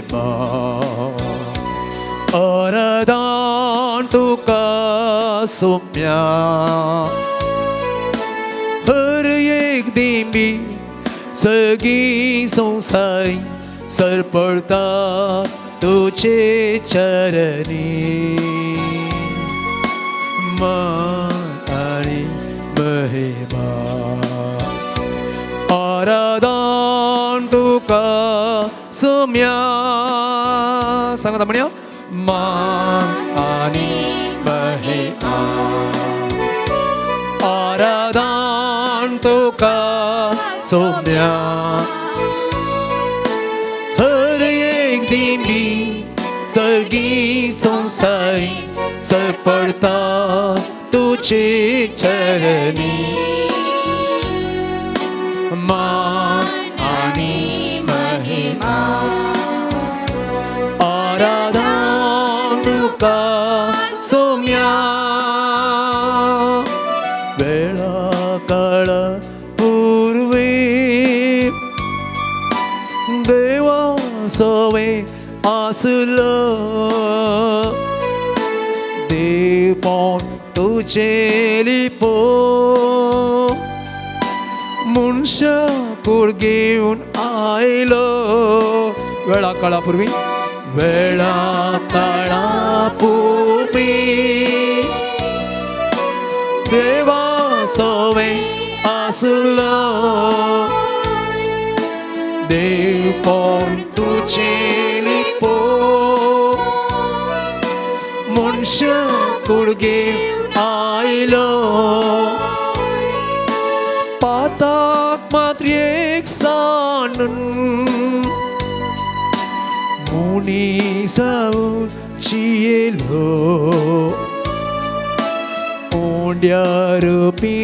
महिमा आराधन तुका सौम्या हर एक दिन भी सगी संसार सर पड़ता तुझे चरणी मानी महिमा आराधन तुका सौम्या सांगा म्हणूया मानी महिमा आराधन तुका सौम्या हर एक दिन भी सर्गी संसार सर पड़ता तुझे चरणी मानी महिमा आराधन तुका सौम्या वेळा काळ पूर्वी देवा सवे आसलो देव पण तुझे लिपो मुनशा कुड घेऊन आयलो वेळा काळापूर्वी देवा सवे आसलो देव पण तुझे लिपो मुनशा कुड घेऊन आयलो पाताक मात्र एक सानन मुनी जाऊन चियेलो ओंड्यार पी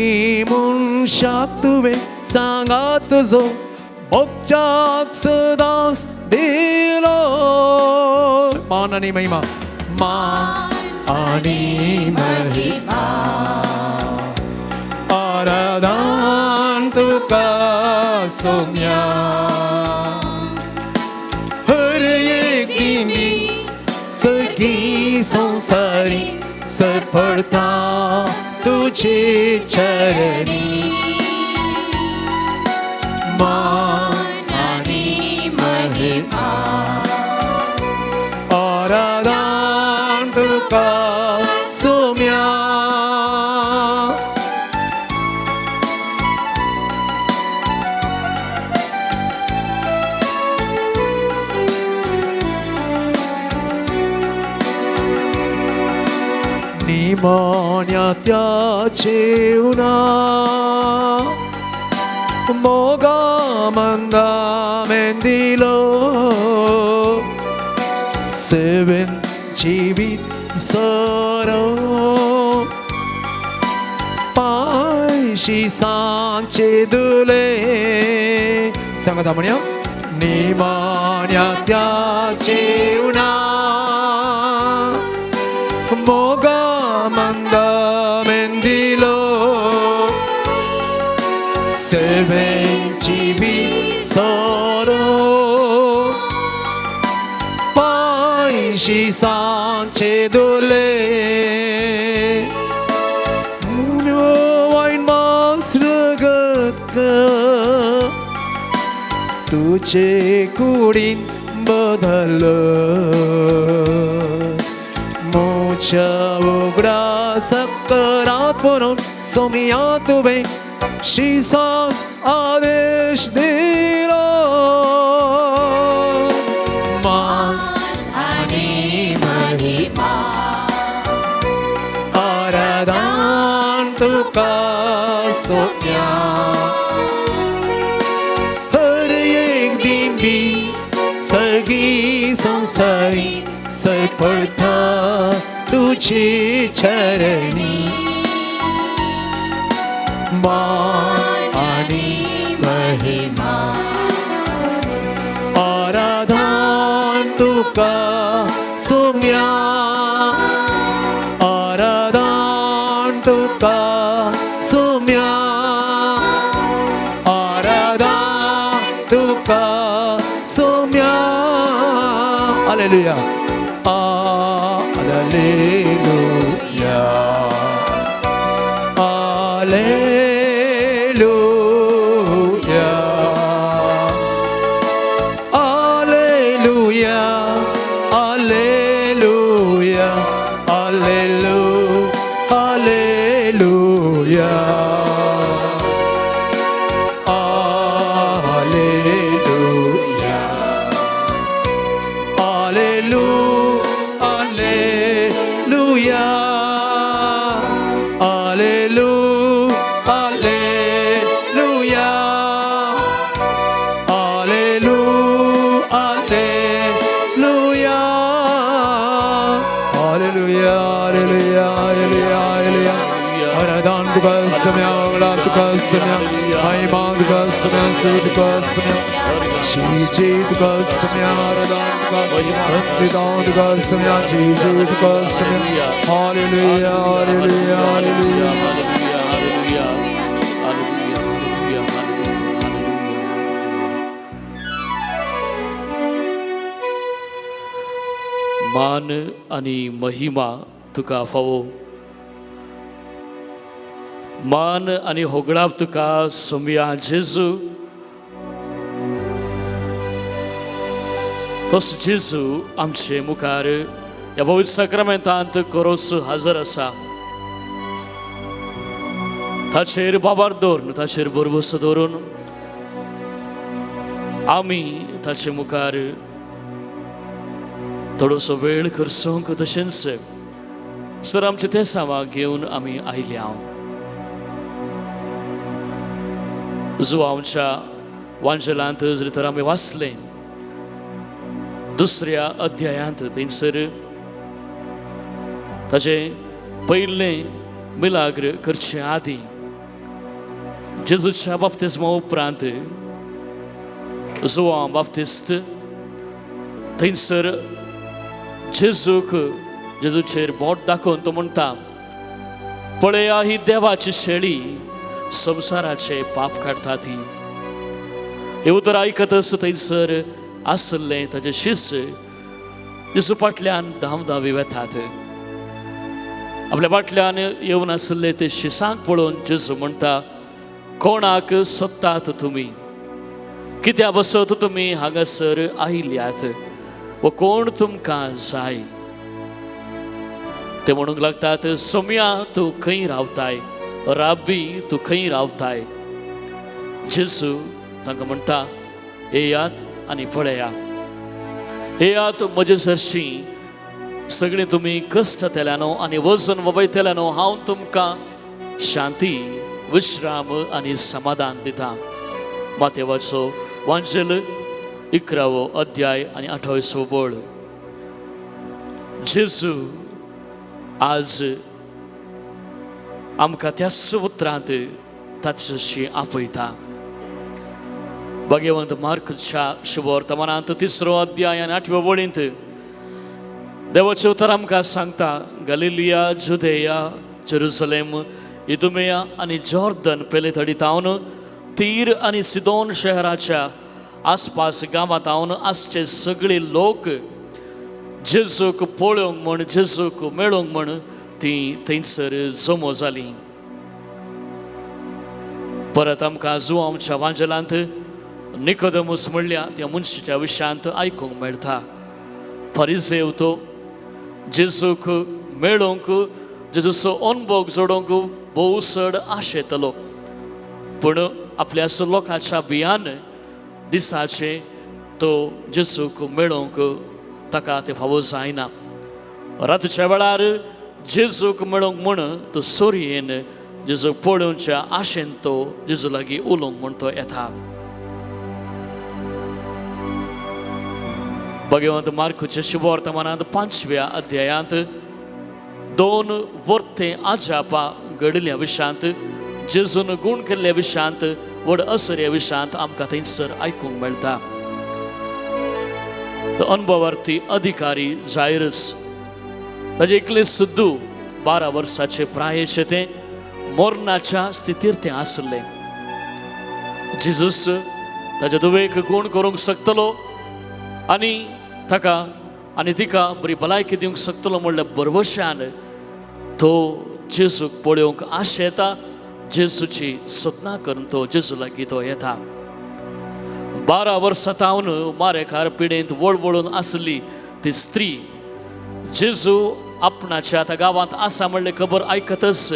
मनशाक तुवें सांगात तुजो भोगच्याक सदांच दिलो मान आनी महिमा मान आनी महिमा आराधन तुका सौम्या हर एक दिन सगी संसारी सर पड़ता तुझे चरणी मानी महिमा आराधन तुका सौम्या निमाण्या त्याचे उना मोगा मंगा मेंदिलो सेवन जीवित सरो पायशी सांचे दुले सांगता म्हणूया निमाण्या त्याचे उना मोगा मंगा मेंदिलो सेवन जीवित सरो पायशी सांचे दुले मुनो वाइन मांस रगत तुझे कुडीन बदलो मोच्या उगडा सकरात म्हणून सोमिया तुवें शिसाक आदेश दिलो मान आनी महिमा आराधन तुका सौम्या हर एक दिन भी सर्गी संसारी सर पड़ता तुझे चरणी मानी महिमा आराधन तुका सौम्या आराधन तुका सौम्या आराधन तुका सौम्या Hallelujah. Hallelujah. मान आणि महिमा तुका फावो, मान आणि होगडाव तुका सोम्या जेजू. तोच जेजू आमचे मुखार ह्या पवित्र साक्रामेंतांत कोरोस हजर आसा. ताचेर बाबार दवरून, ताचेर भरवोस दवरून आमी ताचे मुखार थोडोसो वेळ करसूंक तशेंच सर आमचे ते सावा घेवन आमी आयल्या. जो आमच्या वांजलांत जरी तर आमी वाचले, दुसऱ्या अध्यायांत थंयसर ताचे पयले मिलाग्र करचे आदी जेजूच्या बाप्तिस्मा उपरांत जोआं बाप्तिस्त थंयसर जेजूचेर बोट दाखोवन तो म्हणटा, पळया ही देवाची शेळी संवसाराचे पाप काडटा ती. हे उतर आयकतच थंयसर आसले ताचे शिष्य जेजू फाटल्यान धांवधांवी वेतात. आपल्या फाटल्यान येवन आसले ते शिसांक पळोवन जेजू म्हणटा, कोणाक सोदतात तुमी? कित्या वसत तुमी हांगासर आयल्यात? व कोण तुमकां जाय? ते म्हणूंक लागतात, सोम्या तूं खंय रावताय? राब्बी तूं खंय रावताय? जेजू तांकां म्हणटा, येयात आनी पळया. येयात म्हजे सरशी सगळे तुमी कश्ट तेल्यानो आनी वजन वबयतेल्यानो हांव तुमकां शांती, विश्राम आनी समाधान दिता. मातेवाचो वांजेल 11वो अध्याय आनी 28वो बोळ. जेजू आज आमकां त्या सुत्रांत ताची आपयता. भगवंत मार्कच्या शुभवर्तमानांत 3रो अध्याय आनी 8व्या वळींत देवाचें उतर आमकां सांगता, गलिलिया, जुदेया, जेरुसलेम, इदुमेया आनी जॉर्दन पेलेथडीतावन तीर आनी सिदोन शहराच्या आसपास गांवांतावन आसचे सगळे लोक जेजूक पळोवंक म्हण, जेजूक मेळोवंक म्हण तीं थंयसर जमो जालीं. परत आमकां जुआंवच्या वांजलांत निकोदेमुस म्हणल्या त्या मनशाच्या विशयांत आयकूंक मेळटा. फरिसेव तो जेजूक मेळोवंक, जेजूचो अनुभव जोडोवंक भोव चड आशेतलो, पूण आपल्या लोकांच्या भियान दिसाचे तो जेजूक मेळोवंक ताका ते फावो जायना. रातच्या वेळार जेजूक मेळोवंक म्हण तो सोरयेन जेजूक पळोवच्या आशेन तो जेजू लागीं उलोवंक म्हण तो येता. भगवंत मार्कच्या शुभवर्तमानांत 5व्या अध्यायांत 2 वर्ते आजापा घडल्या विशांत, जेजून गुण केल्ल्या विशांत, व्हड असर्या विशांत आमकां थंयसर आयकूंक मेळटा. अनुभवार्थी अधिकारी जायरस ताजे एकले सुद्दू 12 वर्साचे प्रायेचे ते मरणाच्या स्थितीर ते आसले. जेजूस ताच्या दुवेक गुण करूंक शकतलो आनी ताका आनी तिका बरी भलायकी दिवंक शकतलो म्हणल्या भरवशान तो जेजूक पळोवंक आश येता. जेजूची सतना करून तो जेजू लागीं तो येता. 12 वर्सां तावन मारेकार पिडेंत वळवळून आसली ती स्त्री जेजू आपणाच्या आतां गांवांत आसा म्हणले खबर आयकतच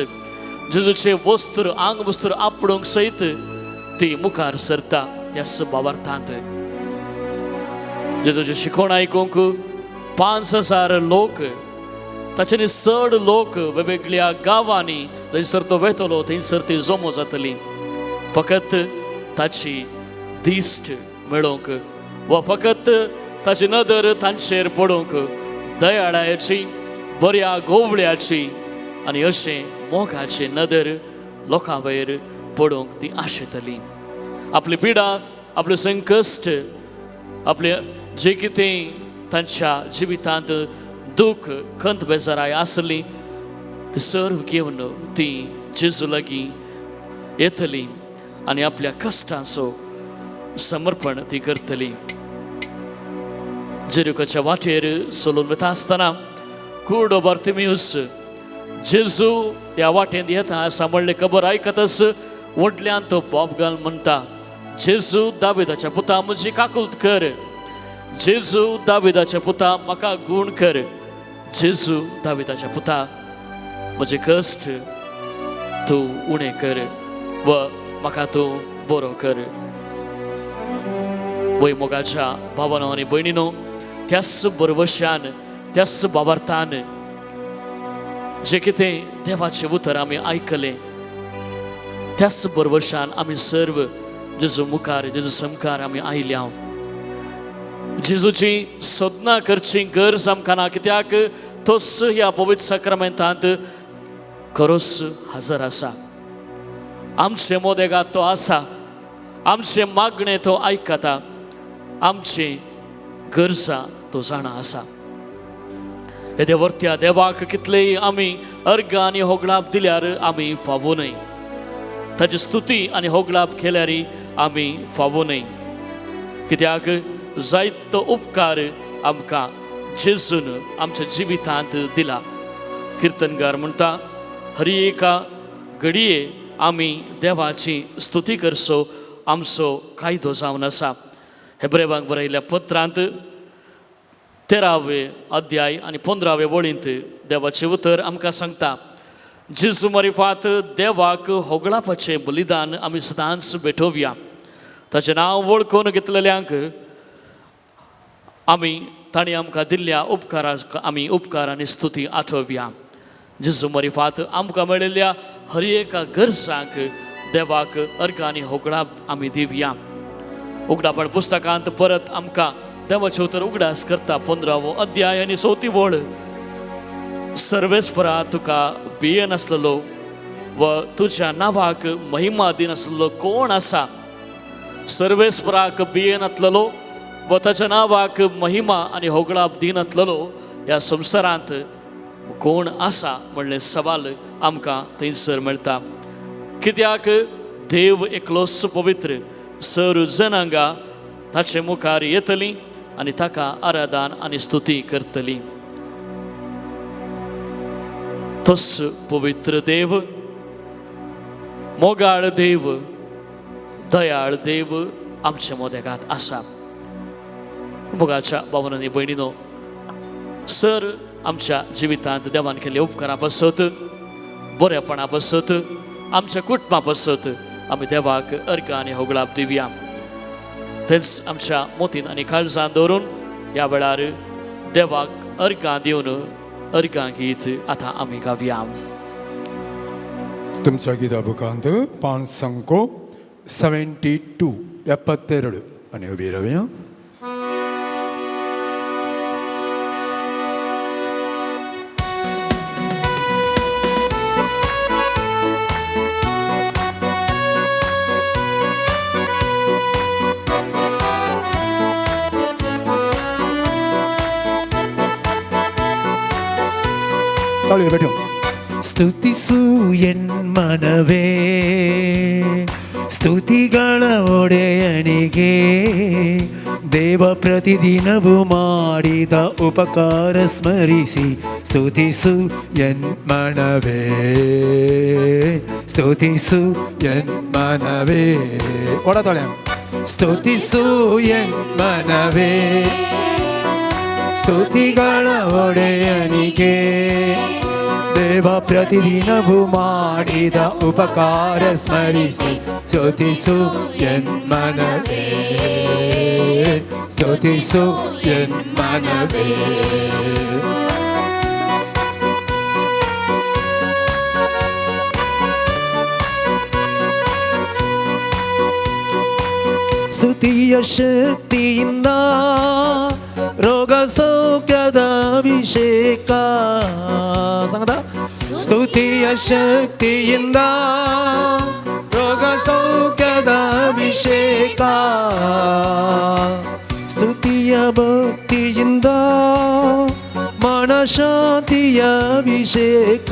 जेजूचे वस्त्र आंग वस्त्र आपडूंक सयत ती मुखार सरता त्या भावार्थांत. जेजूची शिकवण आयकूंक 5,000 लोक ताच्यानी चड लोक वेगवेगळ्या गांवांनी थंयसर तो वेतलो थंयसर ती जमो जातली फकत ताची दिश्ट मेळोवंक वा फकत ताची नदर तांचेर पडोवंक दयाळाची बऱ्या गोवळ्याची आनी अशें मोगाची नदर लोकां वयर पडोवंक ती आशेतली. आपली पिडा आपले संकश्ट आपले जे कितें तांच्या जिवितांत दूख खंत बेजाराय आसली ती सर्व घेवन ती जेजू लागीं येतली आनी आपल्या कश्टांचो समर्पण ती करतली. जेरिकोच्या वाटेर चलून वता आसतना कुर्डो बार्तिमेउस जेजू ह्या वाटेन येता आसा म्हणले खबर आयकतच व्हडल्यान तो बोब घाल म्हणटा जेजू दाविदाच्या पुता म्हजी काकुल्त कर. जेजू दाविदाच्या पुता म्हाका गूण कर. जेजू दाविदाच्या पुता म्हजे कश्ट तूं उणें कर व म्हाका तूं बरो कर. वैमोगाच्या भावानो आनी भयणीनो त्याच बरवशान त्याच भावार्थान जे कितें देवाचें उतर आमी आयकलें त्याच बरवशान आमी सर्व जेजू मुखार जेजू समकार आमी आयल्या. जेजूची सदना करची गरज आमकां ना कित्याक तोच ह्या पवित्र साक्रामेंतांत खरोच हजर आसा. आमचे मोदेगात तो आसा. आमचे मागणे तो आयकता. आमची गरजा तो जाणा आसा. हे देवर्त्या देवाक कितलेय आमी अर्घ आनी होगळाप दिल्यार आमी फावो न्हय. ताची स्तुती आनी होगळाप केल्यार आमी फावो न्हय. कित्याक जायतो उपकार आमकां जेजून आमच्या जिवितांत दिला. किर्तनगार म्हणटा हर एका घडये आमी देवाची स्तुती करचो आमचो कायदो जावन आसा. हेब्रेवांक बरयल्ल्या पत्रांत 13वे अध्याय आनी 15वे वळींत देवाचें उतर आमकां सांगता जेजू मारिफात देवाक होगळापाचें बलिदान आमी सदांच भेटोवया. ताचें नांव वळखून घेतलेल्यांक आमी ताणी आमकां दिल्ल्या उपकाराक आमी उपकार आनी स्तुती आठोवया. जेजू मारिफात आमकां मेळिल्ल्या हर एका गरजांक देवाक अर्घ आनी होगळाप आमी दिवया. उगडापण पुस्तकांत परत आमकां देवाचें उतर उगडास करता 15वो अध्याय आनी 4थी वळ. सर्वेस्परा तुका भियेनासलेलो व तुज्या नांवाक महिमा दिनासलेलो कोण आसा. सर्वेस्पराक भियेनासलेलो व ताच्या नांवाक महिमा आनी होगळाप दिनासलेलो ह्या संवसारांत कोण आसा म्हणलें सवाल आमकां थंयसर मेळटा. कित्याक देव एकलोच पवित्र सर्व जनांगा ताचे मुखार येतली आनी ताका आराधन आनी स्तुती करतली. तोच पवित्र देव मोगाळ देव दयाळ देव आमच्या मोदेगात आसा. मोगाच्या भावांनी भयणीनो सर आमच्या जिवितांत देवान केल्ले उपकारा पासत बरेपणा पासत आमच्या कुटुंबा पासत आमी देवाक अर्घ आनी होगळाप दिवया. तेच आमच्या मोतीन आनी काळजांत दवरून ह्या वेळार देवाक अर्घां दिवन अर्घां गीत आतां आमी गावया. तुमच्या गिता बुकांत पान संको 72 72 आनी उबी रावया. ಸ್ತುತಿಸು ಎನ್ಮನವೇ ಸ್ತುತಿಗಳ ಒಡೆಯನಿಗೆ ದೇವ ಪ್ರತಿದಿನವೂ ಮಾಡಿದ ಉಪಕಾರ ಸ್ಮರಿಸಿ ಸ್ತುತಿಸು ಮನವೇ ಸ್ತುತಿಸು ಮನವೇ ಒಡತೊಳೆ ಸ್ತುತಿಸು ಮನವೇ ಸ್ತುತಿಗಳ ಒಡೆಯನಿಗೆ ದೇವ ಪ್ರತಿದಿನವೂ ಮಾಡಿದ ಉಪಕಾರ ಸ್ಮರಿಸಿ ಸ್ತುತಿಸು ಮನವೇ ಸ್ತುತಿಸು ಮನವೇ ಸ್ತುತಿಯ ಶಕ್ತಿಯಿಂದ ರೋಗ ಸೌಖ್ಯದ ಅಭಿಷೇಕ ಸಂಗದ ಸ್ತುತಿಯ ಶಕ್ತಿಯಿಂದ ರೋಗ ಸೌಖ್ಯದ ಅಭಿಷೇಕ ಸ್ತುತಿಯ ಭಕ್ತಿಯಿಂದ ಮನಶಾಂತಿಯ ಅಭಿಷೇಕ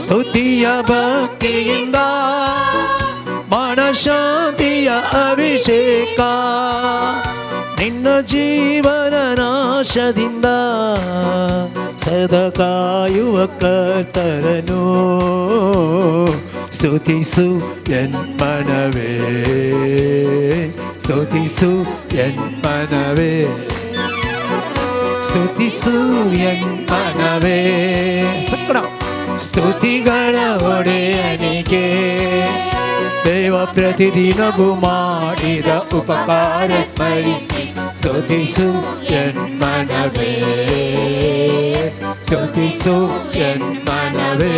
ಸ್ತುತಿಯ ಭಕ್ತಿಯಿಂದ ಮನಶಾಂತಿಯ ಅಭಿಷೇಕ ನಿನ್ನ ಜೀವನ ನಾಶದಿಂದ ಸದಾ ಕಾಯುವ ಕರ್ತರನು ಸ್ತುತಿಸು ಮನವೇ ಸ್ತುತಿಸು ಮನವೇ ಸ್ತುತಿಸು ಮನವೇ ಸ್ತುತಿಗಳ ಒಡೆಯನಿಗೆ ದೇವ ಪ್ರತಿದಿನವೂ ಮಾಡಿದ ಉಪಕಾರ ಸ್ಮರಿಸಿ ಸ್ತುತಿಸು ಮನವೇ ಸ್ತುತಿಸು ಮನವೇ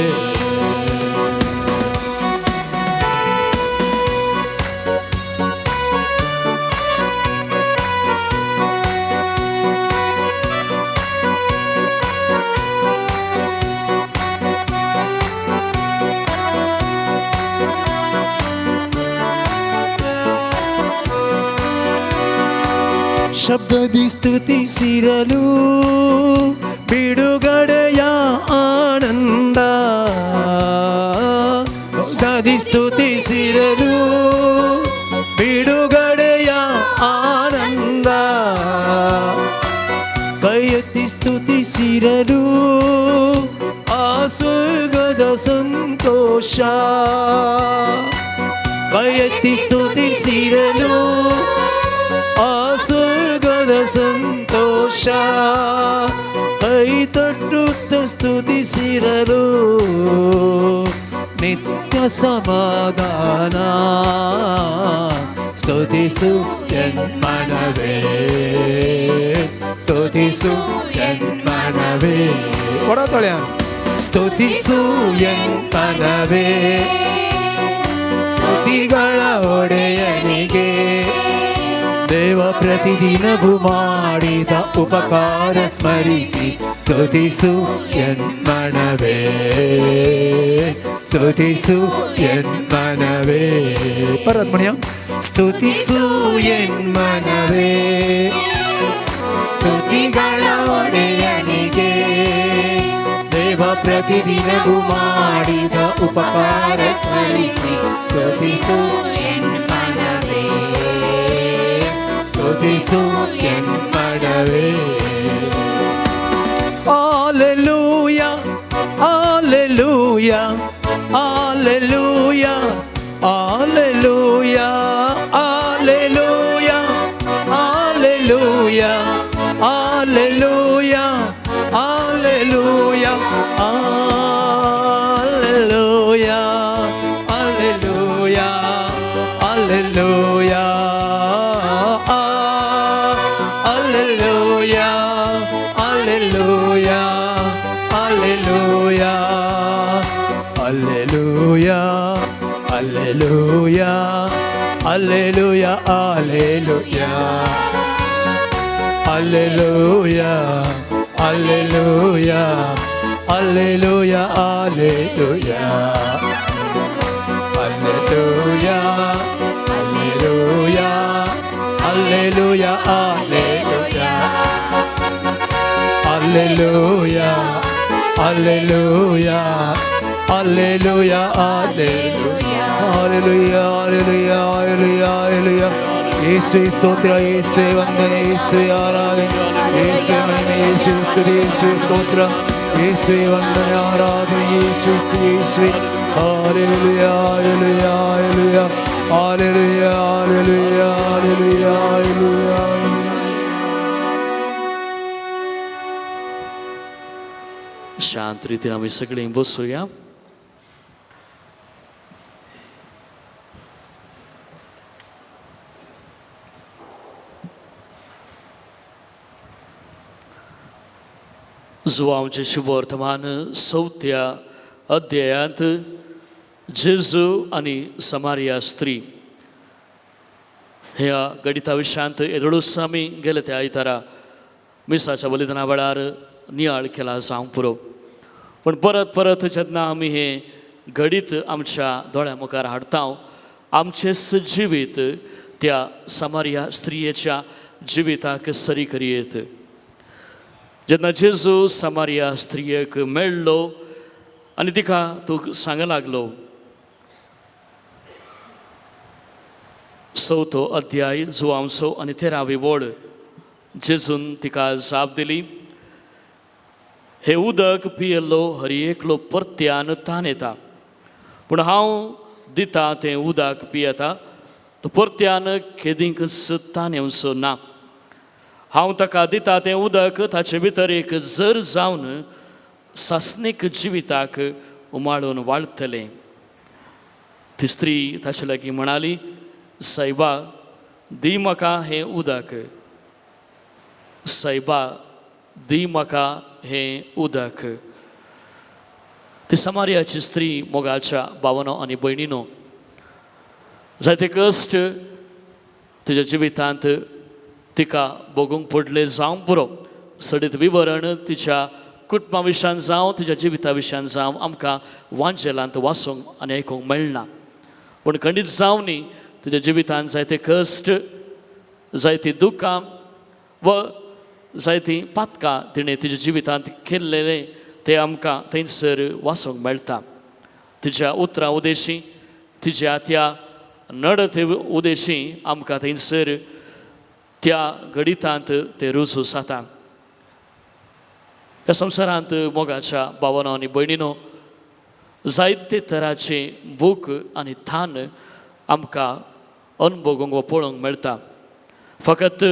ಶಬ್ದದಿ ಸ್ತುತಿಸಿರಲು ಬಿಡುಗಡೆಯ ಆನಂದ ಶಬ್ದದಿ ಸ್ತುತಿಸಿರಲು ಬಿಡುಗಡೆಯ ಆನಂದ ಕೈ ಎತ್ತಿ ಸ್ತುತಿಸಿರಲು ಆ ಸ್ವರ್ಗದ ಸಂತೋಷ ಕೈ ಎತ್ತಿ ಸ್ತುತಿಸಿರಲು ಆ ಸ್ವರ್ಗದ ಸಂತೋಷ ಕೈ ತಟ್ಟುತ್ತ ಸ್ತುತಿಸಿರಲು ನಿತ್ಯ ಸಮಾಧಾನ ಸ್ತುತಿಸು ಮನವೇ ಸ್ತುತಿಸು ಮನವೇ ಒಡತೊಳೆ ಸ್ತುತಿಸು ಮನವೇ ಸ್ತುತಿಗಳ ಒಡೆಯನಿಗೆ ದೇವ ಪ್ರತಿದಿನವೂ ಮಾಡಿದ ಉಪಕಾರ ಸ್ಮರಿಸಿ ಸ್ತುತಿಸು ಮನವೇ ಸ್ತುತಿಸು ಮನವೇ ಪರತ್ಮಣ್ಯ ಸ್ತುತಿಸು ಮನವೇ ಸ್ತುತಿಗಳ ಒಡೆಯನಿಗೆ ದೇವ ಪ್ರತಿದಿನವೂ ಮಾಡಿದ ಉಪಕಾರ ಸ್ಮರಿಸಿ ಸ್ತುತಿಸು ಮನವೇ ಸ್ತುತಿಸು ಮನವೇ Alleluia, Alleluia, Alleluia, Alleluia, Alleluia, Alleluia, Alleluia, Alleluia, Alleluia, Alleluia, Alleluia. Alleluia, Alleluia, Alleluia, Alleluia, Alleluia, Alleluia, Alleluia, Alleluia, Alleluia, Alleluia, Alleluia, Alleluia, Alleluia, Alleluia, Alleluia. Hallelujah, hallelujah, hallelujah, hallelujah. യേശുവേ സ്തോത്രം, യേശുവേ വന്ദനം, യേശുവേ ആരാധന, യേശുവേ മഹിമ, യേശുവേ സ്തുതി, യേശുവേ സ്തോത്രം, യേശുവേ വന്ദനം, ആരാധന, യേശുവേ സ്തുതി, യേശുവേ hallelujah, hallelujah, hallelujah, hallelujah, hallelujah, hallelujah, hallelujah. शांत रीतीने आम्ही सगळे बसूया. जो आमचे शुभवर्तमान 4थ्या अध्यायात जेजू आणि समारिया स्त्री ह्या गणिता विशयांत येदोळूस आमी गेले त्या आयतारा मिसाच्या बलिदाना वेळार नियाळ केला जावंक पुरो. पण परत परत जेन्ना आमी हे घडीत आमच्या दोळ्या मुखार हाडटा, आमचेच जिवीत त्या समारिया स्त्रियेच्या जिविताक सरी करियेत. जेन्ना जेजू समारिया स्त्रियेक मेळ्ळो आनी तिका तो सांगूंक लागलो, 4थो अध्याय 12 आनी 13वी वड, जेजून तिका जाप दिली, हे उदक पियेल्लो हरी एकलो परत्यान तान येता, पूण हांव दिता तें उदक पियेता तो परत्यान केदींच तान येवचो ना. हांव ताका दिता तें उदक ताचे भितर एक जर जावन सासनीक जिविताक उमाळून वाळटलें. ती स्त्री ताचे लागीं म्हणाली, सायबा दी म्हाका हें उदक, सायबा दी म्हाका हें उदक. ती समारियाची स्त्री मोगाच्या भावनो आनी भयणीनो, जायते कश्ट तिच्या जिवितांत तिका भोगूंक पडले जावं पुरो. सडीत विवरण तिच्या कुटुंबा विशयान जावं तिच्या जिविता विशयान जावं आमकां वांजेलांत वाचूंक आनी आयकूंक मेळना. पूण खंडीत जावनी तुज्या जिवितांत जायते कश्ट, जायतीं दुखां व जायतीं पातकां तिणें तिच्या जिवितांत केल्लेलें तें आमकां थंयसर वाचूंक मेळटा. तिच्या उतरां उदेशी, तिच्या त्या नडते उदेशी आमकां थंयसर त्या घडितांत तें रुजू जाता. ह्या संवसारांत मोगाच्या भावनो आनी भयणीनो, जायते तरांचे भूक आनी थान आमकां अनुभवूंक व पळोवंक मेळटा. फकत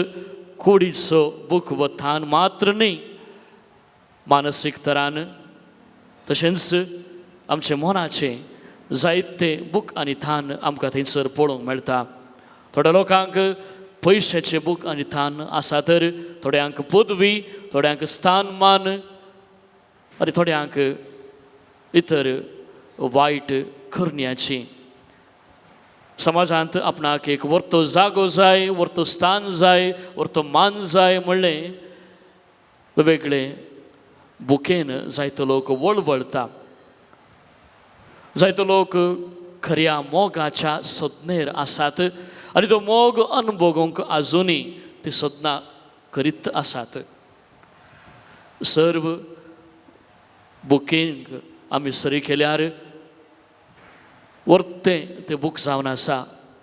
कुडीचो भूक व थान मात्र न्ही, मानसीक तरान तशेंच आमचे मनाचे जायते भूक आनी थान आमकां थंयसर पळोवंक मेळटा. थोड्या लोकांक पयशाचे भूक आनी थान आसा, तर थोड्यांक पदवी, थोड्यांक स्थानमान आनी थोड्यांक इतर वायट करण्याची. समाजांत आपणाक एक वर्तो जागो जाय, वर्तो स्थान जाय, वर्तो मान जाय म्हणलें वेगवेगळे बुकेन जायतो लोक वळवळटा. जायतो लोक खऱ्या मोगाच्या सोदनेर आसात आनी तो मोग अनुभवूंक आजुनी ती सोदना करीत आसात. सर्व बुकेंक आमी सरी केल्यार वर्तें तें बूक जावन आसा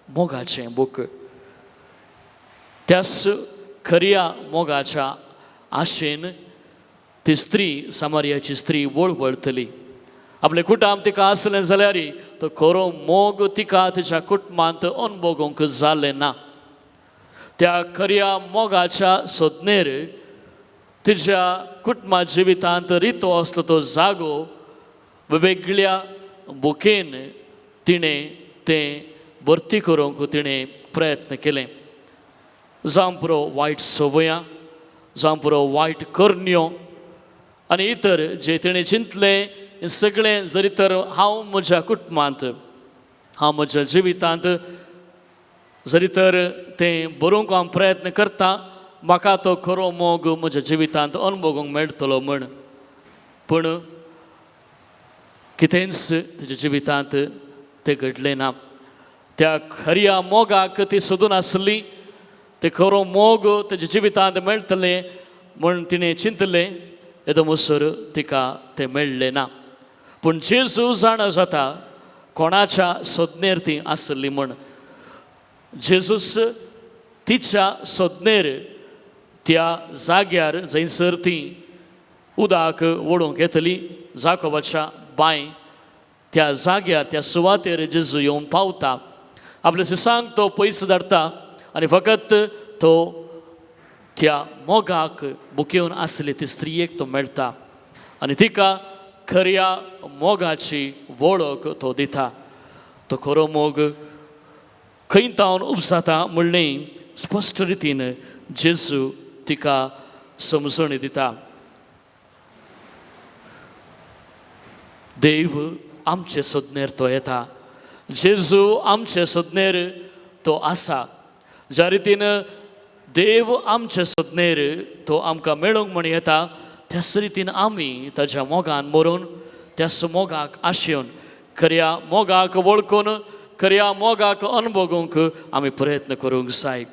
मोगाचें बूक. त्याच खऱ्या मोगाच्या आशेन ती स्त्री, समारियाची स्त्री वळवळटली. आपले कुटुंब तिका आसलें जाल्यार तो खरो मोग तिका तिच्या कुटुंबांत अनुभवूंक जालें ना. त्या खऱ्या मोगाच्या सोदनेर तिच्या कुटुंबा जिवितांत रितो असलो तो जागो वेगवेगळ्या बुकेन तिणें तें भरती करूंक तिणें प्रयत्न केले. जावं पुरो वायट संवयां, जावं पुरो वायट करण्यो आनी इतर जे तिणें चिंतलें सगळें, जरी तर हांव म्हज्या कुटुंबांत, हांव म्हज्या जिवितांत जरी तर तें बरोवंक हांव प्रयत्न करता, म्हाका तो खरो मोग म्हज्या जिवितांत अनुभवूंक मेळटलो म्हण. पूण कितेंच तिच्या जिवितांत तें घडलें ना. त्या खऱ्या मोगाक ती सोदून आसली, तें खरो मोग तेज्या जिवितांत मेळटलें म्हण तिणें चिंतलें. येदो मुसर तिका तें मेळ्ळें ना. पूण जेजू जाणा जाता कोणाच्या सोदनेर ती आसली म्हण. जेजूस तिच्या सोदनेर त्या जाग्यार जंयसर ती उदक ओडूंक येतली जाकोबाच्या बांय त्या जाग्यार त्या सुवातेर जेजू येवन पावता. आपल्या सिसांक तो पयस धाडटा आनी फकत तो त्या मोगाक बुकेवन आसली ती स्त्रियेक तो मेळटा आनी तिका खऱ्या मोगाची वळख तो दिता. तो खरो मोग खंय तावन उपसाता म्हणलें स्पश्ट रितीन जेजू तिका समजण दिता. देव आमचे सोदनेर तो येता. जेजू आमचे सोदनेर तो आसा. ज्या रितीन देव आमचे सोदनेर तो आमकां मेळोंक म्हण येता त्याच रितीन आमी ताच्या मोगान मरून त्याच मोगाक आशेवन खऱ्या मोगाक वळखून खऱ्या मोगाक अनुभवूंक आमी प्रयत्न करूंक जाय.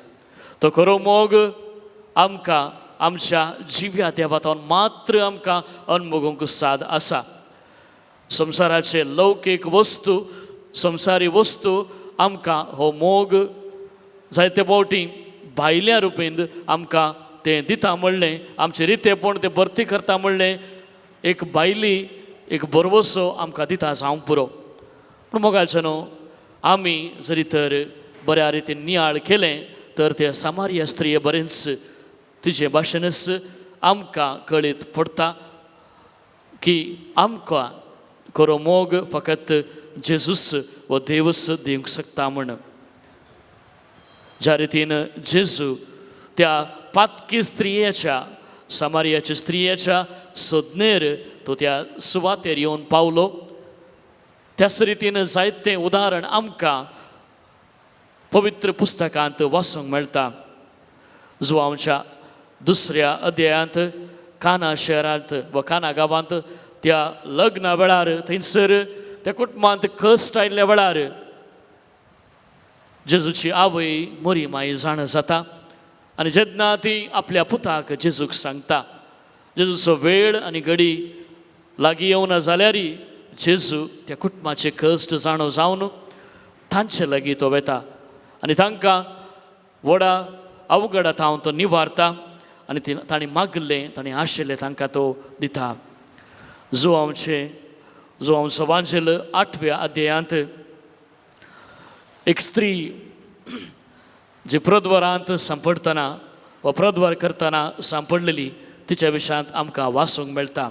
तो खरो मोग आमकां आमच्या जिव्या देवातान मात्र आमकां अनुभवूंक साद आसा. संवसाराचे लौकीक वस्तू संवसारी वस्तू आमकां हो मोग जायते फावटी भायल्या रुपीन आमकां तें दिता म्हणलें आमचे रितेपण तें भरती करता म्हणलें एक भायली एक बरवसो आमकां दिता जावं पुरो. पूण मोगाचें न्हू आमी जरी तर बऱ्या रितीन नियाळ केलें तर ते सामार्या स्त्रिये बरेंच तिचे भाशेनच आमकां कळीत पडटा की आमकां खरो मोग फकत जेजूस व देवच दिवंक शकता म्हण. ज्या रितीन जेजू त्या पातकी स्त्रियेच्या सामार्याच्या स्त्रियेच्या सोदनेर तो त्या सुवातेर येवन पावलो त्याच रितीन जायतें उदाहरण आमकां पवित्र पुस्तकांत वाचूंक मेळटा. जो आमच्या दुसऱ्या अध्यायांत काना शहरांत व काना गांवांत त्या लग्ना वेळार थंयसर त्या कुटुंबांत कश्ट आयिल्ल्या वेळार जेजूची आवय मोरी माई जाण जाता आनी जेन्ना ती आपल्या पुताक जेजूक सांगता जेजूचो वेळ आनी घडी लागीं येवना जाल्यारय जेजू त्या कुटुंबाचे कश्ट जाणो जावन तांचे लागीं तो वेता आनी तांकां व्हडा अवघडात हांव तो निवारता आनी तांणी मागलें तांणी आशिल्लें तांकां तो दिता. जो आमचो वांजेल 8व्या अध्यायांत एक स्त्री जी प्रद्वारांत सांपडतना वा प्रद्वार करतना सांपडलेली तिच्या विशयांत आमकां वाचूंक मेळटा.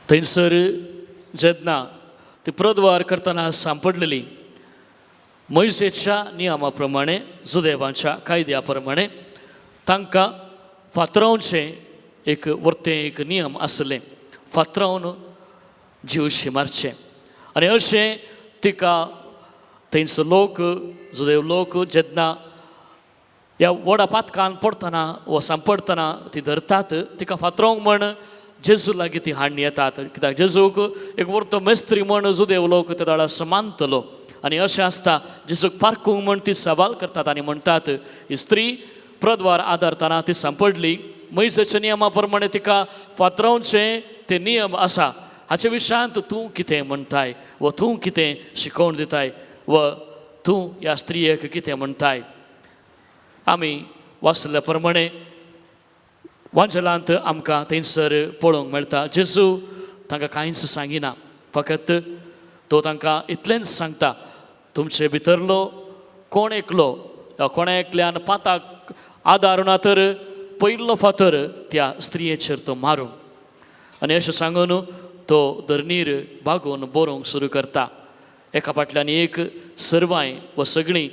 थंयसर जेन्ना ती प्रद्वार करतना सांपडलेली मोइसेच्या नियमा प्रमाणे जुदेवांच्या कायद्या प्रमाणे तांकां फातरावचें एक वर्तें एक नियम आसलें. फातरावन जीव मारचें आनी अशें तिका थंयचो लोक जुदेव लोक जेन्ना ह्या व्हडा पातकान पडतना वा सांपडतना ती धरतात तिका फातरावंक म्हण जेजू लागीं ती हाडून येतात. कित्याक जेजूक एक वर्तो मेस्त्री म्हण जुदेव लोक त्या दाळा मानतलो आनी अशें आसता जेजूक पारखूंक म्हण ती सवाल करतात आनी म्हणटात ही स्त्री प्रद्वार आदारतना ती सांपडली मोइसेच्या नियमा प्रमाणे तिका फातरावचें ते नियम आसा हाचे विशयांत तूं कितें म्हणटाय व तूं कितें शिकोवन दिताय व तूं ह्या स्त्रियेक कितें म्हणटाय. आमी वाचल्या प्रमाणे वांजेलांत आमकां थंयसर पळोवंक मेळटा जेजू तांकां कांयच सांगिना फकत तो तांकां इतलेंच सांगता तुमचे भितरलो कोण एकलो कोणा एकल्यान पाताक आदारुना तर पयलो फातर त्या स्त्रियेचेर तो मारूं आनी अशें सांगून तो धरणीर बागोवन बरोवंक सुरू करता. एका फाटल्यान एक सर्वाय व सगळीं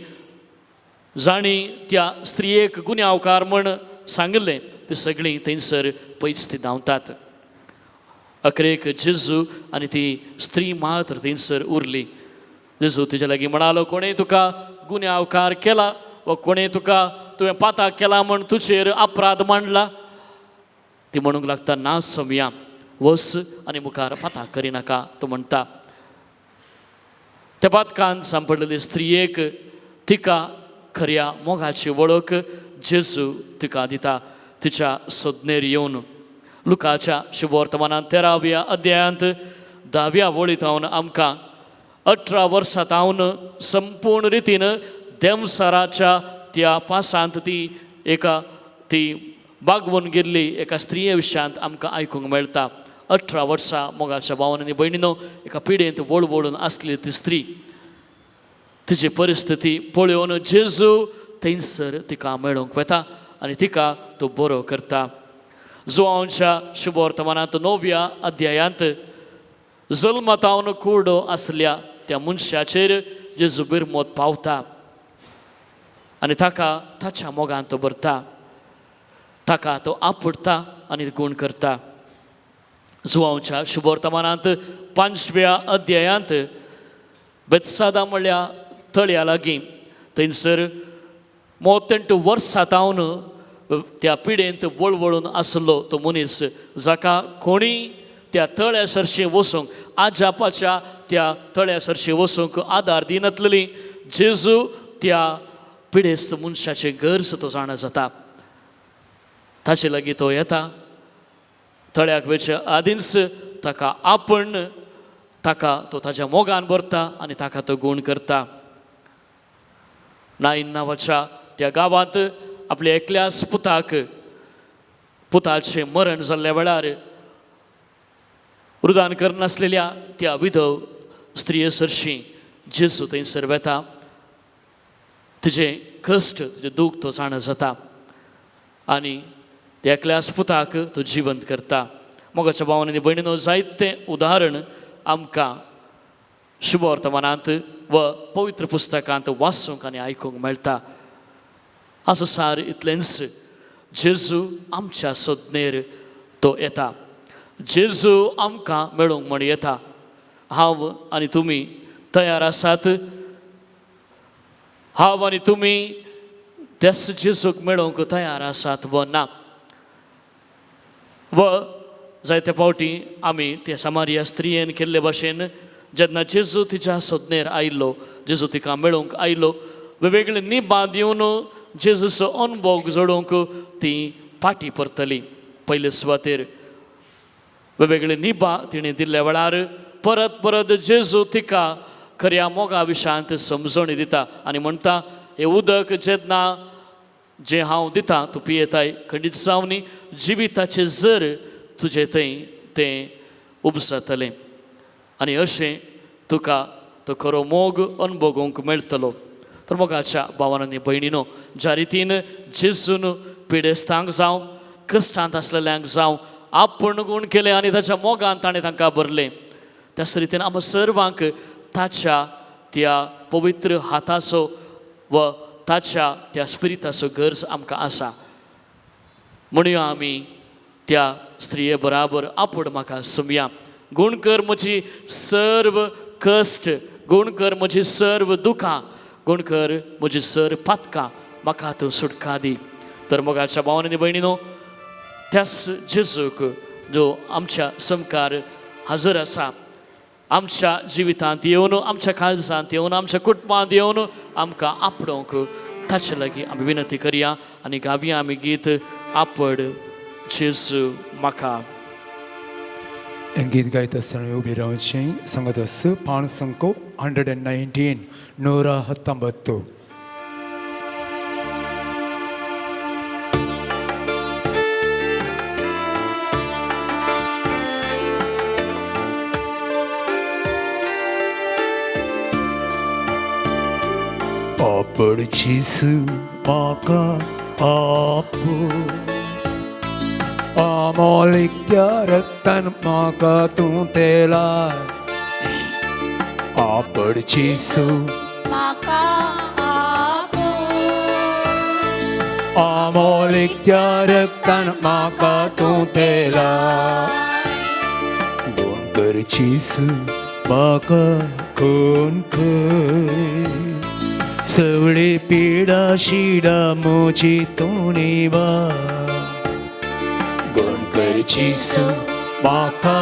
जाणी त्या स्त्रियेक गुन्यांवकार म्हण सांगलें ती सगळीं थंयसर पयस ती धांवतात. अखेरेक जेजू आनी ती स्त्री मात्र थंयसर उरली. जेजू तिच्या लागीं म्हणालो कोणें तुका गुन्यांवकार केला वा कोणें तुका तुवें पाताक केला म्हण तुजेर अपराध मांडला. ती म्हणूंक लागता ना सौम्या वस आनी मुखार पाताक करिनाका तो म्हणटा. त्या पातकान सांपडलेली स्त्रियेक तिका खऱ्या मोगाची वळख जेजू तिका दिता. तिच्या संज्ञेर येवन लुकाच्या शुभवर्तमानांत 13व्या अध्यायांत 10व्या वळीत हांवन आमकां 18 वर्सां हांवन संपूर्ण रितीन देवसाराच्या त्या पासांत ती बागवून गेल्ली एका स्त्रिये विशयांत आमकां आयकूंक मेळटा. 18 वर्सां मोगाच्या भावान आनी भयणीनो एका पिडेंत वळवळून आसली ती स्त्री. तिची परिस्थिती पळोवन जेजू थंयसर तिका मेळोंक वता आनी तिका तो बरो करता. जुआंवच्या शुभवर्तमानांत 9व्या अध्यायांत जल्मांत हांवन कुर्डो आसल्या त्या मनशाचेर जेजू बिरमोत पावता आनी ताका ताच्या मोगान तो भरता. ताका तो आपडता आनी गूण करता. जुआंवच्या शुभवर्तमानांत 5व्या अध्यायांत बेतसादा म्हणल्या तळ्या लागीं थंयसर 38 वर्सां हांवन त्या पिडेंत वळवळून आसलो तो मनीस जाका कोणी त्या तळ्या सरशी वचूंक आजापाच्या त्या तळ्या सरशी वचूंक आदार दिनातली जेजू त्या पिडेस्त मनशाचे गरज तो जाणा जाता. ताचे लागीं तो येता. तळ्याक वेचे आदींच ताका आपण ताका तो ताच्या मोगान भरता आनी ताका तो गूण करता. नाईन नांवाच्या त्या गांवांत आपल्या एकल्याच पुताचे मरण जाल्ल्या वेळार रुदान करनासलेल्या त्या विधव स्त्रिये सरशी जेजू थंयसर वेता. तिचे कश्ट तिचे दूख तो जाणा जाता आनी त्या एकल्याच पुताक तो जिवंत करता. मोगाच्या भावान आनी भयणीनो जायतें उदाहरण आमकां शुभवर्तमानांत व पवित्र पुस्तकांत वाचूंक आनी आयकूंक मेळटा. असो सार इतलेंच जेजू आमच्या सोदनेर तो येता. जेजू आमकां मेळोंक म्हण येता. हांव आनी तुमी तयार आसात? हांव आनी तुमी त्याच जेजूक मेळोंक तयार आसात व ना? व जायते फावटी आमी त्या सामारिया स्त्रियेन केल्ले भाशेन जेन्ना जेजू तिच्या सोदनेर आयिल्लो, जेजू तिका मेळोंक आयिल्लो, वेगवेगळे निबां दिवन जेजूचो अनुभव जोडूंक ती फाटीं परतली. पयले सुवातेर वेगवेगळे निबां तिणें दिल्ल्या वेळार परत परत जेजू तिका खऱ्या मोगा विशयांत समजणी दिता आनी म्हणटा, हें उदक जेन्ना जें हांव दितां तूं पियेताय, खंडीत जावनी जिविताचें जर तुजें थंय तें उपसतलें आनी अशें तुका तो खरो मोग अनुभवूंक मेळटलो. तर मोगाच्या भावान आनी भयणीनो, ज्या रितीन जेजून पिडेस्तांक जावं कश्टांत आसलेल्यांक जावं आपण गूण केलें आनी ताच्या मोगान ताणें तांकां भरलें, त्याच रितीन आमकां सर्वांक ताच्या त्या पवित्र हाताचो व ताच्या त्या स्पिरिताचो गरज आमकां आसा. म्हणुया आमी त्या स्त्रिये बराबर आपण म्हाका सुमया. गूण कर म्हजी सर्व कश्ट, गूण कर म्हजी सर्व दुखां, गूण कर म्हजी सर्व पातकां, म्हाका तूं सुटका दी. तर मोगाच्या भावान आनी भयणीनो, त्याच जेजूक जो आमच्या समकार हजर आसा, आमच्या जिवितांत येवन, आमच्या काळजांत येवन, आमच्या कुटुंबांत येवन आमकां आपणूंक ताचे लागीं आमी विनंती करया आनी गावया आमी गीत आपड जेजू म्हाका. गीत गायत आसतना उबी रावचें. सांगत आस पाण संको 119 119. आपड जेजू म्हाका आपड, अमोलीक त्या रक्तान म्हाका तूं तेलाय. आपड जेजू म्हाका आपड, अमोलीक त्या रक्तान म्हाका तूं तेलाय. गूण कर जेजू म्हाका गूण कर, सगळी पिडा शिडा म्हजी तूं निवा. गूण कर जेजू म्हाका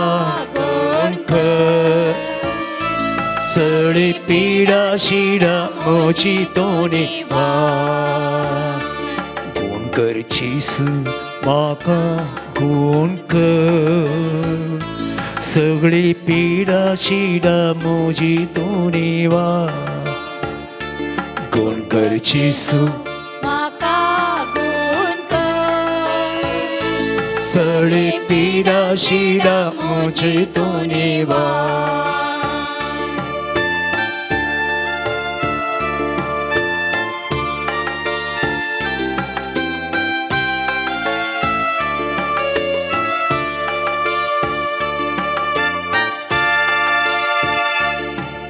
गूण कर, सगळी पिडा शिडा म्हजी तूं निवा. गूण कर जेजू म्हाका गुण कर सगळी पिडा शिडा म्हजी तूं निवा गुण कर जेसू म्हाका गुण कर सगळी पिडा शिडा म्हजी तूं निवा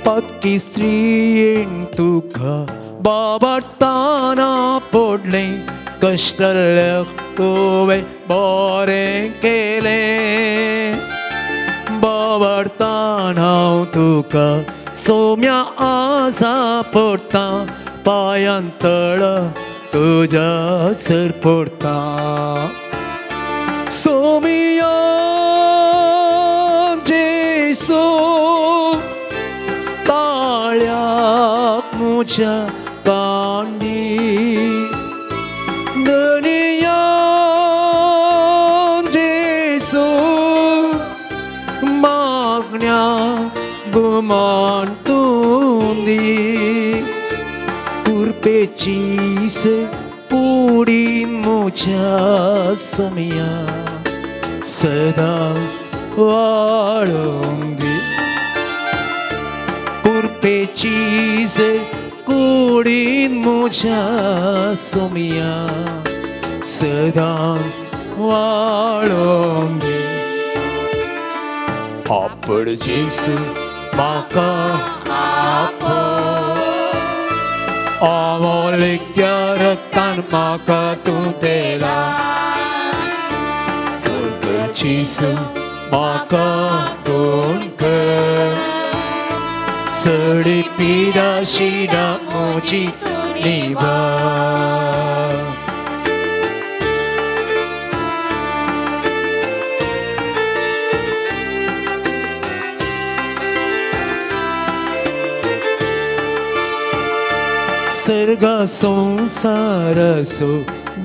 पक्की स्त्रीयेन तुका बाबाताना पडले कष्टाल्ल्याक तुवें बरें केलें बाबाताना हांव तुका सोम्या आसा पडटा पांयान तळा तुज्या सर पडटा सोमिया जेसू ताळ्याक म्हज्या कांडी दनिया जेसू मागण्या गुमान तूं दी कुरपेचीस उडी म्हज्या सोमिया सदांच वाळूंक दी कुरपेचीस कुडीन म्हज्या सोमिया सदांच वाळूंक दी आपड जेसू म्हाका अमोलीक त्या रक्तान म्हाका तूं तेला गुण कर जेसू म्हाका गुण कर सगळी पिडा शिडा म्हजी निवा सर्गा संसार असो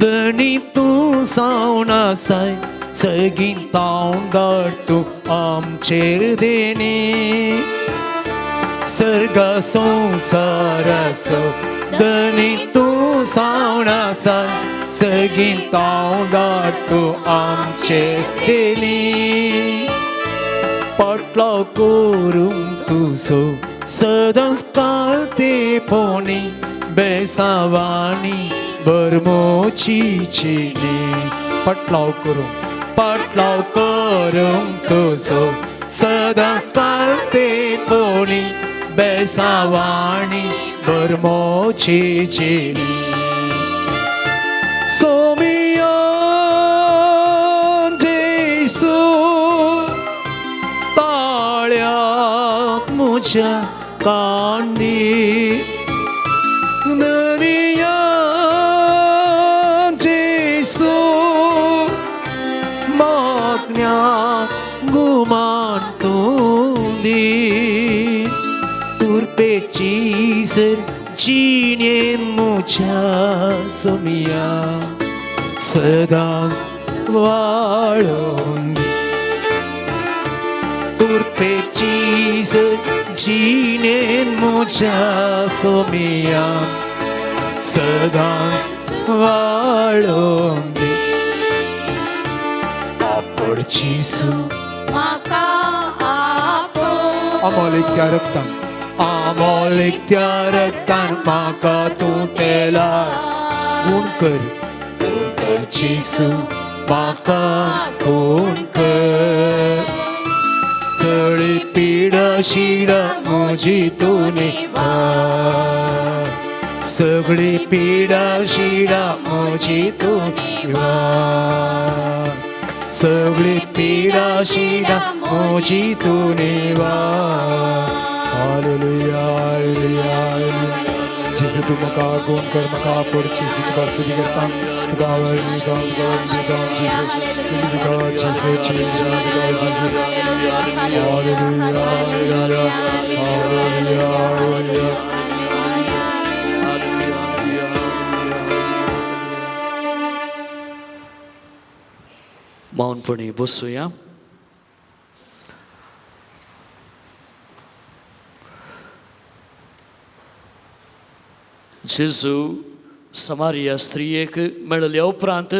दणी तूं सावन आसाय सगीन तावंगाड तूं आमचेर देनी सर्गा संसार असो दणी तूं सावन आसाय सगीन तावंगाड तूं आमचेर देनी पटलो करूंक तुजो सदांच काळतेपणी बेसावाणी बरमोची चिली पटलाव करूंक तुजो सदांच काळतेपणी बेसावाणी बरमोची चिली सोमिया जेसू ताळ्याक म्हज्या कांडी दनिया जेसू मागण्या गुमान तूं दी कुरपेची जिणेन म्हज्या सोमिया सदांच वाळूंक दी कुरपेची जिणेन म्हज्या सोमिया सदांच वाळूंक दी आपड जेसू म्हाका आपोल अमोलीक त्या रक्तान म्हाका तूं तेला गुण कर जेसू म्हाका गुण कर सगळी पिडा शिडा म्हजी तूं निभा सगळी पिडा शिडा म्हजी तूं निभा सगळी पिडा शिडा म्हजी तूं निभा हालेलुया हालेलुया हालेलुया जेसू तूं म्हाका गुण कर म्हाका आपड जेसू तुका स्तुती करता तुका आवडली जेसू तुका जेसू जेसू हालेलुया हालेलुया हालेलुया हालेलुया आपण बसूया. जेजू समारिया स्त्रियेक मेळल्या उपरांत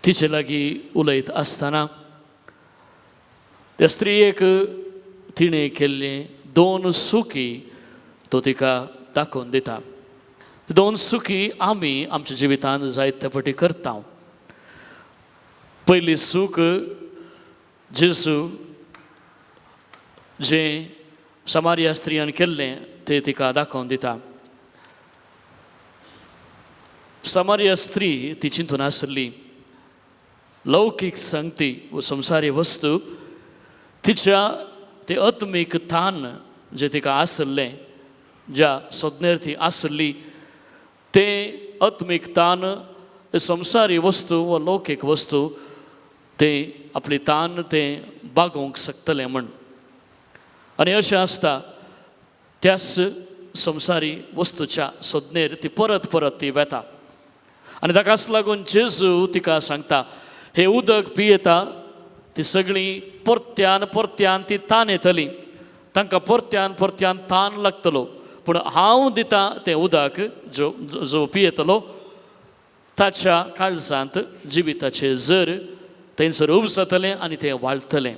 तिचे लागीं उलयत आसतना त्या स्त्रियेक तिणें केल्ले 2 सुखी तो तिका दाखोवन दिता. 2 सुखी आमी आमच्या जिवितांत जायते फावटी करता. पयली सूख जेजू जें समारिया स्त्रियान केल्लें तें तिका दाखोवन दिता. समारिया स्त्री ती चिंतून आसली लौकीक संगती व संवसारी वस्तू तिच्या ते आत्मीक तान जे तिका आसले ज्या सोदनेर ती आसली ते आत्मीक तान संवसारी वस्तू व लौकीक वस्तू ते आपली तान ते बागोवंक शकतले म्हण. आनी अशें आसता त्याच संवसारी वस्तूच्या सोदनेर ती परत परत ती वेता. आनी ताकाच लागून जेजू तिका सांगता हे उदक पियेता ती सगळीं परत्यान परत्यान ती तान येतली तांकां परत्यान परत्यान तान लागतलो पूण हांव दिता तें उदक जो पियेतलो ताच्या काळजांत जिविताचे झर थंयसर उबसतलें आनी तें वाळटलें.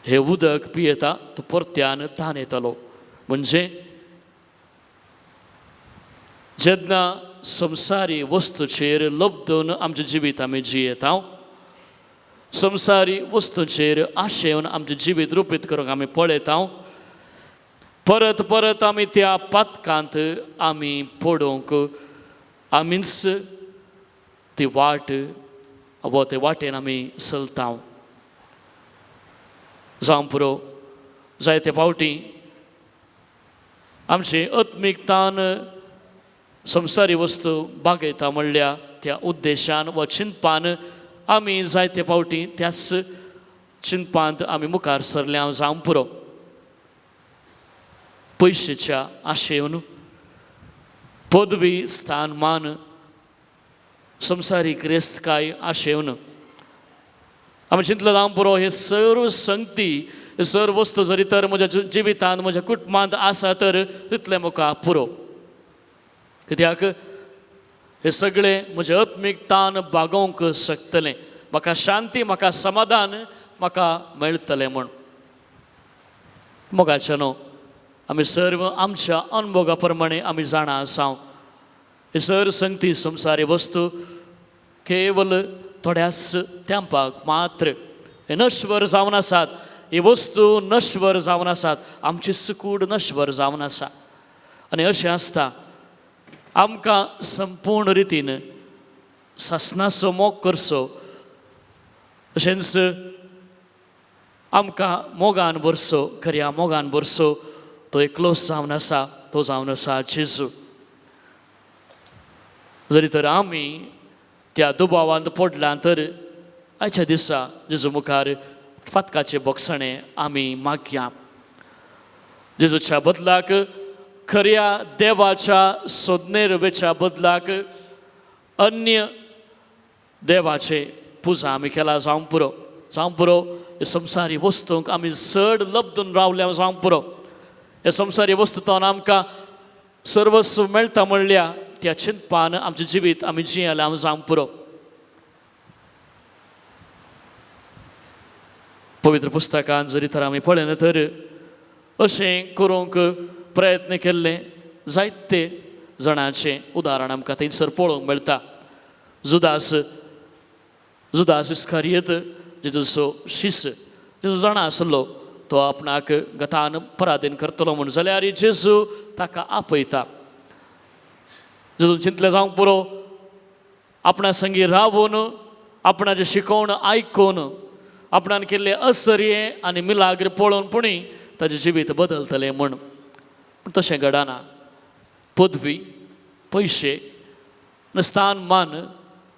हे उदक पियेता तो परत्यान तान येतलो म्हणजे जेन्ना संवसारी वस्तूचेर लबदून आमचें जिवीत आमी जियेता संवसारी वस्तूचेर आशेवन आमचें जिवीत रुपीत करूंक आमी पळयता परत परत आमी त्या पातकांत आमी पडूंक आमीच ती वाट व ते वाटेन आमी चलता. जावं पुरो जायते फावटी आमची आत्मीक तान संवसारी वस्तू बागयता म्हणल्या त्या उद्देशान व चिंतपान आमी जायते फावटी त्याच चिंतपांत आमी मुखार सरल्या जावं पुरो. पयशेच्या आशेवन पदवी स्थान मान संवसारी क्रेस्तकाय आशेवन आमी चिंतलें जावं पुरो हे सर्व संगती हे सर्व वस्तू जरी तर म्हज्या जिवितांत म्हज्या कुटुंबांत आसा तर तितलें म्हाका पुरो. कित्याक हे सगळे म्हजें आत्मीक तान बागोवंक शकतलें म्हाका शांती म्हाका समाधान म्हाका मेळटलें म्हूण. मोगाचे न्हू आमी सर्व आमच्या अनुभवा प्रमाणे आमी जाणा आसा हे सर संगती संवसारी वस्तू केवल थोड्याच तेंपाक मात्र हे नश्वर जावन आसात. ही वस्तू नश्वर जावन आसात आमची सुकूड नश्वर जावन आसा आनी अशें आसता आमकां संपूर्ण रितीन सासणाचो मोग करचो तशेंच आमकां मोगान भरचो खऱ्या मोगान भरचो तो एकलोच जावन आसा तो जावन आसा जेजू. जरी तर आमी त्या दुबावांत पडला तर आयच्या दिसा जेजू मुखार फातकाचे बोगसणें आमी मागया. जेजूच्या बदलाक खऱ्या देवाच्या सोदनेर वेच्या बदलाक अन्य देवाचे पुजा आमी केला जावं पुरो हे संवसारी वस्तूंक आमी चड लबदून रावल्या जावं पुरो. हे संवसारी वस्तूंतल्यान आमकां सर्वस्व मेळटा म्हणल्या त्या चिंतपान आमचें जिवीत आमी जियेलां जावं पुरो. पवित्र पुस्तकांत जरी तर आमी पळयना तर अशें करूंक प्रयत्न केल्ले जायते जाणांचे उदाहरण आमकां थंयसर पळोवंक मेळटा. जुदास इस्कारियत जेजूचो शिस जेजू जाणा आसलो तो आपणाक गतान पराधीन करतलो म्हूण जाल्यार जेजू ताका आपयता. जेजून चिंतलें जावंक पुरो आपणा संगी रावून आपणाचें शिकोवण आयकून आपणान केल्ले असर्ये आनी मिलाग्र पळोवन पुणी ताचें जिवीत बदलतलें म्हूण. पूण तशें घडना. पदवी पयशे स्थान मान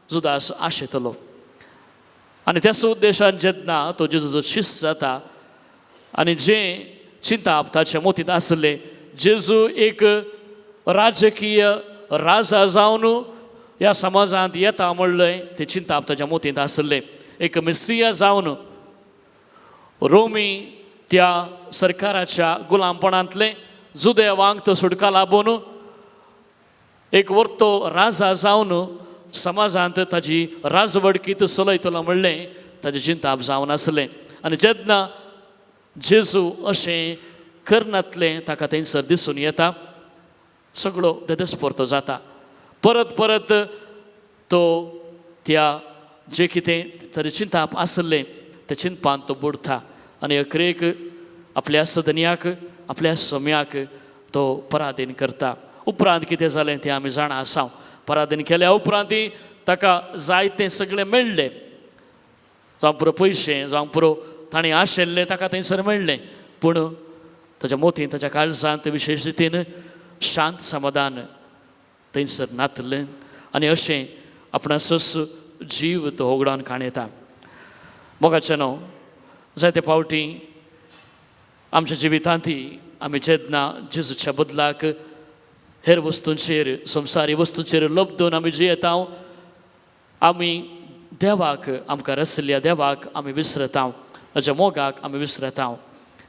जुदास आशेतलो आनी त्याच उद्देशान जेन्ना तो जेजूचो शिष्य जाता आनी जें चिंताप ताच्या मोतींत आसलें जेजू एक राजकीय राजा जावन ह्या समाजांत येता म्हणलें तें चिंताप ताच्या मोतींत आसलें. एक मेस्सिया जावन रोमी त्या सरकाराच्या गुलामपणांतले जुदेवांक तो सुटका लाभून एक वर्तो राजा जावन समाजांत ताची राजवडकीत चलयतलो म्हणलें ताचें चिंताप जावन आसलें. आनी जेन्ना जेजू अशें करनातलें ताका थंयसर दिसून येता, सगळो देदस्पर्तो जाता. परत परत तो त्या जे कितें ताचें चिंताप आसलें त्या चिंतपान तो बुडता आनी अखेरेक आपल्या सदन्याक आपल्या सोम्याक तो पराधीन करता. उपरांत कितें जालें तें आमी जाणा आसा. पराधीन केल्या उपरांत ताका जायतें सगळें मेळ्ळें, जावं पुरो पयशे जावं पुरो ताणें आशिल्लें ताका थंयसर मेळ्ळें. पूण ताच्या मोतीन ताच्या काळजांत विशेश रितीन शांत समाधान थंयसर नातलें आनी अशें आपणासच जीव तो होगडावन काणयता. मोगाचें न्हू, जायते फावटी आमच्या जिवितांत आमी जेन्ना जेजूच्या बदलाक हेर वस्तूंचेर संवसारी वस्तूंचेर लबदून आमी जियेता, आमी देवाक आमकां रचल्या देवाक आमी विसरता, ताच्या मोगाक आमी विसरता.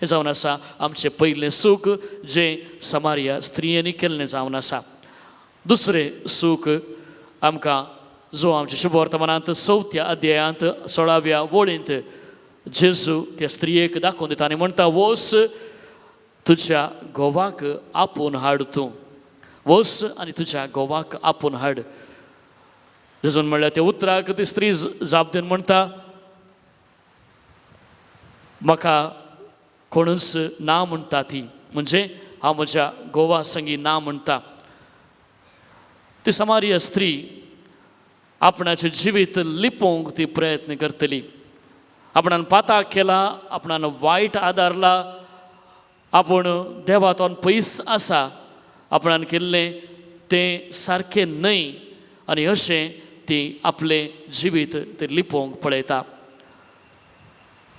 हें जावन आसा आमचें पयलें सूख जें समारिया स्त्रियेनी केल्लें जावन आसा. दुसरें सूख आमकां जो आमच्या शुभवर्तमानांत 4थ्या अध्यायांत 16व्या वळींत जेजू त्या स्त्रियेक दाखोवन दिता आनी म्हणटा, वस तुज्या घोवाक आपूण हाड तूं, वस आनी तुज्या घोवाक आपूण हाड. जेजून म्हणल्यार त्या उतराक ती स्त्री जाप दिवन म्हणटा, म्हाका कोणूच ना म्हणटा ती, म्हणजे हांव म्हज्या घोवा संगी ना म्हणटा. ती समारिया स्त्री आपणाचें जिवीत लिपोवंक ती प्रयत्न करतली. आपणान पाताक केला, आपणान वायट आदारला, आपूण देवातोन पयस आसा, आपणान केल्लें तें सारकें न्हय आनी अशें ती आपलें जिवीत ते लिपोवंक पळयता.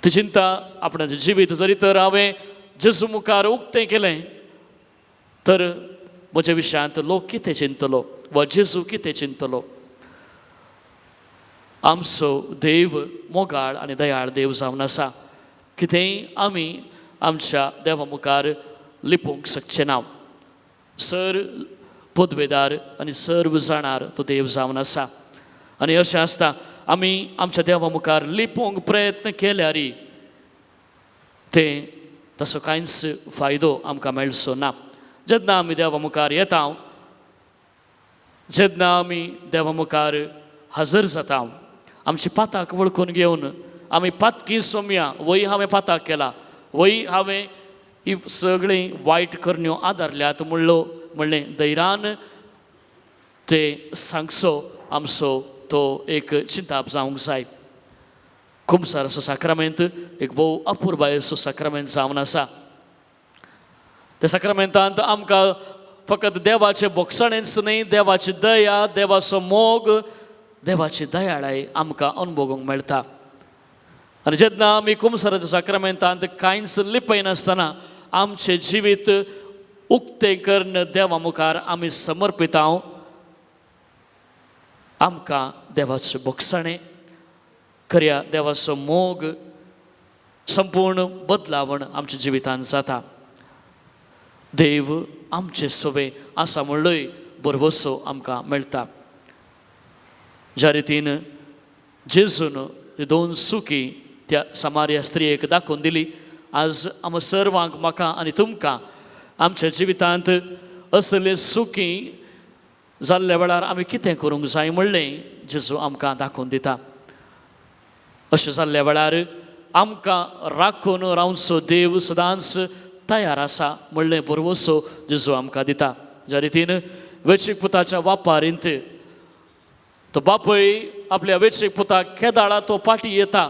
ती चिंता आपणाचें जिवीत जरी तर हांवें जेजू मुखार उक्तें केलें तर म्हज्या विशयांत लोक कितें चिंतलो वा जेजू कितें चिंतलो. आमचो देव मोगाळ आनी दयाळ देव जावन आसा. कितेंय आमी आमच्या देवा मुखार लिपोवंक शकचे ना. सर पदवेदार आनी सर्व जाणार तो देव जावन आसा. आनी अशें आसता आमी आमच्या देवा मुखार लिपोवंक प्रयत्न केल्यार तें तसो कांयच फायदो आमकां मेळचो ना. जेन्ना आमी देवा मुखार येता, जेन्ना आमी देवा मुखार हजर जाता, आमची पाताक वळखून घेवन आमी पातकी सोम्या, वय हांवें पाताक केला, वय हांवें ही सगळीं वायट करण्यो आदारल्यात म्हणलें धैर्यान तें सांगचो आमचो तो एक चिंताप जावंक जाय. खुमसार असो साक्रामेंत एक भोव अपुर्बाय असो साक्रामेंत जावन आसा. त्या साक्रामेंतांत आमकां फकत देवाचें बोगसणेंच न्ही, देवाची दया, देवाचो मोग, देवाची दयाळाय आमकां अनुभवूंक मेळटा. आनी जेन्ना आमी खुमसाराच्या साक्रामेंतांत कांयच लिपयनासतना आमचें जिवीत उक्तें करून देवा मुखार आमी समर्पिता, आमकां देवाचें बोगसणें, खऱ्या देवाचो मोग, संपूर्ण बदलावण आमच्या जिवितांत जाता. देव आमचे सवे आसा म्हणलोय बरवसो आमकां मेळटा. ज्या रितीन जेजून ती 2 सुखी त्या समारिया स्त्रियेक दाखोवन दिली, आज आम सर्वांक म्हाका आनी तुमकां आमच्या जिवितांत असले सुखी जाल्ल्या वेळार आमी कितें करूंक जाय म्हणलें जेजू आमकां दाखोवन दिता. अशें जाल्ल्या वेळार आमकां राखून रावचो देव सदांच तयार आसा म्हणलें बरवसो जेजू आमकां दिता. ज्या रितीन वेंचणूक पुताच्या वापारींत तो बापूय आपल्या वेंचणूक पुताक केदाळा तो पाटी येता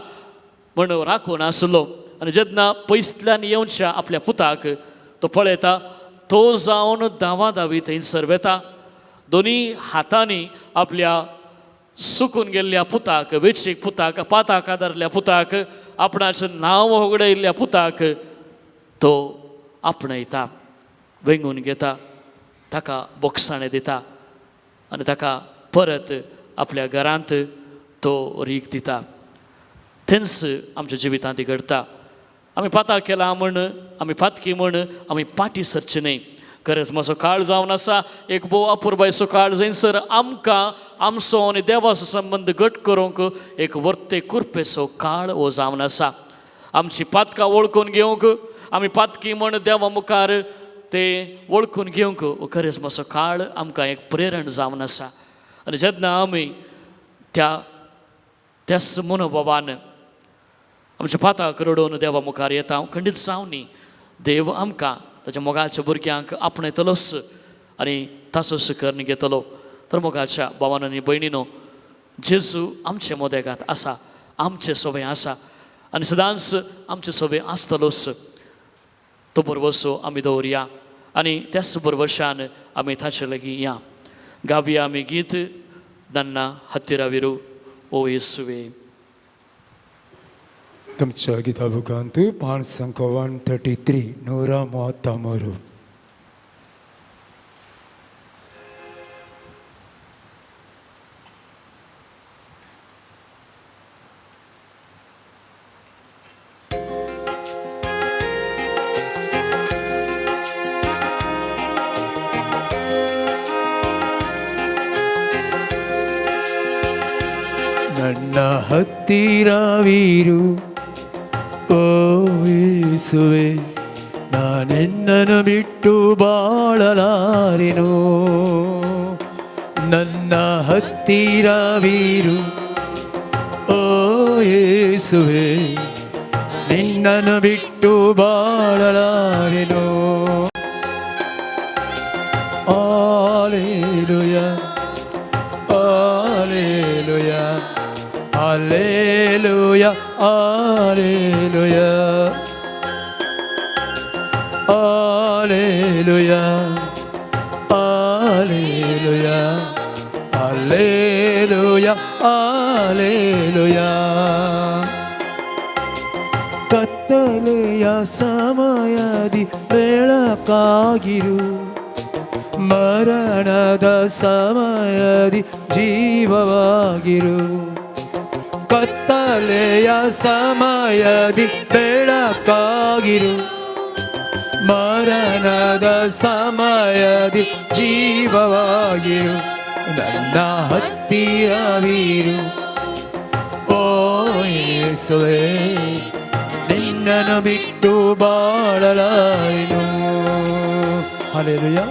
म्हण राखून आसलो आनी जेन्ना पयसल्यान येवच्या आपल्या पुताक तो पळयता, तो जावन दावी थंयसर वेता, दोनी हातांनी आपल्या सुकून गेल्ल्या पुताक, वेंचणूक पुताक, पाताक आदारल्या पुताक, आपणाचें नांव होगडयल्ल्या पुताक तो आपणयता, वेंगून घेता, ताका बोगसाणें दिता आनी ताका परत आपल्या घरांत तो रीक दिता. थंयच आमच्या जिवितांत घडटा. आमी पाताळ केला म्हण, आमी पातकी म्हण आमी पाटी सरचे न्हय. खरेंच मातसो काळ जावन आसा, एक भोव अपुरबायसो काळ जंयसर आमकां आमचो आनी देवाचो संबंद घट करूंक एक वर्ते कुरपेचो काळ हो जावन आसा. आमची पातकां वळखून घेवंक, आमी पातकी म्हण देवा मुखार ते वळखून घेवंक खरेंच मातसो काळ आमकां एक प्रेरण जावन आसा. आनी जेन्ना आमी त्याच मनोभावान आमच्या पाताक रडोवन देवा मुखार येता, खंडीत जावनी देव आमकां ताच्या मोगाच्या भुरग्यांक आपणयतलोच आनी ताचोच करणी घेतलो. तर मोगाच्या भावान आनी भयणीनो, जेजू आमचे मोदेगांत आसा, आमचे सोबे आसा आनी सदांच आमचे सोबे आसतलोच. तो बरोवसो आमी दवरया आनी त्याच बरोवशान आमी ताचे लागीं या. गावया आमी गीत नन्ना हत्तिराविरू ओ येसुवे. तुमच्या गिता बुकांत पान संख 133 133. ನನ್ನ ಹತ್ತಿರವಿರು ಓ ಯೇಸುವೆ, ನಾನೆನ್ನನ್ನು ಬಿಟ್ಟು ಬಾಳಲಾರೆನು. ನನ್ನ ಹತ್ತಿರವಿರು ಓ ಯೇಸುವೆ, ನಿನ್ನನ್ನು ಬಿಟ್ಟು ಬಾಳಲಾರೆನು. Alleluia, Alleluia, Alleluia, Alleluia, Alleluia, Alleluia, Alleluia, Alleluia. ಕತ್ತಲೆಯ ಸಮಯದಿ ಬೆಳಕಾಗಿರು, ಮರಣದ ಸಮಯದಿ ಜೀವವಾಗಿರು. ಕತ್ತಲೆಯ ಸಮಯದಿ ಬೆಳಕಾಗಿರು, ಮರಣದ ಸಮಯದಿ ಜೀವವಾಗಿರು. ನನ್ನ ಹತ್ತಿರವಿರು ಓ ಯೇಸುವೇ, ನಿನ್ನನ್ನು ಬಿಟ್ಟು ಬಾಳಲಾರೆನು. Hallelujah,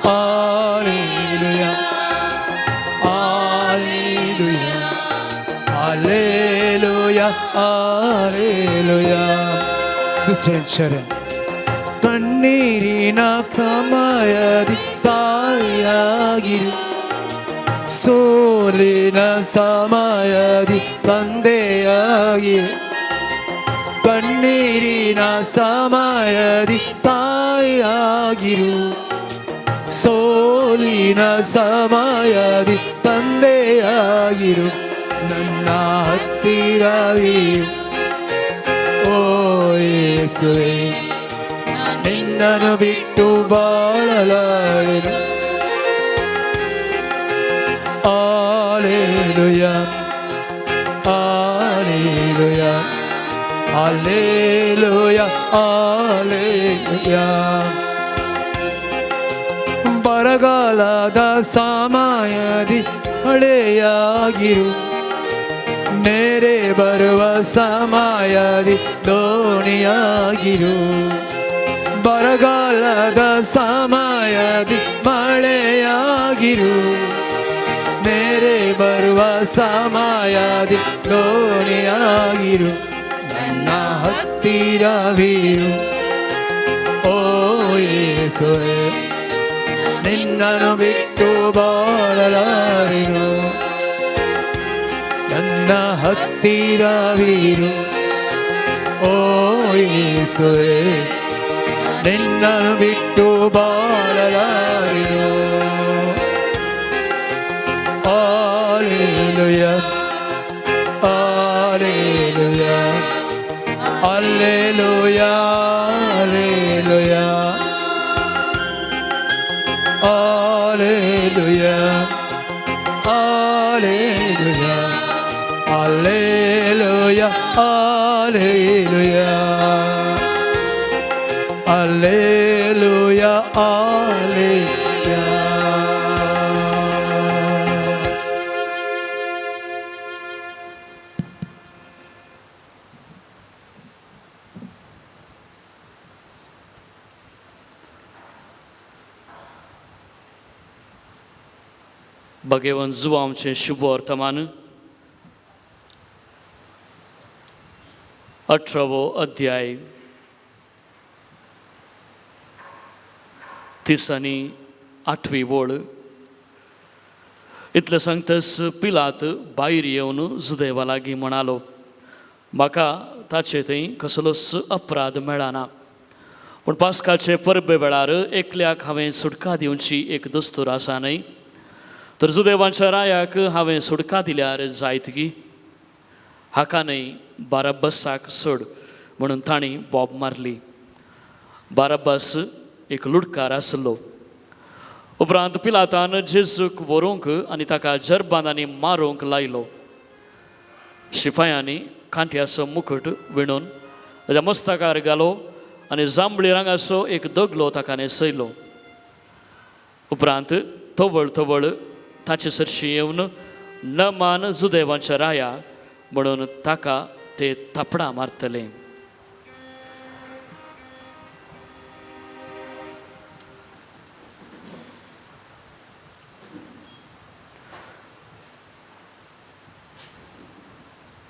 Hallelujah, Hallelujah, Hallelujah, Hallelujah. दुसरे चरण. ಕಣ್ಣೀರಿನ ಸಮಯದಿ ತಾಯಿಯಾಗಿರು, ಸೋಲಿನ ಸಮಯದಿ ತಂದೆಯಾಗಿರು. ಕಣ್ಣೀರಿನ ಸಮಯದಿ ತಾಯಿಯಾಗಿರು, ಸೋಲಿನ ಸಮಯದಿ ತಂದೆಯಾಗಿರು. ನನ್ನ ಹತ್ತಿರವಿರು ಓ ಯೇಸುವೇ, ನಿನ್ನನ್ನು ಬಿಟ್ಟು ಬಾಳಲಾರೆನು. Alleluia, Alleluia, Alleluia, Alleluia. ಬರಗಾಲದ ಸಮಯದಿ ಮಳೆಯಾಗಿರು, ನೆರೆ ಬರುವ ಸಮಯದಿ ದೋಣಿಯಾಗಿರು. ಬರಗಾಲದ ಸಮಯದಿ ಮಳೆಯಾಗಿರು, ನೆರೆ ಬರುವ ಸಮಯದಿ ದೋಣಿಯಾಗಿರು. ನನ್ನ ಹತ್ತಿರವಿರು ಓ ಯೇಸುವೇ, ನಿನ್ನನ್ನು ಬಿಟ್ಟು ಬಾಳಲಾರೆನು. ನನ್ನ ಹತ್ತಿರವಿರು ಓ ಯೇಸುವೇ, ನಿನ್ನನ್ನು ಬಿಟ್ಟು ಬಾಳಲಾರೆನು. Alleluia, Alleluia, Alleluia, Alleluia, Alleluia, Alleluia, alleluia. भगेवन जुवांचे शुभ वर्तमान 18वो अध्याय 30 आनी 8वी वळ. इतलें सांगतस पिलात भायर येवन जुदेवा लागीं म्हणालो, म्हाका ताचे थंय कसलोच अपराध मेळना, पूण पास्काचे परबे वेळार एकल्याक हांवें सुटका दिवची एक दस्तूर आसा न्हय, तर जुदेवांच्या रायाक हांवें सुटका दिल्यार जायतगी. हाका न्हय, बारब्बासाक सोड म्हणून तांणी बोब मारली. बारब्बास एक लुटकार आसलो. उपरांत पिलातान जेजूक व्हरूंक आनी ताका जरबानांनी मारूंक लायलो. शिपायांनी कांट्याचो मुकुट विणून ताच्या मस्तकार घालो आनी जांबळी रंगाचो एक दगलो ताका न्हेसयलो. उपरांत तवळ तवळ ताचे सरशी येवन न मान जुदेवांच्या राया म्हणून ताका ते थापडां मारतले.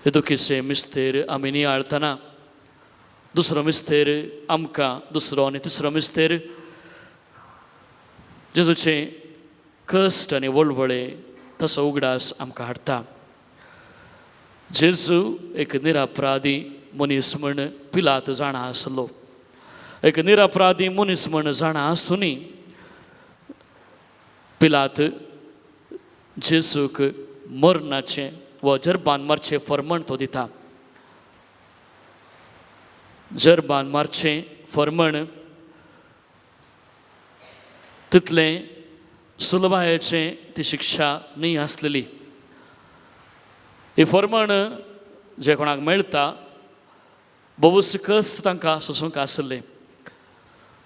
हे दुखीचे मिस्तेर आमी नियाळतना दुसरो मिस्तेर आमकां, दुसरो आनी तिसरो मिस्तेर जेजूचे कश्ट आनी वळवळे तसो उगडास आमकां हाडटा. जेजू एक निरपराधी मनीस म्हण पिलात जाणा आसलो. एक निरपराधी मनीस म्हण जाणा आसुनी पिलात जेजूक मरणाचें व जरबान मारचें फर्मण तो दिता. जरबान मारचें फर्मण तितलें सुलभायेचें ती शिक्षा न्ही आसलेली. ही फर्मण जे कोणाक मेळटा भोवूस कश्ट तांकां सोसूंक आसले.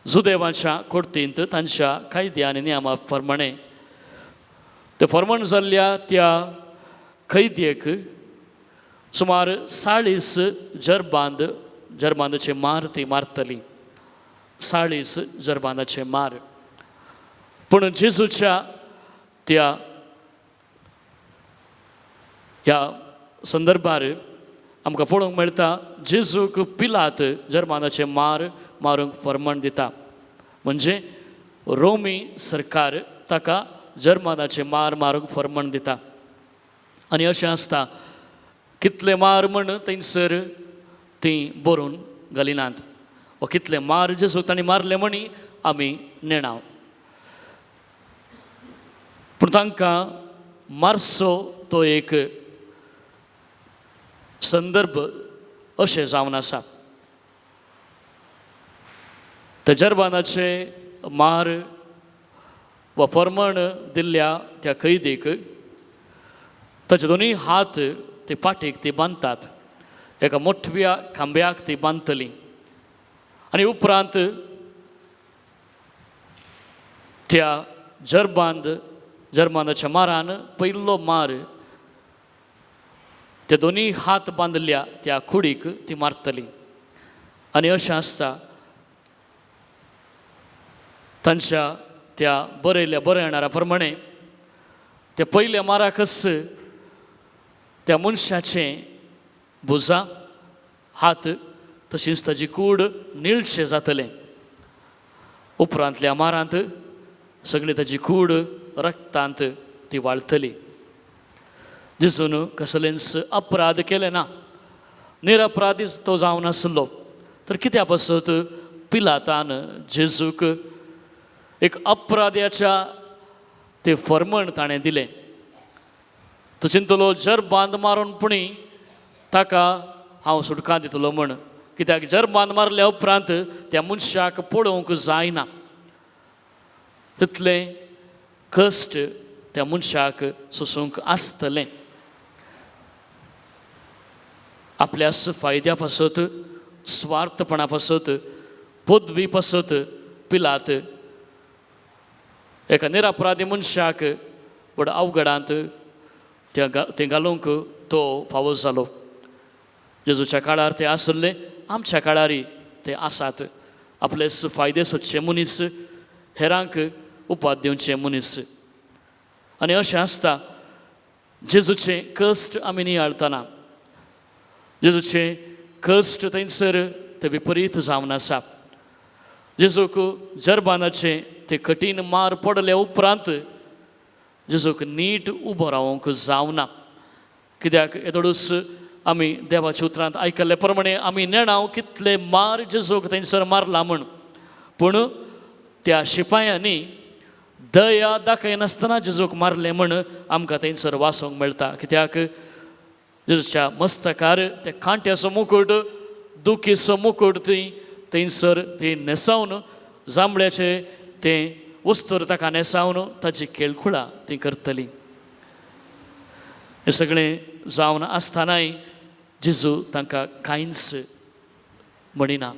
जुदेवांच्या कोर्तींत तांच्या कायद्या आनी नियमा प्रमाणे ते फर्मण जाल्ल्या त्या कैद्येक सुमार 40 जरबांदाचे मार ती मारतली. 40 जरबांदाचे मार. पूण जेजूच्या त्या ह्या संदर्भार आमकां पळोवंक मेळटा जेजूक पिलात जरबांदाचे मार मारूंक फर्मण दिता. म्हणजे रोमी सरकार ताका जरबांदाचे मार मारूंक फर्मण दिता. आनी अशें आसता कितले मार म्हण थंयसर ती बरोवन घालिनात वा कितले मार जेजूक तांणी मारले म्हणी आमी नेणाव. पूण तांकां मारचो तो एक संदर्भ अशें जावन आसा. त्या जरबानाचे मार वा फर्मण दिल्ल्या त्या कैदीक ताचे दोनूय हात ते पाठीक ती बांदतात. एका मोठ्या खांब्याक ती बांदतली आनी उपरांत त्या जरबानाच्या मारान पयलो मार ते दोनूय हात बांदल्या त्या कुडीक ती मारतली. आनी अशें आसता तांच्या त्या बरयल्या बरयणाऱ्या प्रमाणे त्या पयल्या माराकच त्या मनशाचें भुजा हात तशींच ताची कूड निळशें जातलें. उपरांतल्या मारांत सगळी ताची कूड रक्तांत ती वाळटली. जेजून कसलेंच अपराध केले ना, निरपराधीच तो जावन आसलो. तर कित्या पासत पिलातान जेजूक एक अपराध्याच्या ते फर्मण ताणें दिलें. तो चिंतलो जरबांद मारून पुणी ताका हांव सुटका दितलो म्हण. कित्याक जरबांद मारल्या उपरांत त्या मनशाक पळोवंक जायना. तितलें कश्ट त्या मनशाक सोसूंक आसतलें. आपल्याच फायद्या पासत स्वार्थपणा पासत पदवी पासत पिलात एका निरपराधी मनशाक बड अवघडांत ते घालूंक तो फावो जालो. जेजूच्या काळार ते आसले, आमच्या काळारी ते आसात. आपले फायदे सोदचे मनीस, हेरांक उपाद दिवचे मनीस. आनी अशें आसता जेजूचे कश्ट आमी नियाळतना जेजूचे कश्ट थंयसर ते विपरीत जावन आसा. जेजूक जरबानाचे ते कठीण मार पडले उपरांत जेजूक नीट उबो रावंक जावना. कित्याक येदोळूस आमी देवाच्या उतरांत आयकल्ले प्रमाणे आमी नेणाव कितले मार जेजूक थंयसर मारला म्हण. पूण त्या शिपायांनी दया दाखयनासतना जेजूक मारले म्हण आमकां थंयसर वाचूंक मेळटा. कित्याक जेजूच्या मस्तकार ते कांट्याचो मुकुट, दुखीचो मुकुट थंयसर ती न्हेसावन जांबळ्याचे ते वस्तूर ताका न्हेसावन ताची केळकुळां ती करतली. हे सगळें जावन आसतनाय जेजू तांकां कांयच म्हणिना.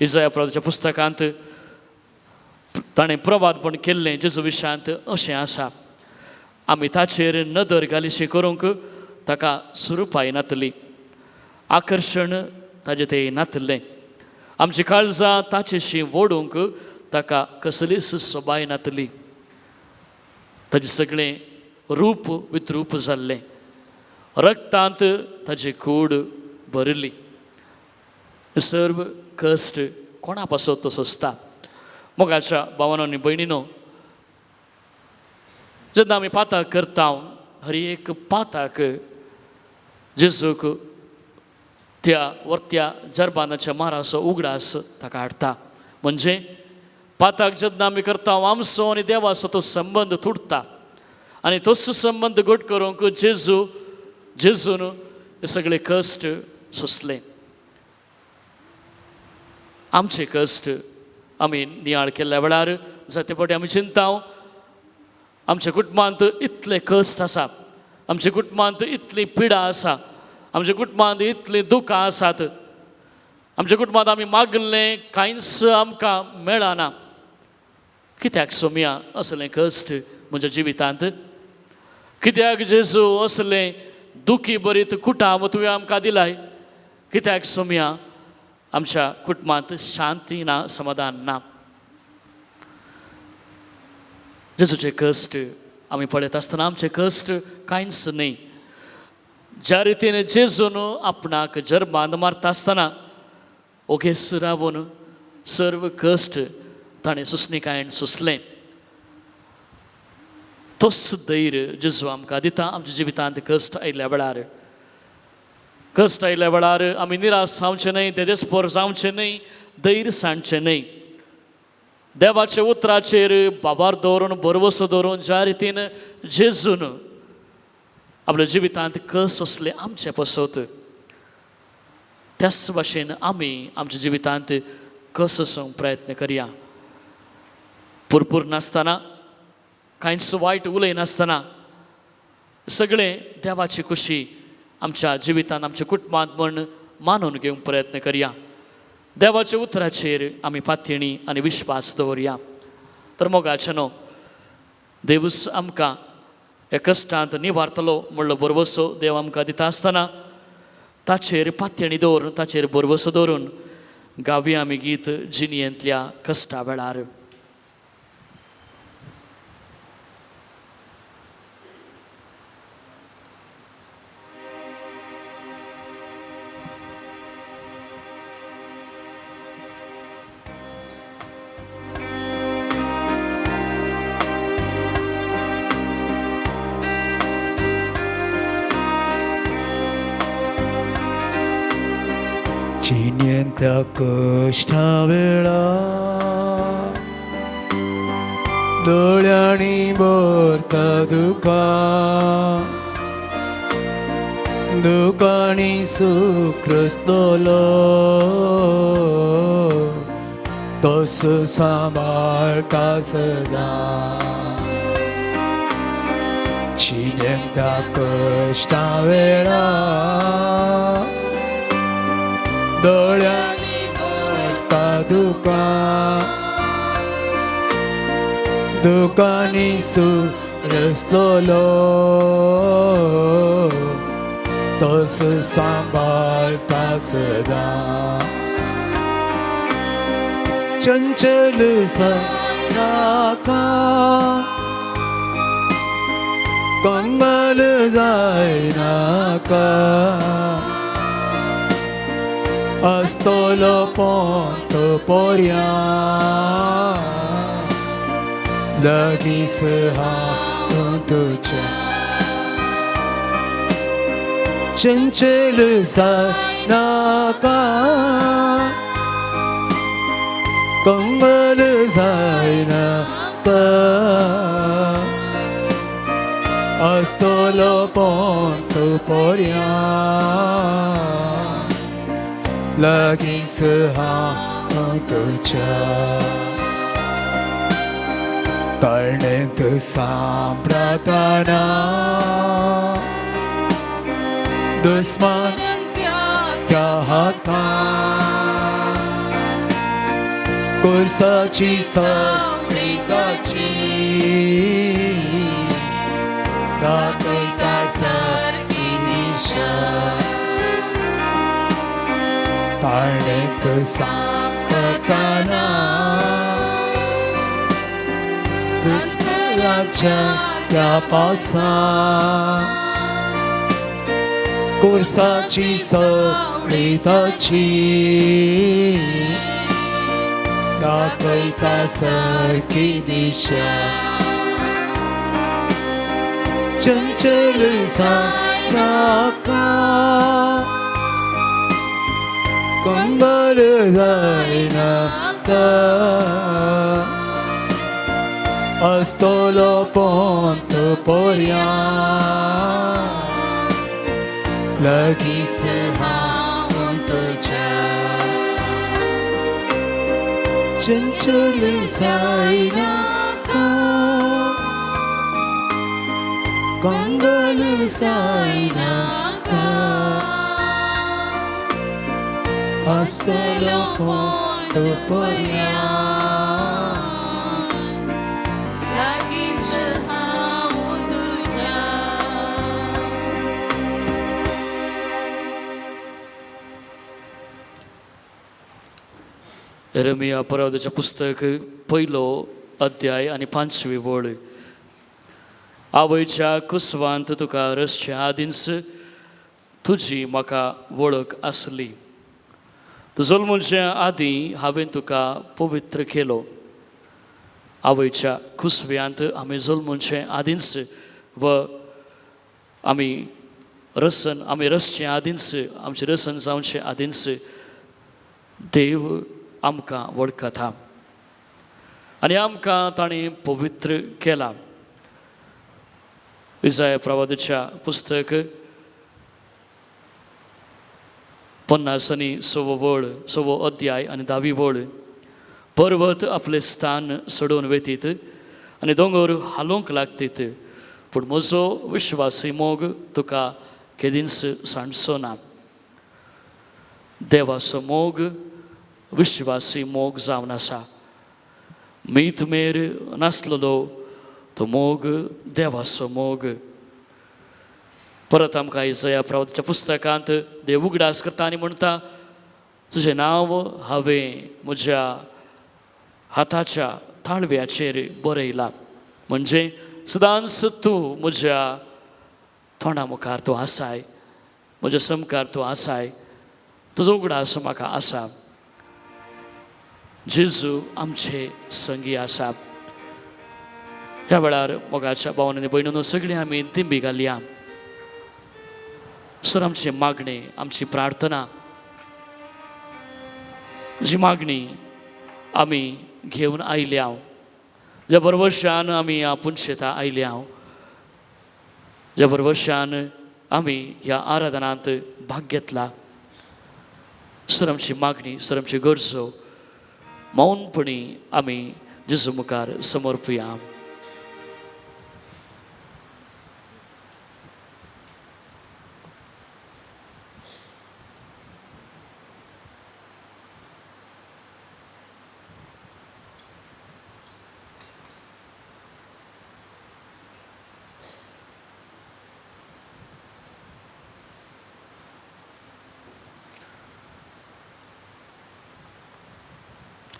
इजाया प्रभूच्या पुस्तकांत ताणें प्रवादपण केल्लें जेजू विशयांत अशें आसा. आमी ताचेर नदर घालीशी करूंक ताका सुरपाय नातली, आकर्शण ताजें तें नातलें. आमची काळजां ताचेशी ओडूंक ताका कसलीच सोबाय नातली. ताजें सगळें रूप वित्रूप जाल्लें, रक्तांत ताची कूड भरिल्ली. सर्व कश्ट कोणा पासत तो सोंसता. मोगाच्या भावांनो आनी भयणीनो, जेन्ना आमी पाताक करता हर एक पाताक जेजूक त्या वर्त्या जरबानाच्या माराचो उगडास ताका हाडटा. म्हणजे पाताक जेन्ना आमी करता आमचो आनी देवाचो तो संबंद तुटता. आनी तोच संबंद घट करूंक जेजून हे सगळे कश्ट सोंसले. आमचे कश्ट आमी नियाळ केल्ल्या वेळार जाते फावटी आमी चिंताव आमच्या कुटुंबांत इतले कश्ट आसा, आमच्या कुटुंबांत इतली पिडा आसा, आमच्या कुटुंबांत इतलीं दुखां आसात, आमच्या कुटुंबांत आमी मागलें कांयच आमकां मेळना. कित्याक सोम्या असलें कश्ट म्हज्या जिवितांत? कित्याक जेजू असलें दुखी बरीत कुटाम तुवें आमकां दिलाय? कित्याक सोम्या आमच्या कुटुंबांत शांती ना, समाधान ना? जेजूचे कश्ट आमी पळयत आसतना आमचे कश्ट कांयच न्ही. ज्या रितीन जेजून आपणाक जरबांद मारता आसतना ओगेस रावून सर्व कश्ट ताणें सुस्निकायेन सुसलें, तोच धैर्य जेजू आमकां दिता आमच्या जिवितांत कश्ट आयिल्ल्या वेळार. कश्ट आयिल्ल्या वेळार आमी निराश जावचें न्हय, देदेस्पर जावचें न्हय, धैर्य सांडचें न्हय. देवाच्या उतराचेर बाबार दवरून भरवसो दवरून ज्या रितीन जेजून आपल्या जिवितांत कस असले आमचे पसत, त्याच भाशेन आमी आमच्या जिवितांत कस आसूंक प्रयत्न करया. पुरपूर नासतना, कांयच वायट उलयनासतना सगळें देवाची खुशी आमच्या जिवितांत आमच्या कुटुंबांत म्हण मानून घेवंक प्रयत्न करया. देवाच्या उतराचेर आमी पातयणी आनी विश्वास दवरया. तर मोगाचेनो देवूस आमकां हे कश्टांत निवारतलो म्हणलो बरवसो देव आमकां दिता आसतना ताचेर पातयणी दवरून, ताचेर बरवसो दवरून गावया आमी गीत जिणयेंतल्या कश्टा वेळार. जिणयेंतल्या कश्टा वेळा दोळ्यांनी भरता दुखांनी सूख रचतलो, तसो सांबाळटा सदां. जिणयेंतल्या कश्टा वेळा दोळ्यांनी भरता दुकानी सुरसलोलो तोच सांभाळता सदा चंचल नाका कंगाल जायनाका आस्तलो पोंत पोरया लागींच हांव तुज्या चंचल जायनाका कंगाल जायनाका आस्तलो पोंत पोरया लागींच हांव तुज्या तळणेंत सांभळतना दुस्मान त्या हातान कुर्साची सवळी ताची दाखयता सारकी दिशा ताळणेंत सांभळतना दुस्मनाच्या त्या पावसान कुर्साची सवळी ताची दाखयता सारकी दिशा चंचल जायनाका कंगाल जायनाका आस्तलो पोंत पोरया लागींच हांव तुज्या चंचल जायनाका कंगाल जायनाका आस्तलो पोंत पोरया लागींच हांव तुज्या यिर्मया प्रवादीचें पुस्तक 1 अध्याय आनी 5वी वळ आवयच्या कुसवांत तुका रसच्या आदींच तुजी म्हाका वळख आसली तूं जल्मच्या आदीं हांवें तुका पवित्र केलो आवयच्या कुसव्यांत आमी जल्मचे आदींच व आमी रसचे आदींच आमचे रसन जावचे आदींच देव आमकां वळखता आनी आमकां ताणें पवित्र केला इसाया प्रवादीच्या पुस्तक 50 अध्याय आनी 10वी वळ पर्वत आपले स्थान सोडून वेतीत आनी दोंगर हालोवंक लागतीत पूण म्हजो विश्वासी मोग तुका केदींच सांडचो ना देवाचो मोग विश्वासी मोग जावन आसा मीत मेर नासलेलो तो मोग देवाचो मोग परत आमकां इसाया प्रवादीच्या पुस्तकांत देव उगडास करता आनी म्हणटा तुजें नांव हांवें म्हज्या हाताच्या ताळव्याचेर बरयलां म्हणजे सदांच तूं म्हज्या तोंडा मुखार तूं आसाय म्हज्या समकार तूं आसाय तुजो उगडास म्हाका आसा जेजू आमचे संगी आसा ह्या वेळार मोगाच्या भावांनी आनी भयणींनो सगळीं आमी दिंबी घालया सर आमची मागणी आमची प्रार्थना जी मागणी आमी घेवन आयल्या ज्या भरवशान आमी ह्या पुनशेता आयल्या ज्या भरवशान आमी ह्या आराधनांत भाग घेतला सर आमची मागणी सर आमची गरजो मौनपणी आमी जेजू मुखार समर्पया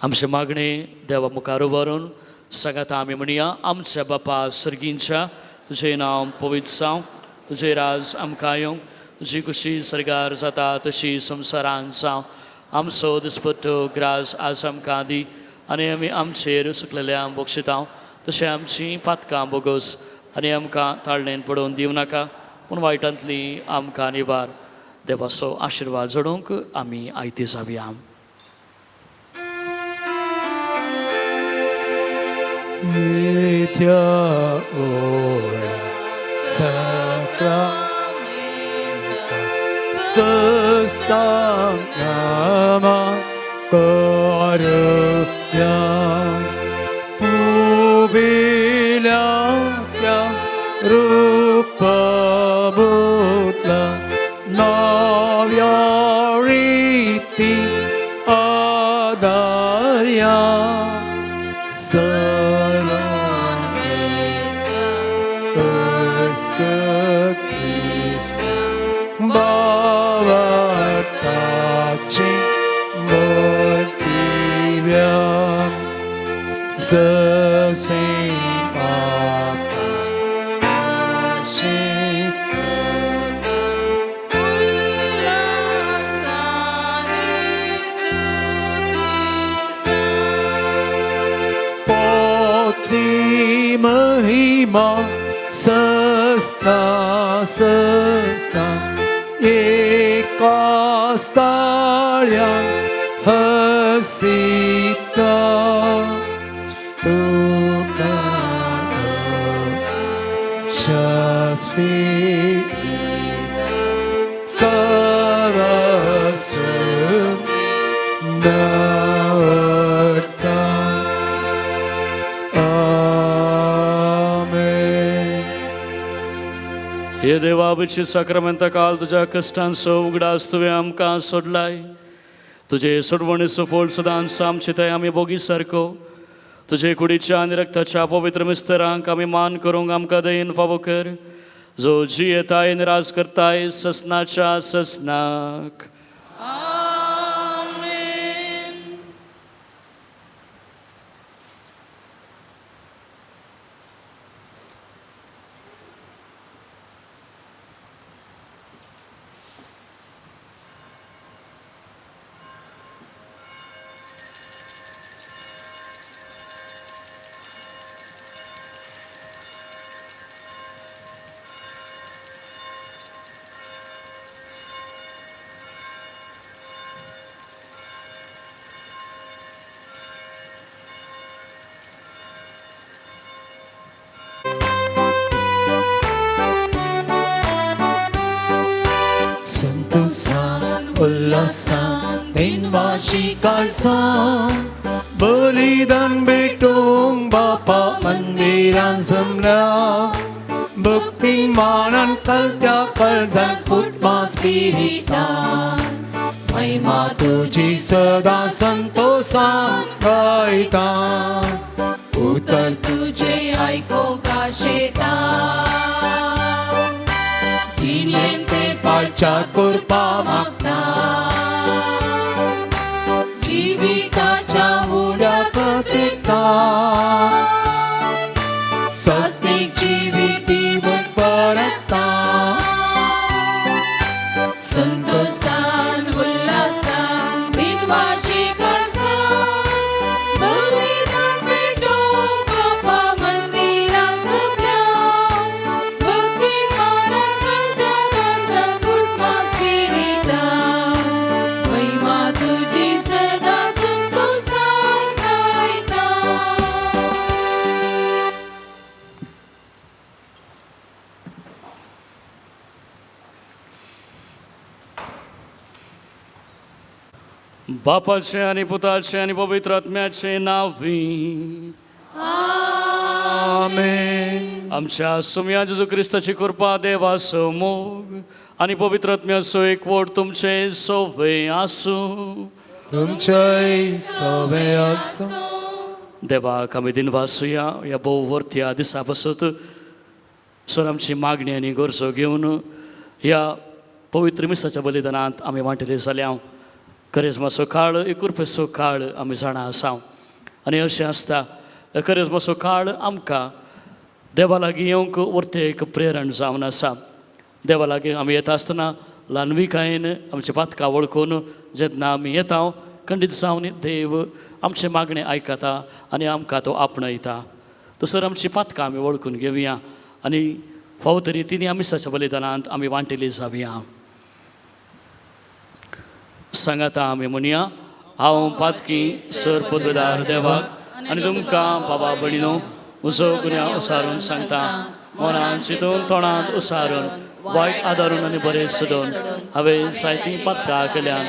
आमचे मागणे देवा मुखार उबारून सगळ्यात आम्ही म्हणया, आमच्या बापा सर्गींच्या, तुझे नाव पवित्र जावं, तुझे राज आमकां येवं, तुजी कुशी सरगार जाता तशी संवसारान जावं. आमचो दिसपट्टो ग्रास आज आमकां दी, आनी आमी आमचेर सुकलेल्या बक्षितांव, तशें आमची पातकां बोगोस आनी आमकां ताळणेन पडोवन दिवं नाका, पूण वायटांतली आमकां निबार. देवाचो आशिर्वाद जोडूंक आमी आयती जावया. Tia ora sustang nama karya pubilya rupa butla navyariti adarya Mahima sasna sasna ekastalya hasita tukana chasvita sarasam navarta. हे देवा, अभिषेक साक्रामेंता काल तुझ्या कष्टांचो उगडास तुवें आमकां सोडलाय. तुजे सोडवणेचो फळ सदांच आमचे थंय आमी बोगी सारको तुजे कुडीच्या आनी रक्ताच्या पवित्र मिस्तरांक आमी मान करूंक आमकां दयेन फावो कर, जो जी येताय आनी राज करताय ससनाच्या ससनाक. Ullasan dinwashi kalsan balidan betong Bapa mandiran semla buktimanan kaltya kalzan kutma spiritan महिमा तुझी सदा संतोषान गायतान उतर तुझे ऐको का शेतात जिनियंते पाळच्या कृपा मागता जीविताच्या उड्या कथेता सस्तिक जीविती परता संतोषान उल्हासान बिनवाशी कळसान बलिदान भेटून बापा मंदिरात जपल्या भक्तिमानान करता काळजा कुटुंबा स्पिरिता महिमा तुझी सदा संतोषान गायता. बापाचे आणि पुताचे आणि पवित्र आत्म्याचे नावी आमेन. आमच्या सुम्या जेजू ख्रिस्ताची कृपा देवाचो मोग आणि पवित्र आत्म्याचो एकवट तुमचे सोवे आसू. तुमचे सवे असो. देवाक आमी दिनवासूया ह्या भोव वर्त्या दिसा पासत सर आमची मागणी आनी गरजो घेवन ह्या पवित्र मिसाच्या बलिदानांत आमी वांटले जाल्या करिज्माचो काळ एक रुपेचो काळ आमी जाणा आसा आनी अशें आसता करिज्माचो काळ आमकां देवा लागीं येवंक व्हरते एक प्रेरण जावन आसा. देवा लागीं आमी येता आसतना ल्हानविकायेन आमचे पातकां वळखून जेन्ना आमी येता खंडीत जावन देव आमचे मागणें आयकता आनी आमकां तो आपणयता. तसर आमची पातकां आमी वळखून घेवया आनी फावो तरी तिनी आमिसाच्या बलिदानांत आमी वांटेली जावया. सांगाता आमी म्हणया, हांव पातकी सर पदवेदार देवाक आनी तुमकां बाबा भयणीनो म्हजो गुन्यांव उसारून सांगता. मनांत चिंतून तोंडांत उसारून वायट आदारून आनी बरें सोदून हांवें जायतीं पातकां केल्यान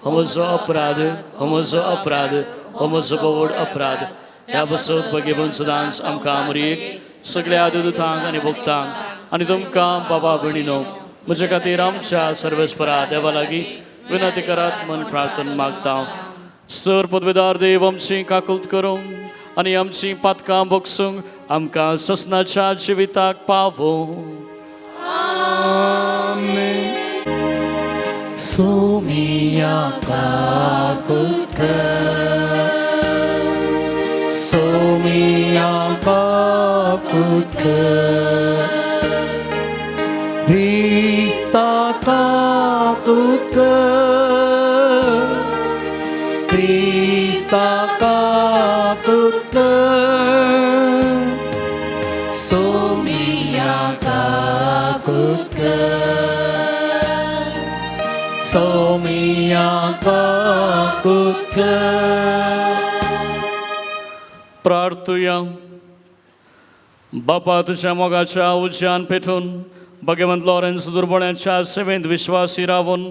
हो म्हजो अपराध, हो म्हजो अपराध, हो म्हजो बोवड अपराध. ह्या बसत भगिवन सदांच आमकां मरीक सगळ्या दुतांक आनी भक्तांक आनी तुमकां बाबा भयणीनो म्हजे खातीर आमच्या सर्वेस्परा देवा लागीं विनंती करात म्हूण प्रार्थना मागता. सर पदवेदार देव आमची काकुलत करूंक आनी आमची पातकां भोगसूंक आमकां ससनाच्या जिविताक पावो. सोमिया काकुत सोमिया काकुत Krista काकुत Krista काकुत सोमिया काकुत सोमिया काकुत. प्रार्थुया. बापा तुझ्या मोगाच्या उज्यान पेटून भगवंत लॉरेन्स दुर्बळ्यांच्या सेवेंत विश्वासी रावून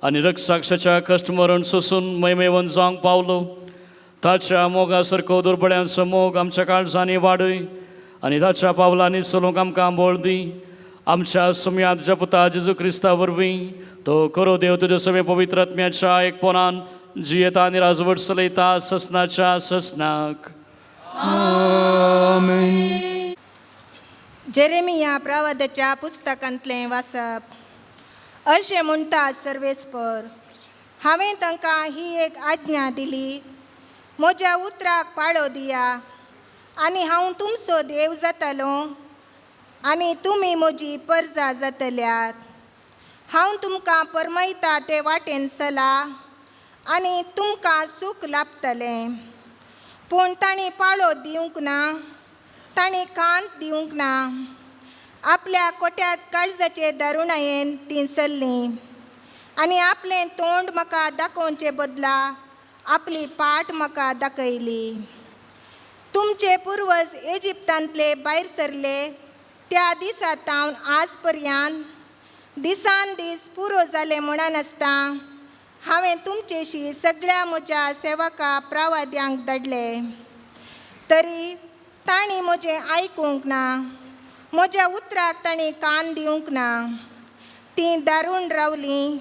आनी रक्षसाक्षाच्या कश्ट मरण सोसून मैमेवन जावंक पावलो. ताच्या मोगा सारको दुर्बळ्यांचो मोग आमच्या काळजांनी वाडय आनी ताच्या पावलांनी चलूंक आमकां बळ दी. आमच्या सुमयात तुज्या पुता जेजू क्रिस्ता वरवीं तो करो देव तुजे सवे पवित्र आत्म्याच्या एकपणान जियेता आनी राजवट चलयता ससनाच्या ससनाक. आमेन. जेरेमिया प्रवादाच्या पुस्तकांतलें वाचप. अशें म्हणटा सर्वेस्पर, हांवें तांकां ही एक आज्ञा दिली, म्हज्या उतराक पाळो दिया आनी हांव तुमचो देव जातलो आनी तुमी म्हजी परजा जातल्यात. हांव तुमकां परमयता ते वाटेन चला आनी तुमकां सूख लाभतलें. पूण तांणी पाळो दिवंक ना, तांणी कांत दिवंक ना. आपल्या कोट्यात काळजाचे दारुणायेन तीं चल्लीं आनी आपलें तोंड म्हाका दाखोवचे बदला आपली पाट म्हाका दाखयली. तुमचे पुर्वज इजिप्तांतले भायर सरले त्या दिसांतावन आज पर्यंत दिसान दीस पुरो जाले म्हणनासता हांवें तुमचेशी सगळ्या म्हज्या सेवकां प्रवाद्यांक धाडले. तरी तांणी म्हजें आयकूंक ना, म्हज्या उतराक तांणी कान दिवंक ना. तीं दारूण रावलीं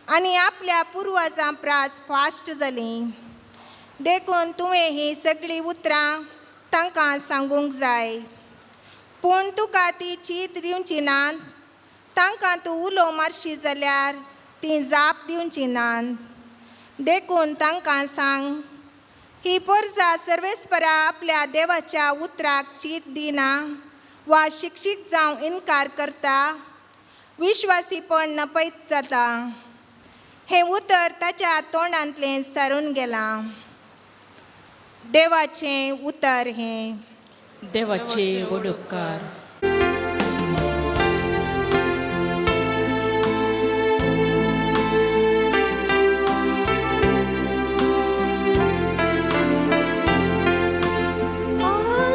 आनी आपल्या पुर्वजां प्रास फास्ट जालीं. देखून तुवें ही सगळीं उतरां तांकां सांगूंक जाय. पूण तुका ती चीत दिवची नात. तांकां तूं उलो मारशी जाल्यार तीं जाप दिवची नात. देखून तांकां सांग, ही परजा सर्वेस्परा आपल्या देवाच्या उतराक चीत दिना वा शिक्षीत जावं इन्कार करता, विश्वासीपण नपयत जाता. हें उतर ताच्या तोंडांतलें सारून गेलां. देवाचें उतर हें. देवाचे वडुपकार.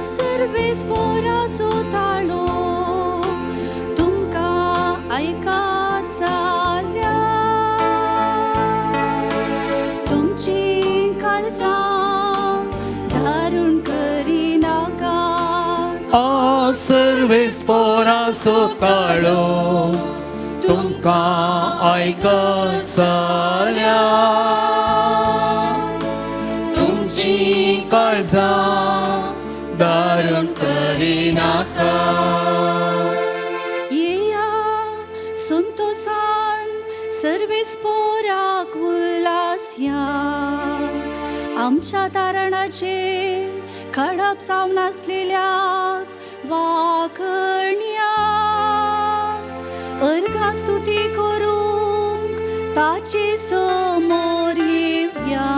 सर्वेस्पराचो ताळो तुमकां आयकात जाल्यार तुमची काळजां दारूण करिनाका. सर्वेस्पराचो ताळो तुमकां आयकात जाल्यार तुमची काळजां दारूण करिनाका. येया संतोषान सर्वेस्पराक उल्हास आमच्या तारणाचे खडप जावन आसलेल्याक वाखणया अर्घा स्तुती करूंक ताचे समोर येवया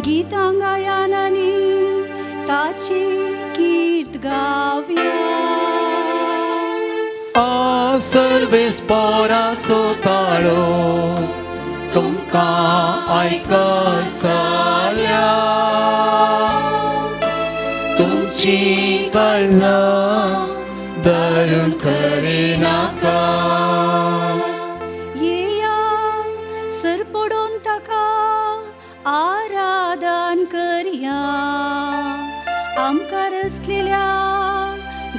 गितां गायनांनी ताची कीर्त गावया आ सर्वेस पोरासो ताळो तुमकां आयकत जाल्या तुमची काळजां दरून करिनाका येया सर पडून ताका आराधन करया आमकां रचलेल्या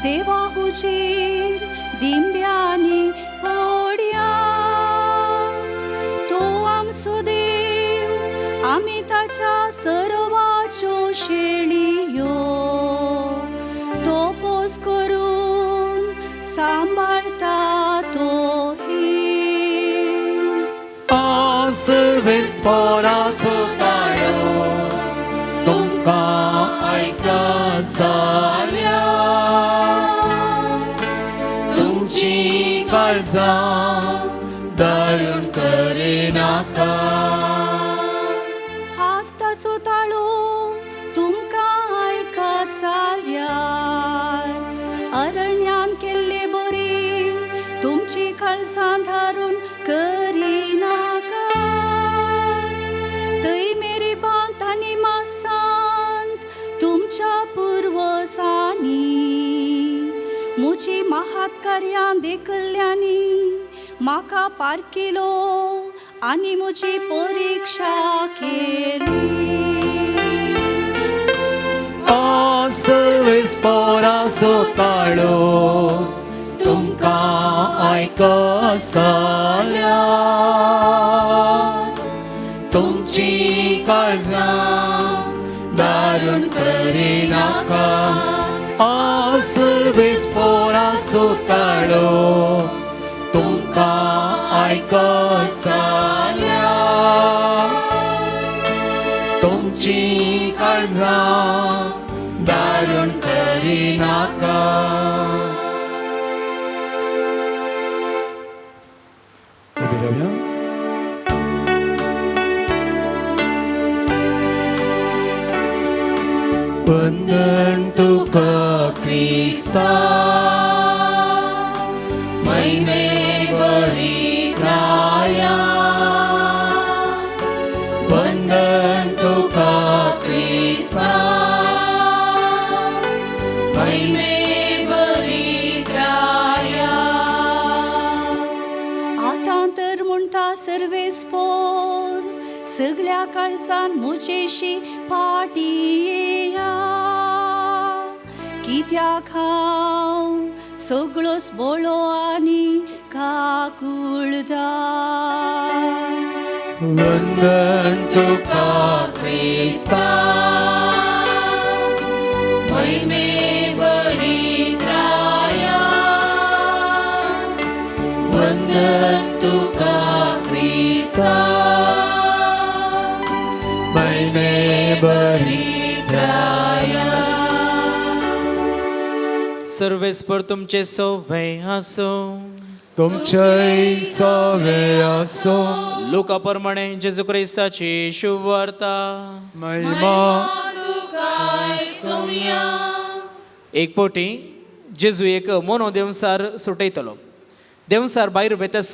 देवा हुजीर दिंब्यांनी पडया तो आमचो देव आमी ताच्या सर्वाच्यो शेळयो तो पोस करून सांबाळता तो हीण आ सर्वेस पोरासो ताळो तुमकां आयकत जाल्या तुमची काळजां दरून करिनाका हास्ताचो ताळो तुमकां आयकत जाल्यार अरण्यान केल्ले बरी तुमची काळजां धारून करिनाका थंय मेरी बांत आनी मासांत तुमच्या पुर्वजांनी मुजी महात कार्यां देखल्ल्यांनी म्हाका पारकिलो आनी मुजी परीक्षा केली आ सर्वेस पोरासो ताळो तुमकां आयकत जाल्या तुमची काळजां दारून करिनाका आ सर्वेस पोरासो ताळो तुमकां आयकत जाल्या तुमची काळजां दारून करिनाका उबी रावया. वंदन तुका क्रिस्ता महिमे बरी गाया वंदन तुका क्रिस्ता महिमे बरी गाया आतां तर म्हणटा सर्वेस्पोर सगळ्या काळजान मुजेशी फाटी येया कित्याक हांव सगळोच बोळो आनी काकुळदार वंदन तुका क्रिस्ता महिमे बरी गाया वंदन तुका क्रिस्ता महिमे बरी गाया सर्वेस्पर तुमचे सौभे आसो तुमचे सवे आसो लोका प्रमाणे जेजू क्रिस्ताची शुभ वार्ता महिमा एक पोटी जेजू एक मोनो देवसार सुटयतलो देवसार भायर बेतस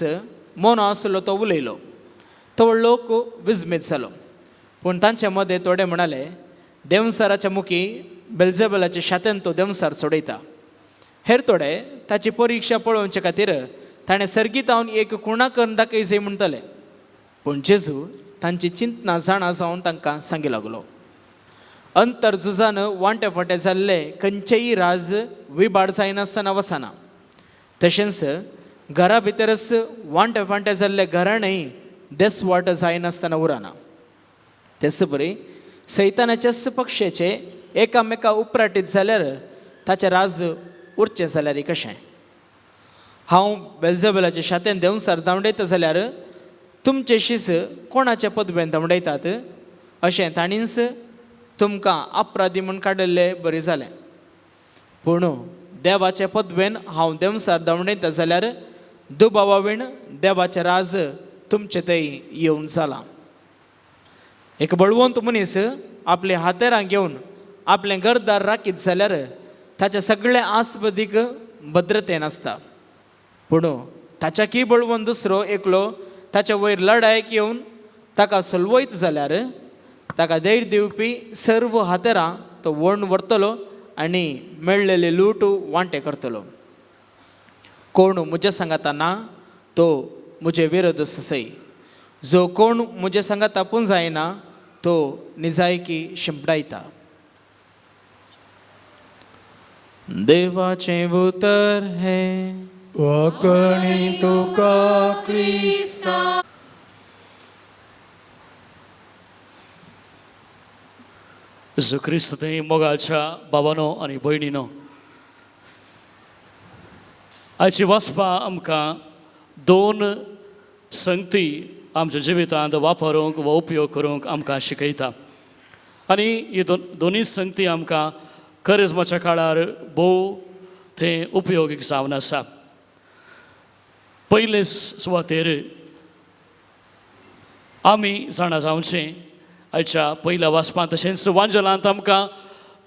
मोनो आसलो तो उलयलो तो लोक विजमीत जालो पूण तांचे मदें थोडे म्हणाले देवसाराच्या मुखी बेल्झेबलाच्या शातेन तो देवसार सोडयता हेर थोडे ताची परीक्षा पळोवचे खातीर ताणें सर्गीत हांवन एक कुणा करून दाखयचे म्हणटले पूण जेजू तांची चिंतना जाणा जावन तांकां सांगी लागलो अंतर झुजान वांटे फाटे जाल्ले खंयचेय राज विबाड जायनासतना वसना तशेंच घरा भितरच वांटे फांटे जाल्ले घराणेय देसवाट जायनासतना उरना तेच बरी सैतानाच्याच पक्षाचे एकामेका उपराटीत जाल्यार ताचें राज उरचें जाल्यार कशें हांव बेल्झेबलाच्या शातेन देवसार धांवडयता जाल्यार तुमचे शीस कोणाच्या पदवेन धांवडयतात अशें ताणींच तुमकां अपराधी म्हूण काडिल्लें बरें जालें. पूण देवाचे पदवेन हांव देंवसार धांवडयता जाल्यार दुबावावीण देवाचें राज तुमचे थंय येवन जाला. एक बळवंत मनीस आपले हातेरां घेवन आपलें घरदार राखीत जाल्यार ताचें सगळें आस्पदीक भद्रतेन आसता. पूण ताच्याकी बळवंत दुसरो एकलो ताच्या वयर लढायक येवन ताका सुलवयत जाल्यार ताका धैर्य दिवपी सर्व हातेरां तो वळून व्हरतलो आनी मेळ्ळेले लूट वांटे करतलो. कोण म्हजे सांगाता ना तो म्हजे विरोध सै. जो कोण म्हजे सांगात आपूण जायना तो निजायकी शिंपडायता. देवाचें उतर हें वखणी तुका क्रिस्ता. जो क्रिस्त थंय मोगाच्या भावानो आनी भयणीनो, आयची वाचपां आमकां दोन संगती आमच्या जिवितांत वापरूंक वा उपयोग करूंक आमकां शिकयता. आनी ही दोनी संगती आमकां करिज्माच्या काळार भोव थंय उपयोगीक जावन आसा. पयले सुवातेर आमी जाणा जावचें, आयच्या पयल्या वाचपांत तशेंच वांजलांत आमकां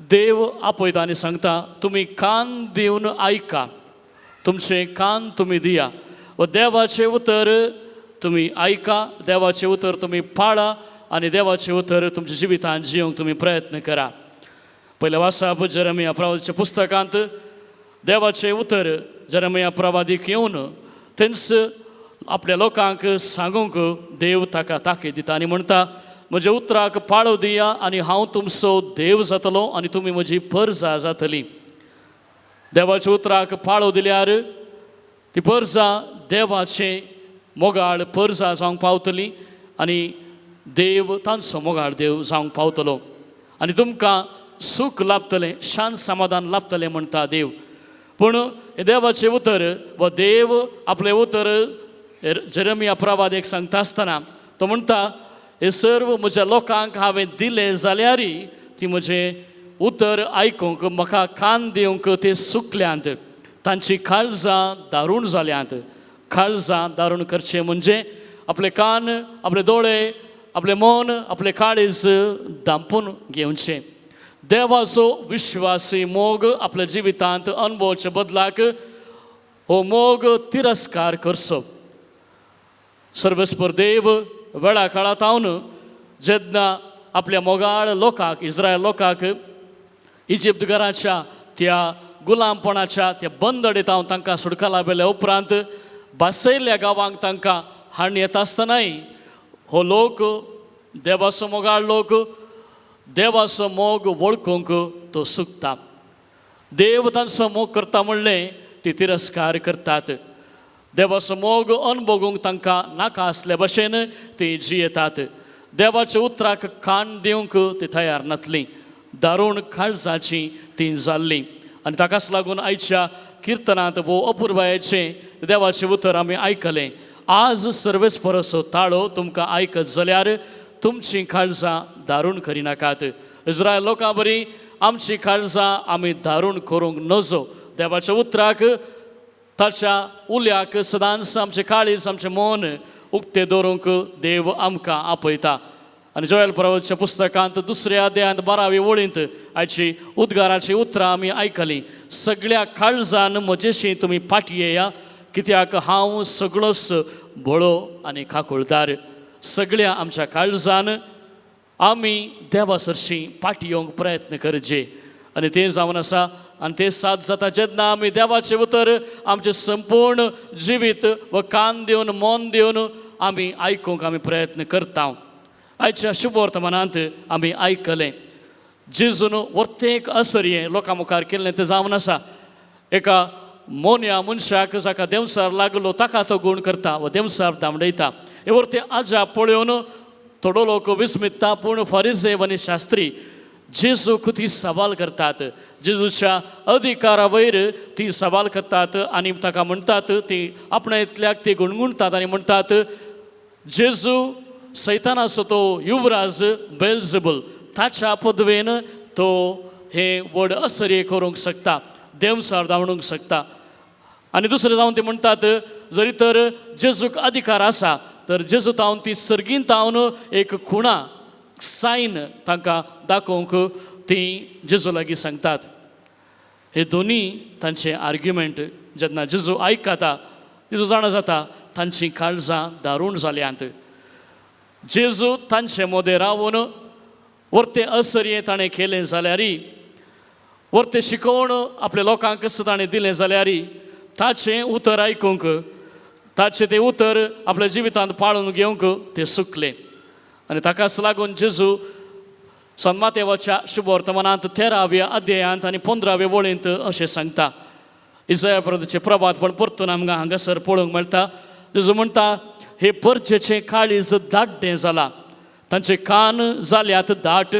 देव आपयता आनी सांगता, तुमी कान दिवन आयका, तुमचे कान तुमी दिया व देवाचें उतर तुमी आयका, देवाचें उतर तुमी पाळा आनी देवाचें उतर तुमच्या जिवितांत जियोंक तुमी प्रयत्न करा. पयल्या वाचप जेरेमिया प्रवादीच्या पुस्तकांत देवाचें उतर जेरेमिया प्रवादीक येवन थंयच आपल्या लोकांक सांगूंक देव ताका ताकीद दिता आनी म्हणटा, म्हज्या उतराक पाळो दिया आनी हांव तुमचो देव जातलो आनी तुमी म्हजी परजा जातली. देवाच्या उतराक पाळो दिल्यार ती परजा देवाचें मोगाळ परजा जावंक पावतली आनी देव तांचो मोगाळ देव जावंक पावतलो आनी तुमकां सूख लाभतलें, शांत समाधान लाभतलें म्हणटा देव. पूण हे देवाचें उतर वा देव आपलें उतर जेरेमिया प्रवादीक सांगता आसतना तो म्हणटा, हे सर्व म्हज्या लोकांक हांवें दिलें जाल्यारय ती म्हजें उतर आयकूंक म्हाका कान दिवंक ते सुकल्यांत, तांची काळजां दारूण जाल्यांत. काळजां दारूण करचें म्हणजे आपले कान, आपले दोळे, आपले मन, आपले काळीज दांपून घेवचें. देवाचो विश्वासी मोग आपल्या जिवितांत अनुभवचे बदलाक हो मोग तिरस्कार करचो. सर्वेस्पर देव वेळा काळांत हांव जेन्ना आपल्या मोगाळ लोकांक, इस्रायल लोकांक इजिप्त घराच्या त्या गुलामपणाच्या त्या बंदडेत हांव तांकां सुडका लाभल्या उपरांत बासयल्ल्या गांवांक तांकां हाड येता आसतनाय हो लोक, देवाचो मोगाळ लोक, देवाचो मोग वळखूंक तो सुकता. देव तांचो मोग करता म्हणलें ती तिरस्कार करतात. देवाचो मोग अनुभवूंक तांकां नाका आसले भशेन ती जियेतात. देवाच्या उतराक कान दिवंक ती तयार नासलीं, दारूण काळजाची ती जाल्लीं. आनी ताकाच लागून आयच्या किर्तनांत भोव अपुर्बायेचें देवाचें उतर आमी आयकलें. आज सर्वेस परसो ताळो तुमकां आयकत जाल्यार तुमचीं काळजां दारूण करिनाकात. इस्रायल लोकां बरी आमची काळजां आमी दारूण करूंक नजो. देवाच्या उतराक, ताच्या उल्याक सदांच आमचें काळीज, आमचें मन उक्तें दवरूंक देव आमकां आपयता. आनी जोएल प्रवादीच्या पुस्तकांत 2ऱ्या अध्यायांत 12वी वळींत आयची उद्गाराची उतरां आमी आयकलीं. सगळ्या काळजान म्हजेशी तुमी फाटी येया, कित्याक हांव सगळोच बळो आनी खाकुळदार. सगळ्या आमच्या काळजान आमी देवा सरशी फाटी येवंक प्रयत्न करचे आनी तें जावन आसा. आनी तें साद जाता जेन्ना आमी देवाचें उतर आमचें संपूर्ण जिवीत व कान दिवन, मन दिवन आमी आयकूंक आमी प्रयत्न करता. आयच्या शुभ वर्तमानांत आमी आयकलें जेजून वर्तेक असरये लोकां मुखार केल्लें तें जावन आसा. एका मोन्या मनशाक जाका देंवसार लागलो ताका तो गूण करता व देंवसार धांवडयता. हे वर्ते आजा पळोवन थोडो लोक विस्मित्ता, पूण फरिसेव आनी शास्त्री जेजूक ती सवाल करतात. जेजूच्या अधिकारा वयर ती सवाल करतात आनी ताका म्हणटात, ती आपणा इतल्याक ती गुणगुणतात आनी म्हणटात, जेजू सैतानाचो तो युवराज बेल्झबूल ताच्या पदवेन तो हे व्हड असर्ये करूंक शकता, देवसार धांवडूंक शकता. आनी दुसरें जावन ते म्हणटात जरी तर जेजूक अधिकार आसा तर जेजू तावन ती सर्गीन तावन एक खुणा सायन तांकां दाखोवंक ती जेजू लागीं सांगतात. हे दोनी तांचे आर्ग्युमेंट जेन्ना जेजू आयकता जेजू जाणा जाता तांची काळजां दारूण जाल्यांत. जेजू तांचे मोदें रावून वर्ते असर्ये ताणें केलें जाल्यारय वर्ते शिकोवण आपल्या लोकांक ताणें दिलें जाल्यारय ताचें उतर आयकूंक ताचें तें उतर आपल्या जिवितांत पाळून घेवंक ते सुकले. आनी ताकाच लागून जेजू संत मातेवाच्या शुभ वर्तमानांत 13व्या अध्यायांत आनी 15व्या वळींत अशें सांगता. इसाया प्रभूचे प्रभातपण परतून आमकां हांगासर पळोवंक मेळटा. जेजू म्हणटा हे परचेचें काळीज दाट्टें जालां, तांचे कान जाल्यात दाट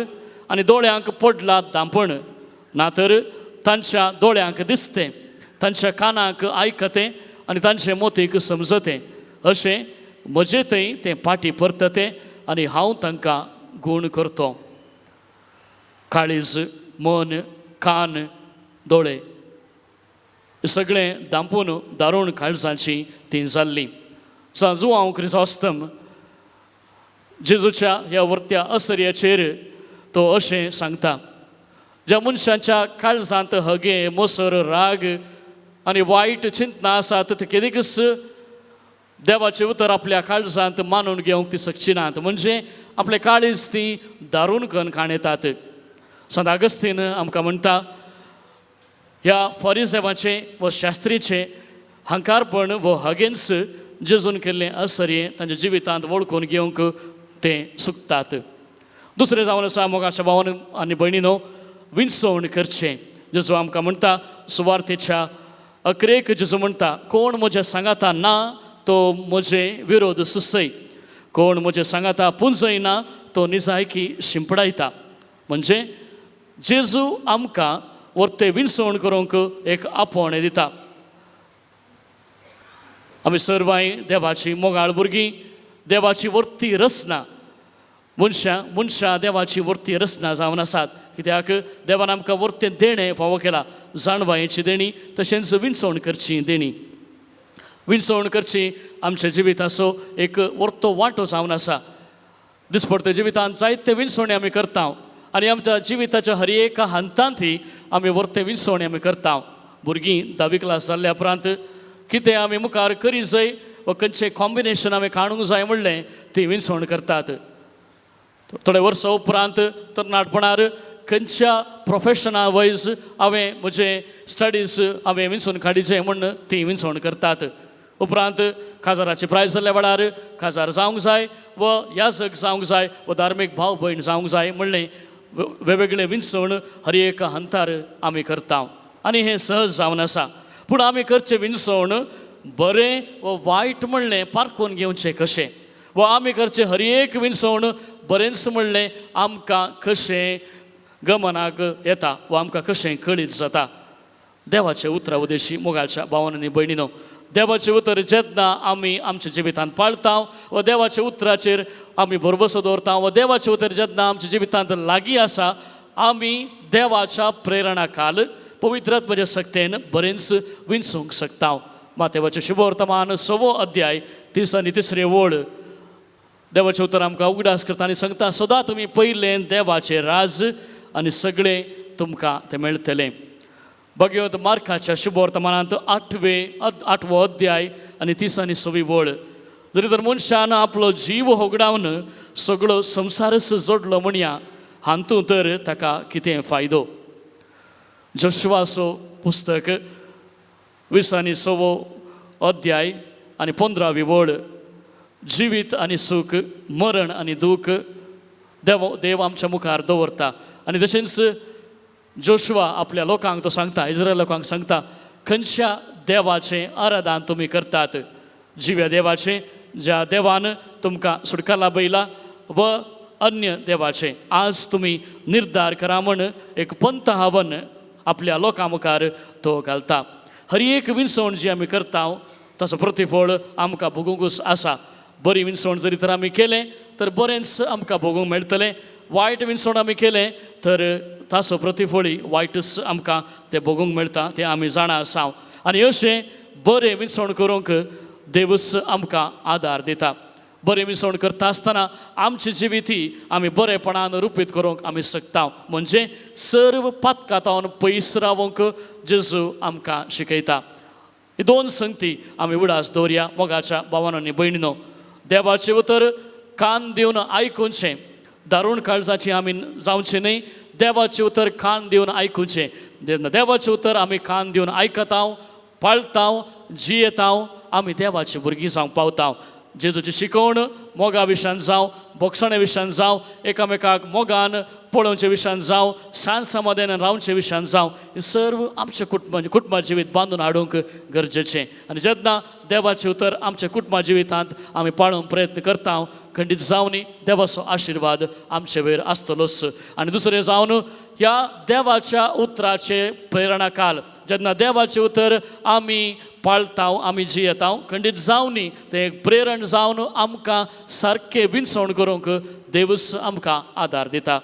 आनी दोळ्यांक पडला दांपण. ना तर तांच्या दोळ्यांक दिसतें, तांच्या कानाक आयकतें आनी तांचे मोतीक समजतें. अशें म्हजे थंय तें पाटी परततें आनी हांव तांकां गूण करतों. काळीज, मन, कान, दोळे सगळें दांपून दारूण काळजांची ती जाल्ली. जो हांव क्रिसॉस्तम जेजूच्या ह्या वर्त्या असर्याचेर तो अशें सांगता. ज्या मनशांच्या काळजांत हगे, मोसर, राग आनी वायट चिंतना आसात ते केदीकच देवाचें उतर आपल्या काळजांत मानून घेवंक ती शकची नात. म्हणजे आपले काळीज ती दारूण करून काणयतात. संत आगस्तीन आमकां म्हणटा ह्या फरिसेवाचे व शास्त्रीचे हंकारपण व हगेन्स जेजून केल्लें असर्ये तांच्या जिवितांत वळखून घेवंक ते सुकतात. दुसरें जावन आसा मोगाच्या भावान आनी भयणीनो विंचवण करचें. जेजू आमकां म्हणटा सुवार्थेच्या अकरेक जेजू म्हणटा कोण म्हज्या सांगाता ना तो म्हजे विरोध सुसय, कोण म्हजे सांगाता पुंजयना तो निजायकी शिंपडायता. म्हणजे जेजू आमकां वर्ते विंचवण करूंक एक आपोवणें दिता. आमी सर्वांय देवाची मोगाळ भुरगीं, देवाची वर्ती रचना मनशा देवाची वर्ती रचना जावन आसात. कित्याक देवान आमकां वर्तें देणें फावो केला, जाणवायेची देणी तशेंच विंचवण करची देणी. विंचवण करची आमच्या जिविताचो एक वर्तो वांटो जावन आसा. दिसपडटे जिवितांत जायते विंचवणी आमी करता आनी आमच्या जिविताच्या हर एका हंतांतय आमी वर्तें विंचवणी आमी करता. भुरगीं 10वी क्लास जाल्ल्या उपरांत कितें आमी मुखार करी जाय वा खंयचें कॉम्बिनेशन आमी काडूंक जाय म्हणलें ती विंचवण करतात. थोडे वर्सां उपरांत तरणाटपणार खंयच्या प्रोफेशना वायज हांवें म्हजे स्टडीज हांवें विंचून काडिचें म्हण ती विंचवण करतात. उपरांत काजाराचें प्रायज जाल्ल्या वेळार काजार जावंक जाय व याजक जावंक जाय व धार्मीक भाव भयण जावंक जाय म्हणलें वेगवेगळे विंचवण हर एक हंतार आमी करता. आनी हें सहज जावन आसा. पूण आमी करचें विंचवण बरें व वायट म्हणलें पारखून घेवचें कशें, व आमी करचें हर एक विंचवण बरेंच म्हणलें आमकां कशें गमनाक येता व आमकां कशें कळीत जाता. देवाचे उतरा उदेशी मोगाच्या भावांनी भयणीनो, देवाचें उतर जेन्ना आमी आमच्या जिवितांत पाळटा व देवाच्या उतराचेर आमी भरवसो दवरता व देवाचें उतर जेन्ना आमच्या जिवितांत लागीं आसा आमी देवाच्या प्रेरणा खाल पवित्र आत्म्याच्या शक्तीन बरेंच विंचूंक शकता. मातेवाचें शुभ वर्तमान 6वो अध्याय 30 आनी 3री वळ. देवाचें उतर आमकां उगडास करता आनी सांगता सदां तुमी पयलें देवाचें राज आनी सगळें तुमकां तें मेळटलें. भगवत मार्काच्या शुभ वर्तमानांत 8वो अध्याय आनी 30 आनी 6वी वळ. जरी तर मनशान आपलो जीव होगडावन सगळो संवसारच जोडलो म्हणया हातूंत तर ताका कितें फायदो. जोशुआचो पुस्तक 20 आनी 6वो अध्याय आनी 15वी वळ. जिवीत आनी सूख, मरण आनी दूख देव आमच्या मुखार दवरता. आनी तशेंच जोशुआ आपल्या लोकांक तो सांगता, इस्रायल लोकांक सांगता खंयच्या देवाचें आराधन तुमी करतात. जिव्या देवाचें ज्या देवान तुमकां सुटका लाभयला व अन्य देवाचें. आज तुमी निर्धार करा म्हण एक पंत हावन आपल्या लोकां मुखार तो घालता. हर एक विंचवण जी आमी करता ताचो प्रतिफळ आमकां भोगूंकूच आसा. बरी विणसण जरी तर आमी केलें तर बरेंच आमकां भोगूंक मेळटलें, वायट विणसण आमी केलें तर ताचो प्रतिफळी वायटच आमकां तें भोगूंक मेळटा, तें आमी जाणा आसा. आनी अशें बरें विणसण करूंक देवच आमकां आदार दिता. बरें विणसण करता आसतना आमची जिवीत ही आमी बरेपणान रुपीत करूंक आमी शकता. म्हणजे सर्व पातकांतावन पयस रावूंक जेजू आमकां शिकयता. ही दोन संगती आमी उडास दवरया मोगाच्या भावांनो आनी भयणीनो. देवाचें उतर कान दिवन आयकुचें, दारूण काळजाची आमी जावचें न्ही, देवाचें उतर कान दिवन आयकुचें. देवाचें उतर आमी कान दिवन आयकता, पाळटा, जियेता, आमी देवाची भुरगीं जावंक पावता. जेजूची शिकवण मोगा विशयान जावं, बोगसणे विशयान जावं, एकामेकाक मोगान पळोवचे विशयान जावं, सांज समाधानान रावचे विशयान जावं, हे सर्व आमच्या कुटुंबा जिवीत बांदून हाडूंक गरजेचें. आनी जेन्ना देवाचें उतर आमच्या कुटुंबा जिवितांत आमी पाळूंक प्रयत्न करता, खंडीत जावनी देवाचो आशिर्वाद आमचे वयर आसतलोच. आनी दुसरें जावन ह्या देवाच्या उतराचे प्रेरणा काल जेन्ना देवाचें उतर आमी पाळटा, आमी जियेता, खंडीत जावनी तें एक प्रेरण जावन आमकां सारकें विणसण करूंक देवच आमकां आदार दिता.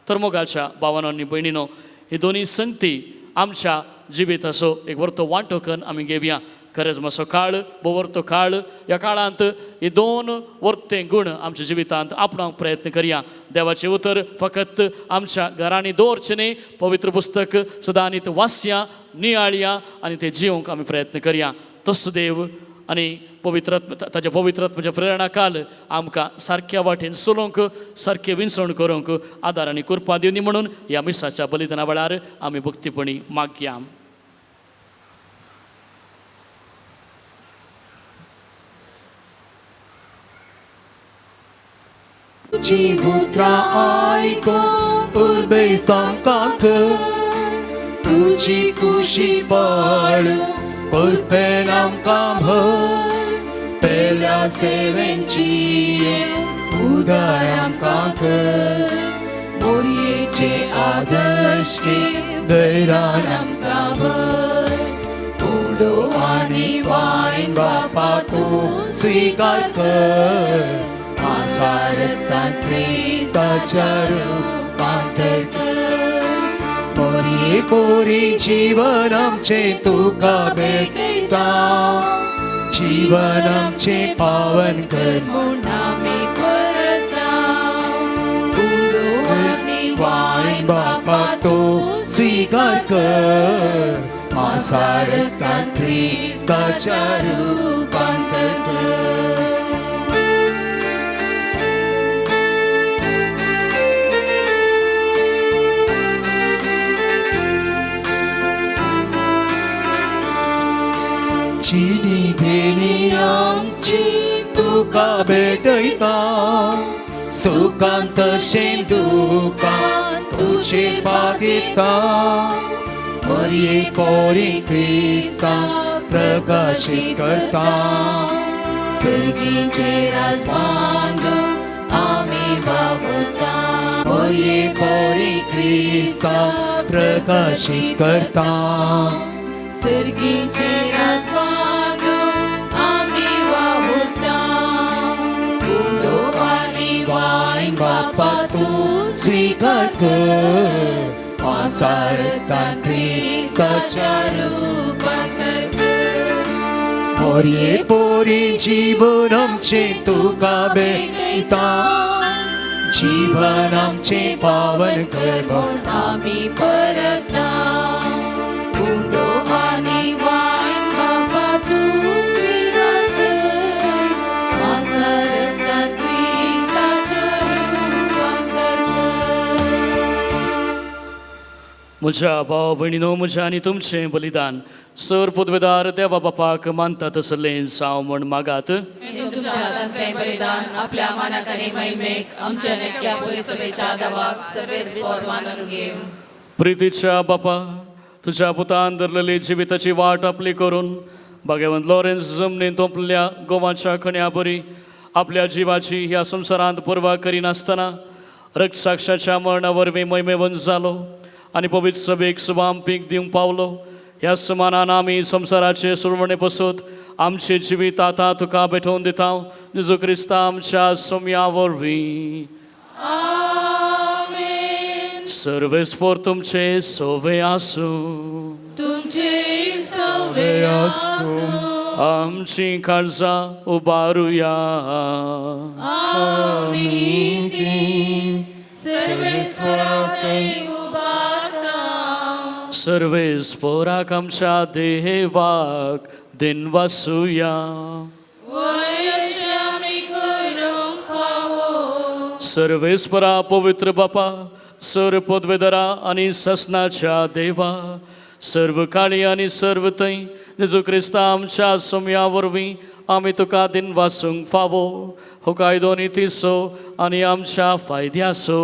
तर मोगाच्या भावांनो आनी भयणीनो, ही दोनी संगती आमच्या जिविताचो एक वर्तो वांटो करून आमी घेवया. खरेंच मातसो काळ बोवरतो काळ, ह्या काळांत ही दोन वर्ते गूण आमच्या जिवितांत आपणावंक प्रयत्न करया. देवाचें उतर फकत आमच्या घरांनी दवरचें न्ही, पवित्र पुस्तक सदांच वाचया, नियाळया आनी तें जिवंक आमी प्रयत्न करया. तसो देव आनी ताच्या पवित्रत्वाच्या प्रेरणा काल आमकां सारक्या वाटेन चलोवंक, सारकें विणसण करूंक आदार आनी कृपा दिवनी म्हणून ह्या मिसाच्या बलिदाना वेळार आमी भक्तीपणी मागया. तुझी उतरां आयकून उर्बे सांकांत, तुझी खुशी पळोवन उर्बेन आमकां भर. पेल्या सेवेंची उदार आमकां कर, मोरयेचे आदर्श दैरान आमकां भर. उडो आनी वायन बापा तूं स्विकार कर, आसारतान क्रिस्ताच्या रूपांत कर. पोरी पोरी जीवन आमचें तुका भेटयता, जीवन आमचें पावन कर म्हूण आमी करता. उडो आनी वायन बापा तूं स्विकार कर, आसारतान क्रिस्ताच्या रूपांत कर. चिनी देणी आमची तुका भेटयता, सुखांत तशें दुखांत तुजेर पातयता. मरये पोरी क्रिस्ता प्रकाशीत करता, सर्गीचेर राज बांदून आमी वावुरता. मरये पोरी क्रिस्ता प्रकाशीत करता, सर्गीचेर राज बांदून आमी वावुरता. उडो आनी वायन बापा तूं स्विकार कर, आसारतान क्रिस्ताच्या रूपांत कर. मोरये पोरी जीवन आमचें तुका भेटयता, जीवन आमचें पावन कर म्हूण आमी परता. उडो आनी वायन बापा तूं स्विकार कर, आसारतान क्रिस्ताच्या रूपांत कर. म्हज्या भाव भयणीनो, म्हजें आनी तुमचें बलिदान सर पदवेदार देवा बापाक मानता तसलें जावं म्हण मागात. तुमच्या हातांतलें बलिदान आपल्या मानाक आनी महिमेक आमच्या नेटक्या पयसवेच्या दावाक सर्वेस्पर मानून घेव. प्रितीच्या बापा, तुज्या पुतान धरलेली जिविताची वाट आपली करून भाग्यवंत लॉरेन्स जमनीन तोंपलेल्या गोवाच्या खण्या बरी आपल्या जिवाची ह्या संवसारांत पर्वा करिनासतना रक्तसाक्षाच्या मरणा वरवीं महिमेवंत जालो आनी पवित्र सभेक सुवाम पीक दिवंक पावलो. ह्या समानान आमी संसाराचे सुरवणे पसोत आमचे जिवीत आतां तुका भेटोवन दिता जेजू क्रिस्ता आमच्या सोम्या वरवीं. सर्वेस्पोर तुमचे सोवे आसूं. तुमचे सवे आमची काळजां उबारुया. सर्वेस्वराकय उबारता. सर्वेस्पोराक आमच्या देवाक दिनवासुया. वयशे आमी करूंक फावो. सर्वेस्परा पवित्र बापा, सर पदवेदरा आणि ससनाच्या देवा, सर्व काळी आणि सर्व थंय जेजू क्रिस्ता आमच्या सोम्या वरवीं आमी तुका दिन वासूंक फावो. हो कायदो नितीसो आनी आमच्या फायद्यासो.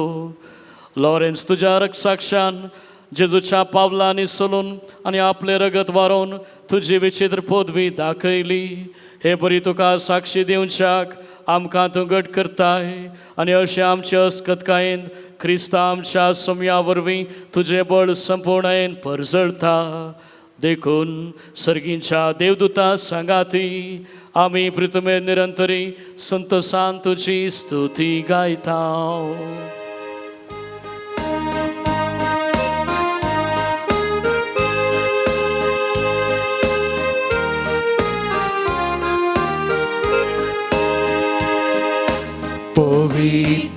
लॉरेन्स तुज्या रक्षसाक्षान जेजूच्या पावलांनी चलून आनी आपले रगत वारोवन तुजी विचित्र पदवी दाखयली. हे बरी तुका साक्षी दिवच्याक आमकां तूं घट करताय आनी अशें आमचे अस्कतकायेंत क्रिस्ता आमच्या सोम्या वरवीं तुजें बळ संपूर्णयेन परजळता. देखून सर्गींच्या देवदूता सांगाती आमी प्रितमे निरंतरी संतोसान तुजी स्तुती गायता. Povit,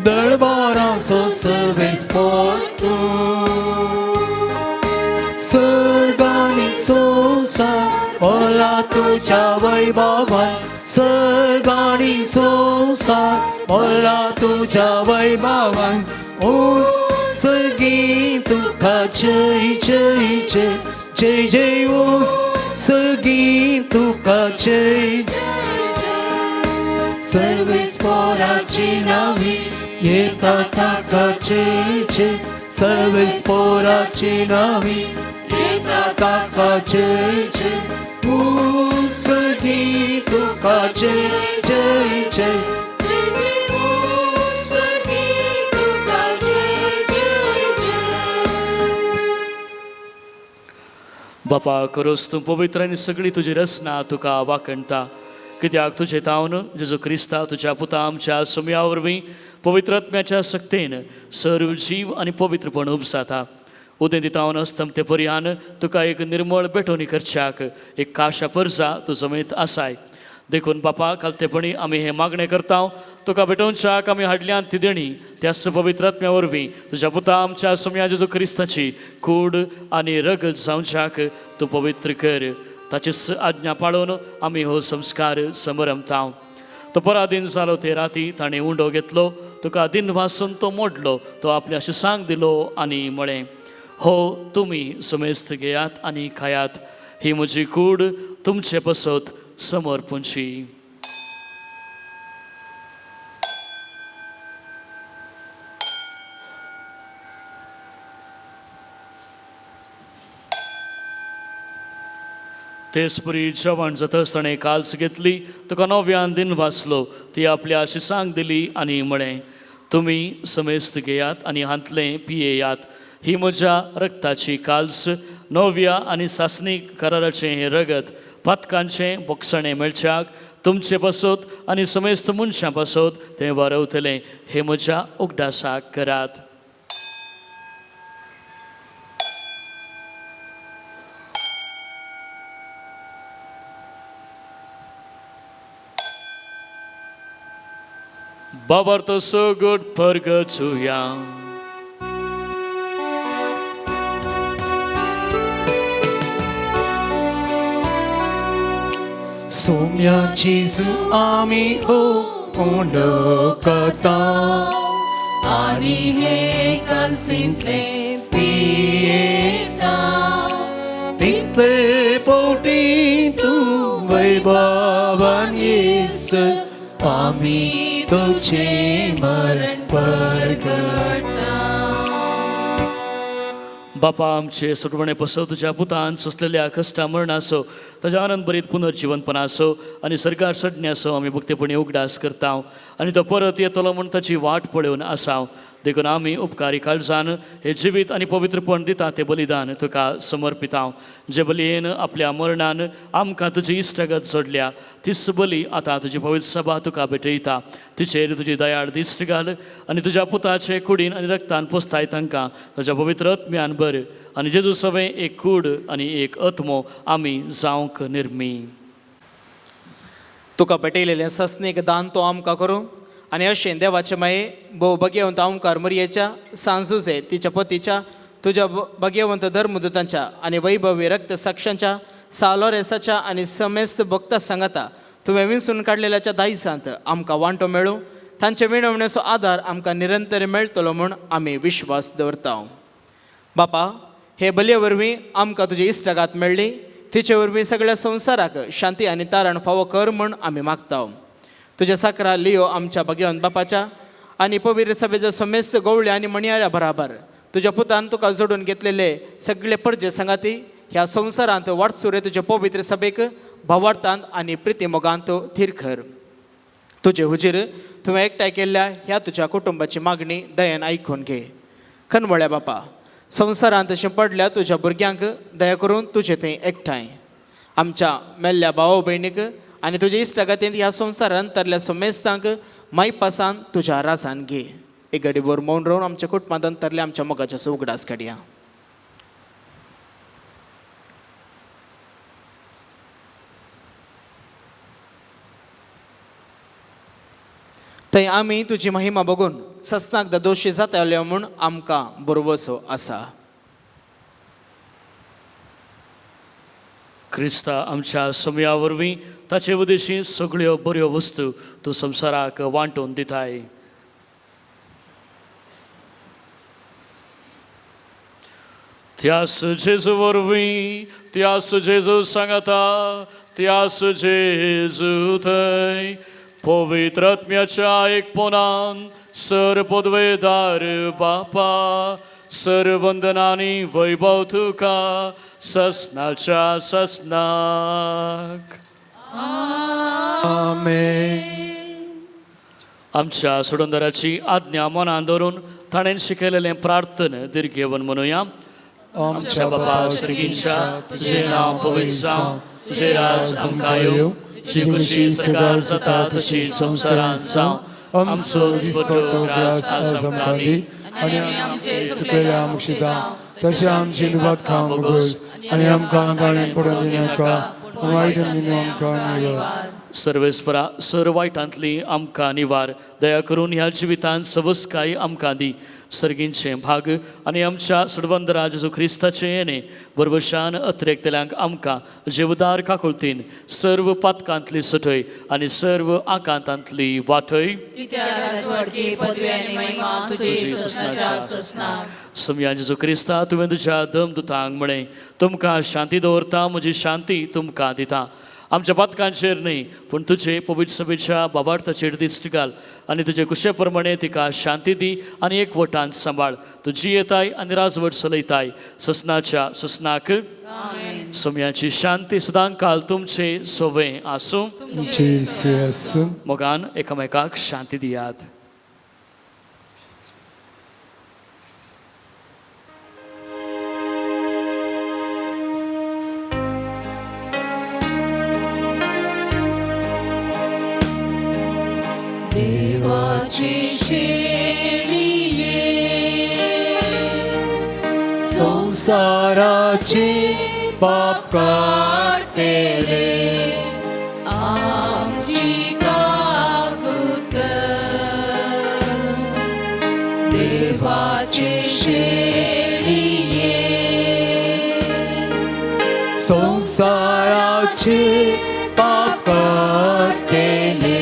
दरबाराचो सर्वेस्पोर तूं. सर्गांनी संवसार ओला तुज्या वैभवान. सर्गांनी संवसार ओला तुज्या वैभवान. उस सर्गी तुका जय जय जय जय जय. उस सर्गी तुका जय. सर्वेस्पोराची नावी येता ताका जय जय. सर्वेस्पोराची नावी येता ताका जय जय. सर्गी तुका जय जय जय. बापा करोस तूं पवित्र आनी सगळी तुजी रचना तुका वाकणटा. कित्याक तुजें तावन जेजू क्रिस्ता तुज्या पुता आमच्या सोम्या वरवीं पवित्र आत्म्याच्या सक्तेन सर्व जीव आनी पवित्रपण उपसाता. उदें दितावन अस्तम ते पर्यान तुका एक निर्मळ भेटोवणी करच्याक एक काशा परजा तूं समेत आसाय. देखून बापा कालतेपणी आमी हे मागणें करता तुका भेटोवच्याक आमी हाडल्यान ती देणी त्याच पवित्र आत्म्या वरवीं तुज्या पुता आमच्या सोम्या जेजू क्रिस्ताची कूड आनी रगत जावच्याक तूं पवित्र कर. ताची आज्ञा पाळून आमी हो संस्कार समरमता. तो पराधीन जालो ते राती ताणें उंडो घेतलो. तुका दिन वासून तो मोडलो. तो आपल्या शिसांक दिलो आनी म्हळें, हो तुमी समेस्त घेयात आनी खायात. ही म्हजी कूड तुमचे पसत समोर पुंची. तेच परी जेवण जाता आसतना काल्स घेतली. तुका नव्यान दिन वाचलो. ती आपल्या शिसांक दिली आनी म्हळें, तुमी समेस्त घेयात आनी हांतलें पियेयात. ही म्हज्या रक्ताची काल्स नव्या आनी सासणीक कराराचें हें रगत पातकांचें बोगसणें मेळच्याक तुमचे पासत आनी समेस्त मनशां पासत तें वारवतलें. हे म्हज्या उगडासाक करात. Babarto so good purgatoria. Saumya जेजू आमी हो ओंडकता. आनी हे कलसिंतले पियेता. तितले पोटी तूं वैभवान येस. आमी तुझे मरण परगटा. बापा आमचे सुटवणे पसो तुज्या पुतान सोंसलेल्या कश्टा मरणासो ताज्या आनंद बरीत पुनर्जीवनपणासो आनी सरकार सडण्यासो आमी भक्तीपणी उगडास करता. आनी तो परत येतलो म्हूण ताची वाट पळोवन आसाव. देखून आमी उपकारी काळजान हे जिवीत आनी पवित्रपण दिता ते बलिदान तुका समर्पिता. जे बलयेन आपल्या मरणान आमकां तुजी इश्टगत जोडल्या तीच बली आतां तुजी पवित्र सभा तुका भेटयता. तिचेर तुजी दयाळ दिश्ट घाल आनी तुज्या पुताचे कुडीन आनी रक्तान पोसताय तांकां तुज्या पवित्र आत्म्यान बर आनी जेजू सवे एक कूड आनी एक आत्मो आमी जावंक निर्मी. तुका भेटयलेलें सस्नेक दान तो आमकां करूं आनी अशें देवाचे माये भोव भगवंत ओंकार मरयेच्या सांजुजे तिच्या पतीच्या तुज्या भगवंत धर्मदूतांच्या आनी वैभवी रक्त साक्षांच्या सालोरेसाच्या आनी समेस्त भक्ता सांगाता तुवें विंसून काडलेल्याच्या दायजांत आमकां वांटो मेळूं तांचे विणवणेचो आदार आमकां निरंतर मेळटलो म्हूण आमी विश्वास दवरता. बापा, हे बलये वरवीं आमकां तुजी इश्टगात मेळ्ळी, तिचे वरवीं सगळ्या संवसाराक शांती आनी तारण फावो कर म्हूण आमी मागता. तुज्या साकरा लियो आमच्या भगवंत बापाच्या आनी पवित्र सभेच्या समेस्त गवळ्या आनी मणयाऱ्या बराबर तुज्या पुतान तुका जोडून घेतलेले सगळे परजे संगाती ह्या संवसारांत वाटसुरे तुजे पवित्र सभेक भावार्थांत आनी प्रिती मोगांत थीर कर. तुजे हुजीर तुवें एकठांय केल्ल्या ह्या तुज्या कुटुंबाची मागणी दयेन आयकून घे. कनवळ्या बापा, संवसारांत अशें पडल्या तुज्या भुरग्यांक दया करून तुजे थंय एकठांय. आमच्या मेल्ल्या भाव भयणीक आनी तुजे इश्टगातींत ह्या संवसारांत तरल्या समेस्तांक मायपासान तुज्या रासान घे. एक घडीभर मौन रावन आमच्या कुटुंबांत तरल्या आमच्या मोगाच्या उगडास काडया. थंय आमी तुजी महिमा बघून सस्नाक दोशी जाताल्यो म्हूण आमकां बरवसो आसा. क्रिस्ता आमच्या समया वरवीं ताचे उद्देशी सगळ्यो बऱ्यो वस्तू तूं संवसाराक वांटून दिताय. त्यास जेजू वरवीं त्यास जेजू सांगता त्यास जेजू थंय पवित्र आत्म्याच्या एकपणान सर पदवेदार बापा सर वंदनांनी वैभव तुका ससनाच्या ससनाक. आमच्या सोडोंदराची आज्ञा मनान दवरून ताणें शिकयलेलें प्रार्थन दिर्घेवन म्हणुया. आमच्या बापा सर्गींच्या तुजें नांव पवित्र जावं, तुजें राज आमकां येवं, जी खुशी सकाळ जाता तशी संवसारांत जावं. आमचो दिसपट्टो ग्रास आज आमकां दी आनी आमचे सुकलेल्या आमक्षिता तशें आमची दुबात खा मुगोस आनी आमकां गाळ्यांत पडून दिनाका वायटान दिना आमकां निवार. सर्वेस्परा सर वायटांतली आमकां निवार. दया करून ह्या जिवितांत सवस्काय आमकां दी. सर्गींचे भाग आनी आमच्या सुडवंदरा जेजू क्रिस्ताचे येणे बरवशान अतिरेकतल्यांक आमकां जेवदार काकुळतीन सर्व पातकांतली सटय आनी सर्व आकांतांतली वाटय. समया जेजू क्रिस्ता तुवें तुज्या दमदुतांक म्हळें तुमकां शांती दवरता, म्हजी शांती तुमकां दिता. आमच्या पातकांचेर न्ही पूण तुजे पवित्र सभेच्या बाबार्थाचेर दिश्ट घाल आनी तुजे कुशे प्रमाणे तिका शांती दी आनी एकवटान सांबाळ. तूं जियेताय आनी राजवट चलयताय ससनाच्या ससनाक. समयाची शांती सदां काल तुमचे सोवे आसूं. मोगान एकामेकाक शांती दियात. देवाची शेळिये संसाराचे पाप काढतेले आमची काकूत कर. देवाची शेळिये संसाराचे पाप काढतेले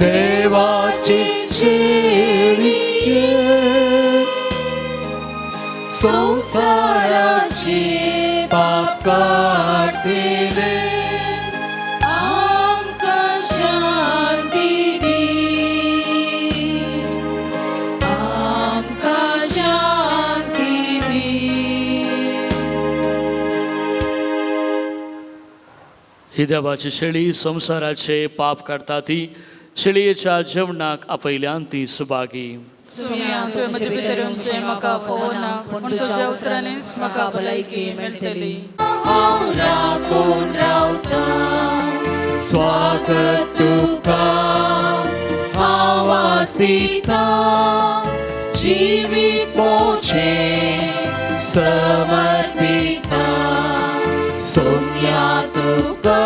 देवाची शेळिये संसाराचे पाप काढतेले आमकां शांती दी. आमकां शांती दी. ही देवाची शेळी संसाराचे पाप काडटा ती शेळयेच्या जेवणाक आपयल्यान ती सुभागी सुम्या तुवें म्हजे भितर येवंचे म्हाका फोवना पूण तुज्या उतरांनीच म्हाका भलायकी मेळटली हांव राखून रावता स्वागत तुका हांव आस्तिता जिवीत मोचे समर्पिता सोम्या तुका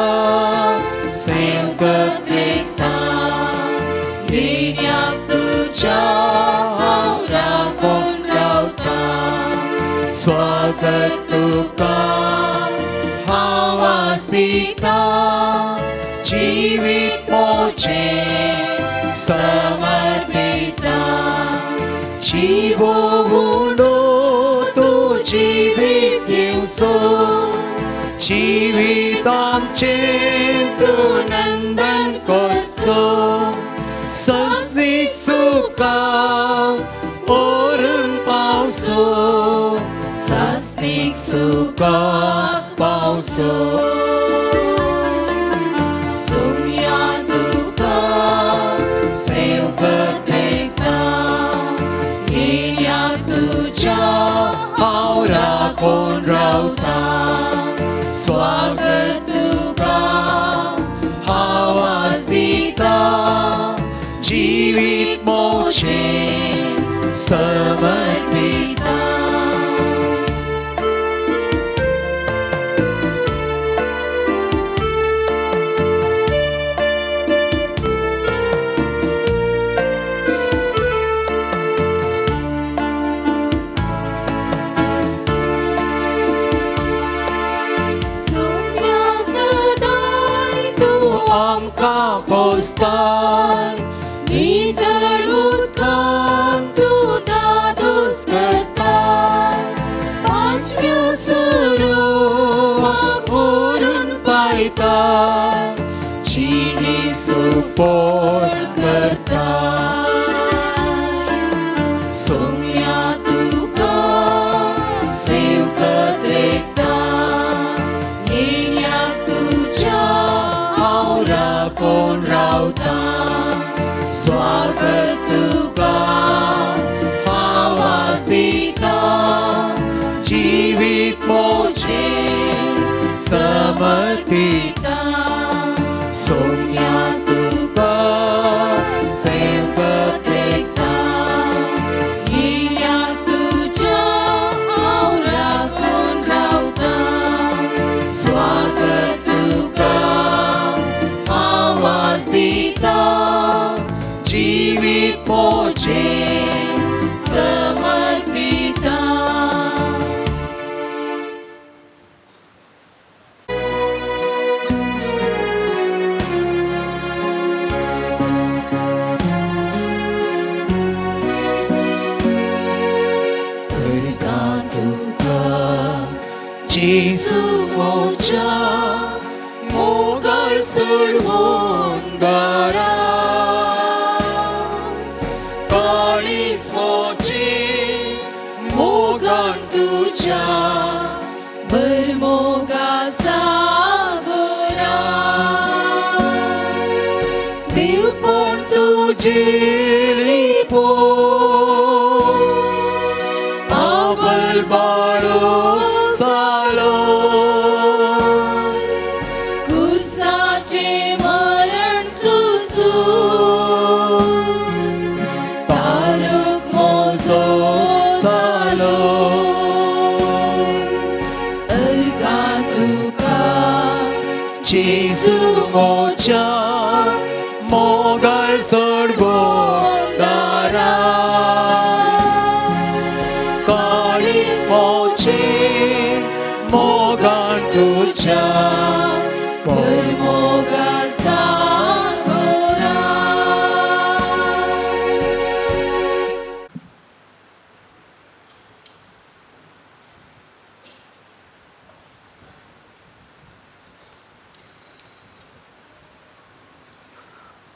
सेवकत रेखता लेण्याक तुज्या हांव राखून रावता स्वागत तुका हांव आस्तिता जिवीत मोचे समर्पिता जीवो उडो तू जिवीत येवसो जिवीत आमचे तू नंदन करचो सस्तीक सुका ओरून पावसो सस्तीक सुका पावसो सोम्या तुका सेवकत रेखता येण्याक तुज्या हांव राखून रावता स्वागत तुका हांव आस्तिता जिवीत मोचे समर्पिता आमकां पोसताय नितळ उदकान तूं दादोस करताय पांचव्या सुरवाक व्हरून पायताय जिणे सुफोळ करताय सोम्या तुका सेवकत रेखता येण्याक तुज्या राखून रावता स्वागत तुका हांव आस्तिता जिवीत मोचे समर्पिता सोम्या तुका सेवकत रेखता येण्याक तुज्या हांव राखून रावता स्वागत तुका आस्तिता जिवीत मोचे समर्पिता तुका जेसू मोच्या मोगाळ सोडवून दारा काळीज मोचे मोगान तुज्या भरमोगा सागरा देव पण तुझे पो आबल बाळो सालो जेसू मोच्या मोगाळ सोडवून दारा काळीज मोचे मोगान तुज्या भरमोगा सागरा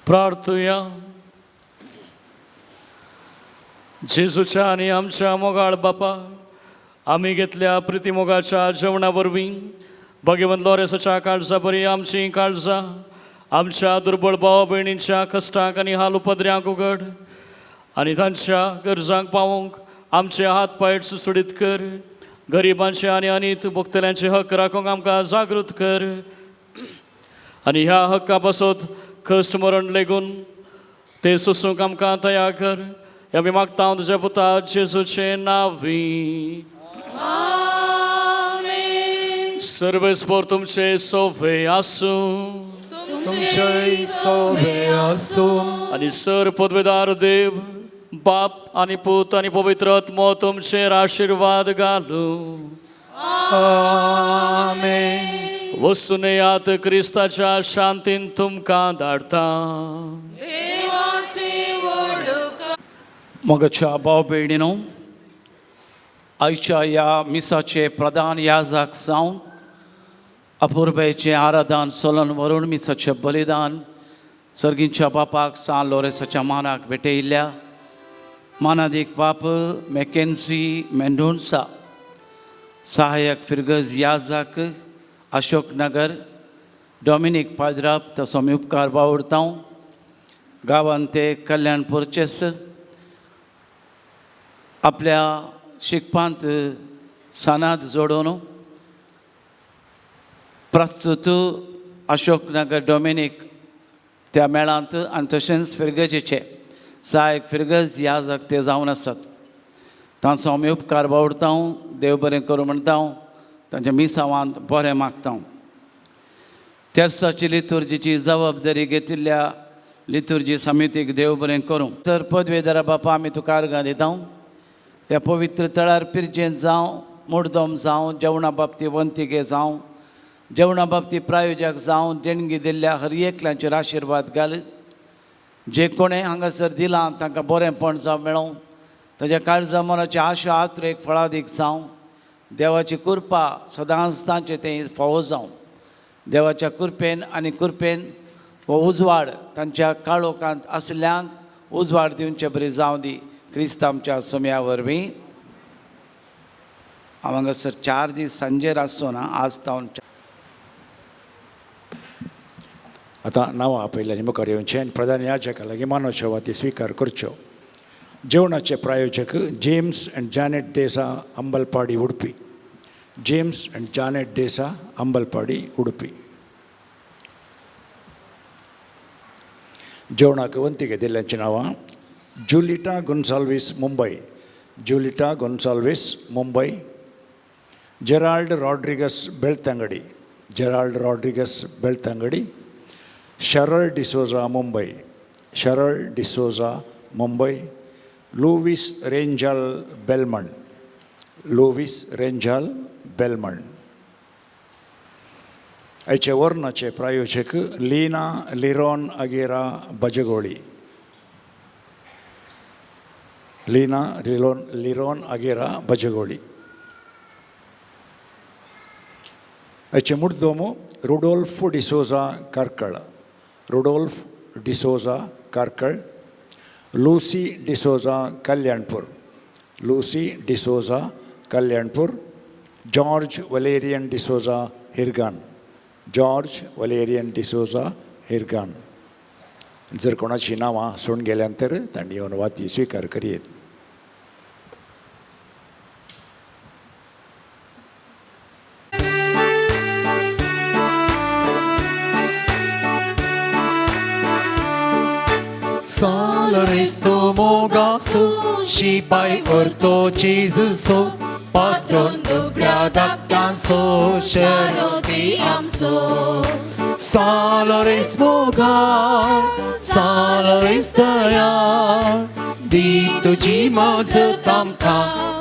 प्रार्थुया जेजूच्या आणि आमच्या मोगाळ बापा आम्ही घेतल्या प्रितिमोगाच्या जेवणा वरवीं भगवंत लोरेसाच्या काळजा बरी आमची काळजा आमच्या दुर्बळ भावा भयणींच्या कश्टाक आनी हाल उपद्र्यांक उगड आनी तांच्या गरजांक पावोवंक आमचे हात पाय सुसुडीत कर. गरिबांचे आनी अनीत भोगतल्यांचे हक्क राखूंक आमकां जागृत कर आनी ह्या हक्का पासत कश्ट मरण लेगून ते सोसूंक आमकां तयार कर. ह्या मी मागता हांव तुज्या पुता जेजूचे नांवी. सर्वेस्पर तुमचे सोवे आसूं तुमचे सोबे आसूं आणि सर पदवेदार देव बाप आणि पूत आणि पवित्र आत्मो तुमचेर आशीर्वाद घालू. आमेन. वसुनेयात क्रिस्ताच्या शांतीन तुमकां धाडटा. मोगाच्या भाव भयणीनो, आयच्या ह्या मिसाचे प्रधान याजक जावन अपुर्बेचें आराधन चलून व्हरून मिसाचें बलिदान सर्गींच्या बापाक सान लोरेसाच्या मानाक भेटयिल्ल्या मानादीक बाप मॅकेन्सी मेंडोन्सा, सहाय्यक फिर्गज याजक अशोक नगर, डॉमिनिक पाद्राप तसो मी उपकार बावुरता. गांवांत ते कल्याणपूरचेच आपल्या शिकपांत सनाद जोडून प्रस्तुत अशोक नगर डॉमिनिक त्या मेळांत आनी तशेंच फिर्गजेचे सहाय्यक फिर्गज याजक ते जावन आसात. तांचो आमी उपकार बावुरता. देव बरें करूं म्हणटा. तांच्या मिसावांत बरें मागता. तेर्साची लितुर्जीची जबाबदारी घेतिल्ल्या लितुर्जी समितीक देव बरें करूं. तर पदवेदारा बापा आमी तुका आर्गां दिता. ह्या पवित्र तळार पिरजेंत जावं, मुर्दोम जावं, जेवणा बाबतींत वंतिके जावं, जेवणा बाबतींत प्रायोजक जावं, देणगी दिल्ल्या हर एकल्याचेर आशिर्वाद घाल. जे कोणें हांगासर दिलां तांकां बरेंपण जावं मेळों. ताच्या काळजा मनाची आशा आत्रेक फळादीक जावं. देवाची कृपा सदांच तांचे तें फावो जावं. देवाच्या कृपेन आनी कृपेन हो उजवाड तांच्या काळोखांत आसल्यांक उजवाड दिवचे बरी जावं दी. क्रिस्त आमच्या सुम्या वरवीं. हांव हांगासर 4 दीस सांजेर आसचो ना. आज तावन आता नांवां आपयल्यांनी मुखार येवचें आनी प्रधान याजका लागीं मानवच्यो वाती स्विकार करच्यो. जेवणाचे प्रायोजक जेम्स अँड जॅनेट देसा, अंबलपाडी, उडपी. जेम्स अँड जॅनेट देसा, अंबलपाडी, उडपी. जेवणाक वंतिके दिल्ल्यांची नांवां: जुलिटा गोन्साल्वीस, मुंबय. जुलिटा गोन्साल्वीस, मुंबय. जेराल्ड रॉड्रिगस, बेळतांगडी. जेराल्ड रॉड्रिगस, बेळतांगडी. शरल डिसोजा, मुंबय. शरल डिसोजा, मुंबय. लुवीस रेंजल, बेलमंड. लुवीस रेंजल, बेलमंड. आयचे वर्णाचे प्रायोजक लीना लिरोन अगेरा, बजगोळी. लीना लिरोन अगेरा, बजगोळी. आयचे मुर्दोम रुडोल्फ डिसोजा, कार्कळ. रुडोल्फ डिसोजा, कार्कळ. लूसी डिसोजा, कल्याणपूर. लूसी डिसोजा, कल्याणपूर. जॉर्ज वलेरियन डिसोजा, हिरगान. जॉर्ज वलेरियन डिसोजा, हिरगान. जर कोणाची नांवां सोडून गेल्यानंतर तांणी येवन वाती स्विकार करीत. Salaristo mogasu, shibai orto Jesuso, patron dubla dakdanso, sharoti amso. Salaris mogar, salaris dayar, dito jimaz tamka,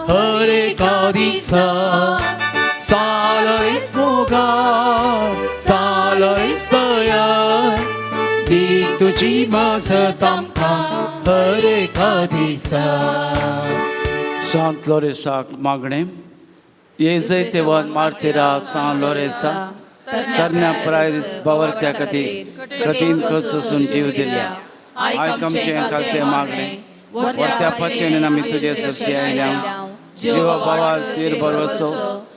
hare kadisa. Salaris mogar, salaris dayar, तुझी माझ तामका हरे कादिसा. सांत लोरेसाक मागणें. ये जैतेवन मार्तिरा सान लोरेसा, तरण्या प्रायस बावरत्या खातीर कठीण कसून जीव दिल्या. आयकमचे खालते मागणें. वरत्या पत्नीन आमी तुजे ससी आयल्या. जिवा भावार तीर बरवसो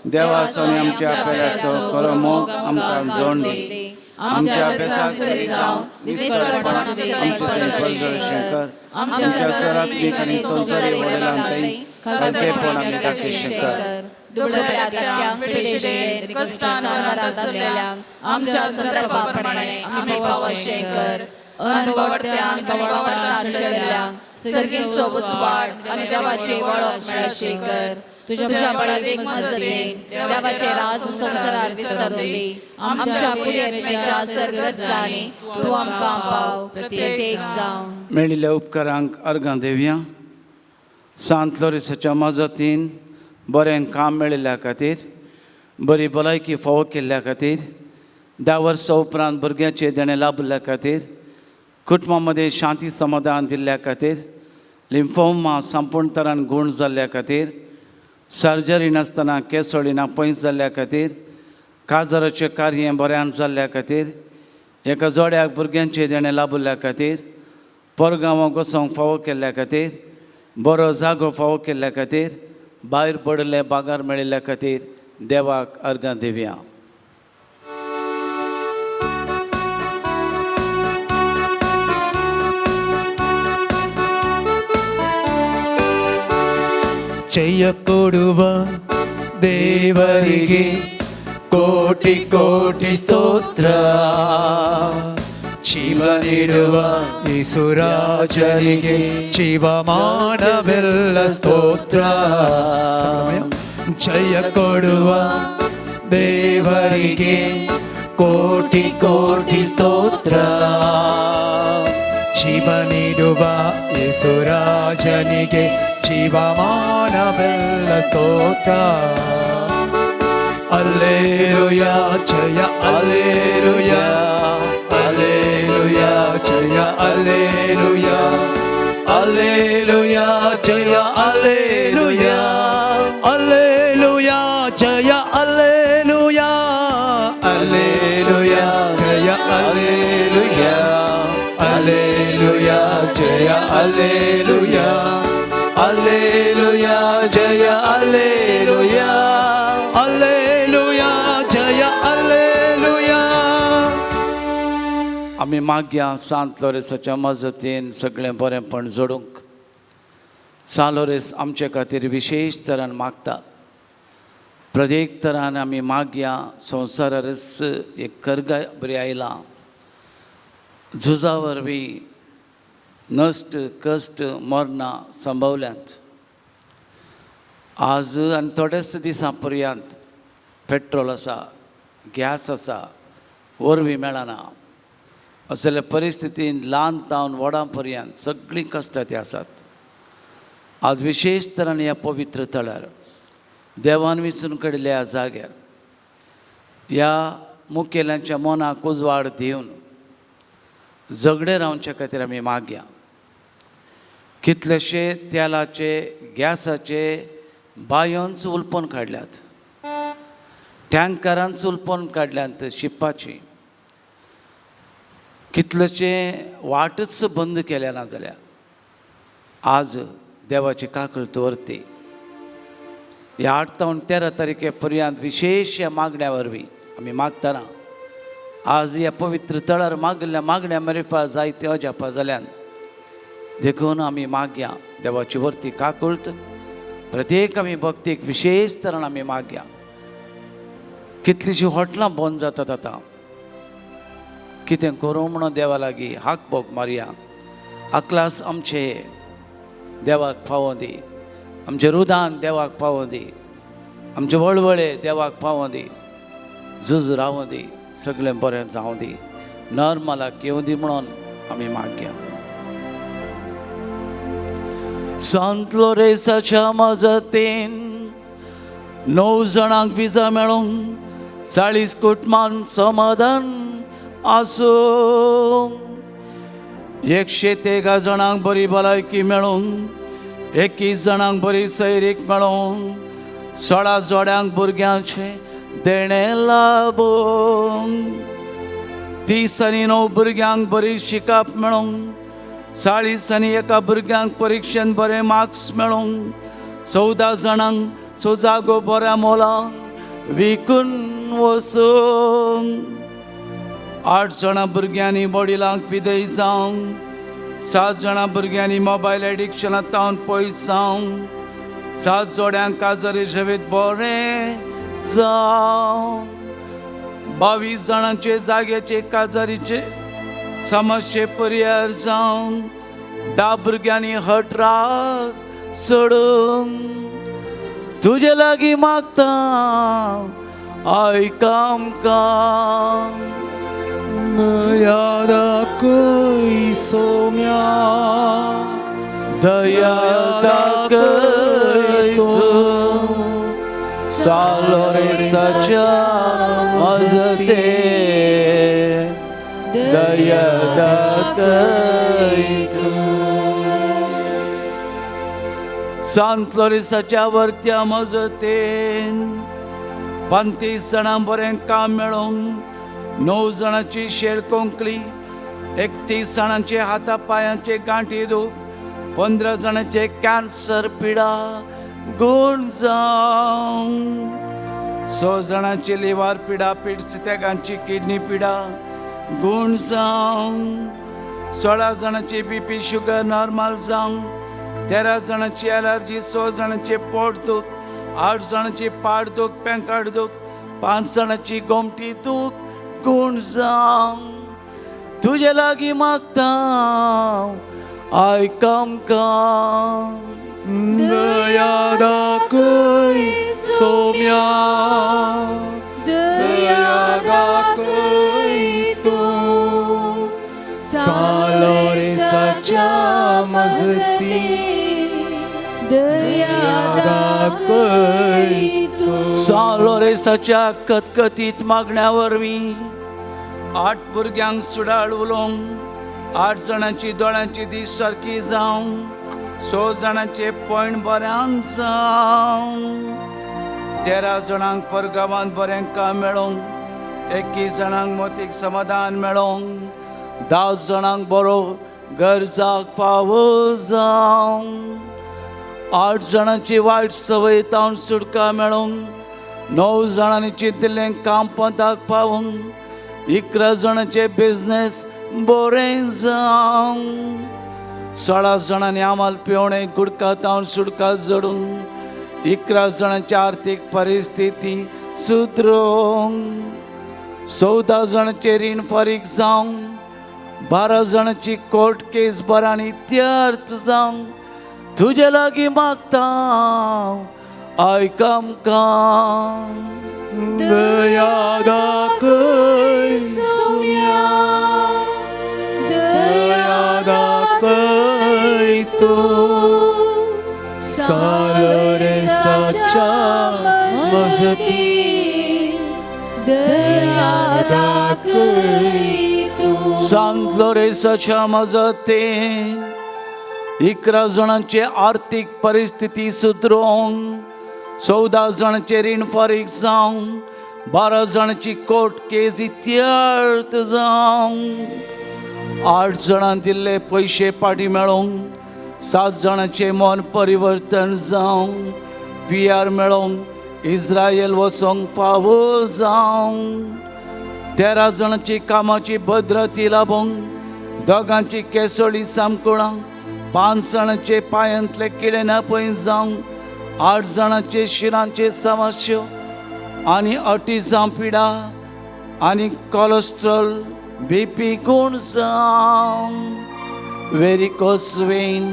देवासोनी आमच्या पेल्याचो खरो मोग आमकां जोडून दी. आमच्या अभ्यासात सरी जावन निष्फळपणाचे बळजबरीचें कर. आमच्या सरात्मीक आनी संवसारी वडिलांतय खालतेपण आमी दाखयशें कर. दुबळ्या दात्यांक पिडेशिल्ले कश्टान वरात असलेल्यांक आमच्या संदर्भाप्रमाणे आमी पावशें कर. अनवडत्यांक आनी वावरतात आशिल्ल्यांक सर्गीक सोबूस वाड आनी देवाची वळख मेळशें कर. तुझ्या बळादेक मजतीन देवाचे राज संवसारार विस्तारून दी. आमच्या पुर्यत्मेच्या सर्गजांनी तूं आमकां पाव प्रत्येक जावन. मेळिल्ल्या उपकारांक अर्गां दिवया. सांत लोरेसाच्या मजतीन बरें काम मेळिल्ल्या खातीर, बरी भलायकी फावो केल्ल्या खातीर, 10 वर्सां उपरांत भुरग्याचे देणे लाभल्या खातीर, कुटुंबां मदें शांती समाधान दिल्ल्या खातीर, लिम्फोमा संपूर्ण तरान गूण जाल्ल्या खातीर, सर्जरी नासतना केंसोळीना पयस जाल्ल्या खातीर, काजराचें कार्य बऱ्यान जाल्ल्या खातीर, एका जोड्याक भुरग्यांचे देणे लाभल्या खातीर, परगांवांक वचोंक फावो केल्ल्या खातीर, बरो जागो फावो केल्ल्या खातीर, भायर पडले बागार मेळिल्ल्या खातीर देवाक अर्गां दिवया. చెయ్యకొడువ ದೇವರಿಗೆ ಕೋಟಿ ಕೋಟಿ ಸ್ತೋತ್ರ. ಜೀವ ನೀಡುವ ಯೇಸುರಾಜನಿಗೆ ಜೀವಮಾನವೆಲ್ಲ ಸ್ತೋತ್ರ. ಜಯ ಕೊಡುವ ದೇವರಿಗೆ ಕೋಟಿ ಕೋಟಿ ಸ್ತೋತ್ರ. ಜೀವ ನೀಡುವ ಯೇಸುರಾಜನಿಗೆ ಜೀವಮಾನವೆಲ್ಲ ಸ್ತೋತ್ರ. ಅಲ್ಲೇಲುಯಾ ಜಯ ಅಲ್ಲೇಲುಯಾ ಅಲ್ಲೇಲುಯಾ ಜಯ ಅಲ್ಲೇಲುಯಾ ಅಲ್ಲೇಲುಯಾ ಜಯ ಅಲ್ಲೇಲುಯಾ ಅಲ್ಲೇಲುಯಾ ಜಯ ಅಲ್ಲೇಲುಯಾ ಅಲ್ಲೇಲುಯಾ ಜಯ ಅಲ್ಲೇಲುಯಾ ಅಲ್ಲೇಲುಯಾ ಜಯ ಅಲ್ಲೇಲುಯಾ ಅಲ್ಲೇಲುಯಾ ಜಯ ಅಲ್ಲೇಲುಯಾ ಅಲ್ಲೇಲುಯಾ ಜಯ ಅಲ್ಲೇಲುಯಾ. आमी मागया सांत लोरेसाच्या मजतीन सगळें बरेंपण जोडूंक. सांत लोरेस आमचे खातीर विशेश तरान मागता. प्रत्येक तरान आमी मागया संवसारारस एक कर्गा बरी आयलां. झुजा वरवीं नश्ट कश्ट मरणां संभवल्यांत. आज आनी थोडेच दिसां पर्यंत पेट्रोल आसा, गॅस आसा, वरवीं मेळना. असल्या परिस्थितीन ल्हान तावन व्हडां पर्यंत सगळीं कश्टां आसात. आज विशेश तरान ह्या पवित्र तळार देवान विसरून काडिल्ल्या ह्या जाग्यार ह्या मुखेल्यांच्या मनाक उजवाड दिवन झगडे रावचे खातीर आमी मागया. कितलेशे तेलाचे गॅसाचे बायोंच उलपण काडल्यात, टँकरांच उलपण काडल्यात शिपाची. कितलेशे वाटच बंद केल्या ना जाल्यार आज देवाची काकळट व्हरती. ह्या 8 ते 13 तारखे पर्यंत विशेष ह्या मागण्या वरवीं आमी मागतना आज ह्या पवित्र तळार मागिल्ल्या मागण्या मेरेफा जायते अजापा जाल्यान देखून आमी मागया देवाची व्हरती काकळट. प्रत्येक आमी भक्तीक विशेष तरान आमी मागया. कितलींशीं हॉटलां बंद जातात आतां. कितें करूं म्हणून देवा लागीं हाक बोक मारया. अकलास आमचे देवाक फावो दी, आमचें रुदान देवाक फावो दी, आमचे वळवळे देवाक फावो दी, झूज रावूं दी, सगळें बरें जावं दी, नॉर्मलाक येवं दी म्हणून आमी मागया. सांत लोरेसाच्या मजतीन 9 जाणांक विजा मेळोंक 40 कुटुंबांक समाधान आसूं. 113 जाणांक बरी भलायकी मेळोंक 21 जाणांक बरी सैरीक मेळोंक 16 जोड्यांक भुरग्यांचे देणे लाभोंक 30 आनी 9 भुरग्यांक बरी शिकाप मेळोंक 40 आनी 1 भुरग्यांक परिक्षेंत बरे मार्क्स मेळोंक 14 जाणांक सुजागो बऱ्या मोलाक विकून वचूंक 8 जाणां भुरग्यांनी वडिलांक विधेय जावंक 7 जाणां भुरग्यांनी मोबायल एडिक्शनांत पयस जावंक 7 जोड्यांक काजरी सेवेत बरें जावं 22 जाणांचे जाग्याचे काजारीचे समस्ये परिहार जावं 10 भुरग्यांनी हटराक सोडूंक तुजे लागीं मागता आयका आमकां दया दाखय सौम्या दया दाखय तूं सालोरेसाच्या मजतेन दया दाखय तूं सांत लोरेसाच्या वर्त्या मजतेन 35 जाणां बरें काम मेळोंक 9 जाणांची शेळ कोंकली 31 जाणांचे हाता पांयाचे गांठी दूख 15 जाणांचे कॅन्सर पिडा गूण जावं 6 जाणांची लिव्हर पिडा पिडसित्यागांची किडनी पिडा गूण जावं 16 जाणांची BP शुगर नॉर्मल जावं 13 जाणांची एलर्जी 6 जाणांचे पोट दूख 8 जाणांची पाड दूख पेंकाड दूख 5 जाणांची गोमटी दूख गूण जावं तुजे लागीं मागता आयका आमकां दया दाखय सौम्या दया दाखय तूं सालोरेसाच्या मजतीन दया दाखय तूं सालोरेसाच्या कतकतीत मागण्या वरवीं 8 भुरग्यांक सुडाळ उलोवंक 8 जाणांची दोळ्यांची दीस सारकी जावं 6 जाणांचे पॉयंट बऱ्यान जावं 13 जाणांक परगांवांत बरें काम मेळोंक 21 जाणांक मोतीक समाधान मेळोंक 10 जाणांक बरो गरजाक फावो जावं 8 जाणांची वायट संवय तावन सुटका मेळोंक 9 जाणांनी चिंतिल्लें काम पंथाक पावोंक 11 जाणांचे बिझनेस बरें जावं 16 जाणांनी आमाल पेवणें गुडका तावन सुटका जोडूंक 11 जाणांची आर्थीक परिस्थिती सुदरोवंक 14 जाणांचे रीण फारीक जावंक 12 जाणांची कोर्ट केस बरांनी इत्यार्थ जावंक तुजे लागीं मागता आयका आमकां दया दाखय सौम्या दया दाखय तूं सालोरेसाच्या मजतीन दया दाखय तूं सांत लोरेसाच्या मजतेन 11 जाणांची आर्थीक परिस्थिती सुदरोवंक 14 जाणांचे रीण फारीक जावंक 12 जाणांची कोर्ट केस इत्यार्थ जावंक 8 जाणां दिल्ले पयशे पाटी मेळोवंक 7 जाणांचे मन परिवर्तन जावंक PR मेळोवंक इस्रायल वचोंक फावो जावंक 13 जाणांची कामाची भद्रती लाभोंक 2 केसोळी सामकुळांक 5 जाणांचे पांयांतले किडे नापय जावंक 8 जाणांचे शिरांचे समस्या आनी ऑटिझम पिडा आनी कोलेस्ट्रॉल BP गूण जावंक वेरिकोस वेन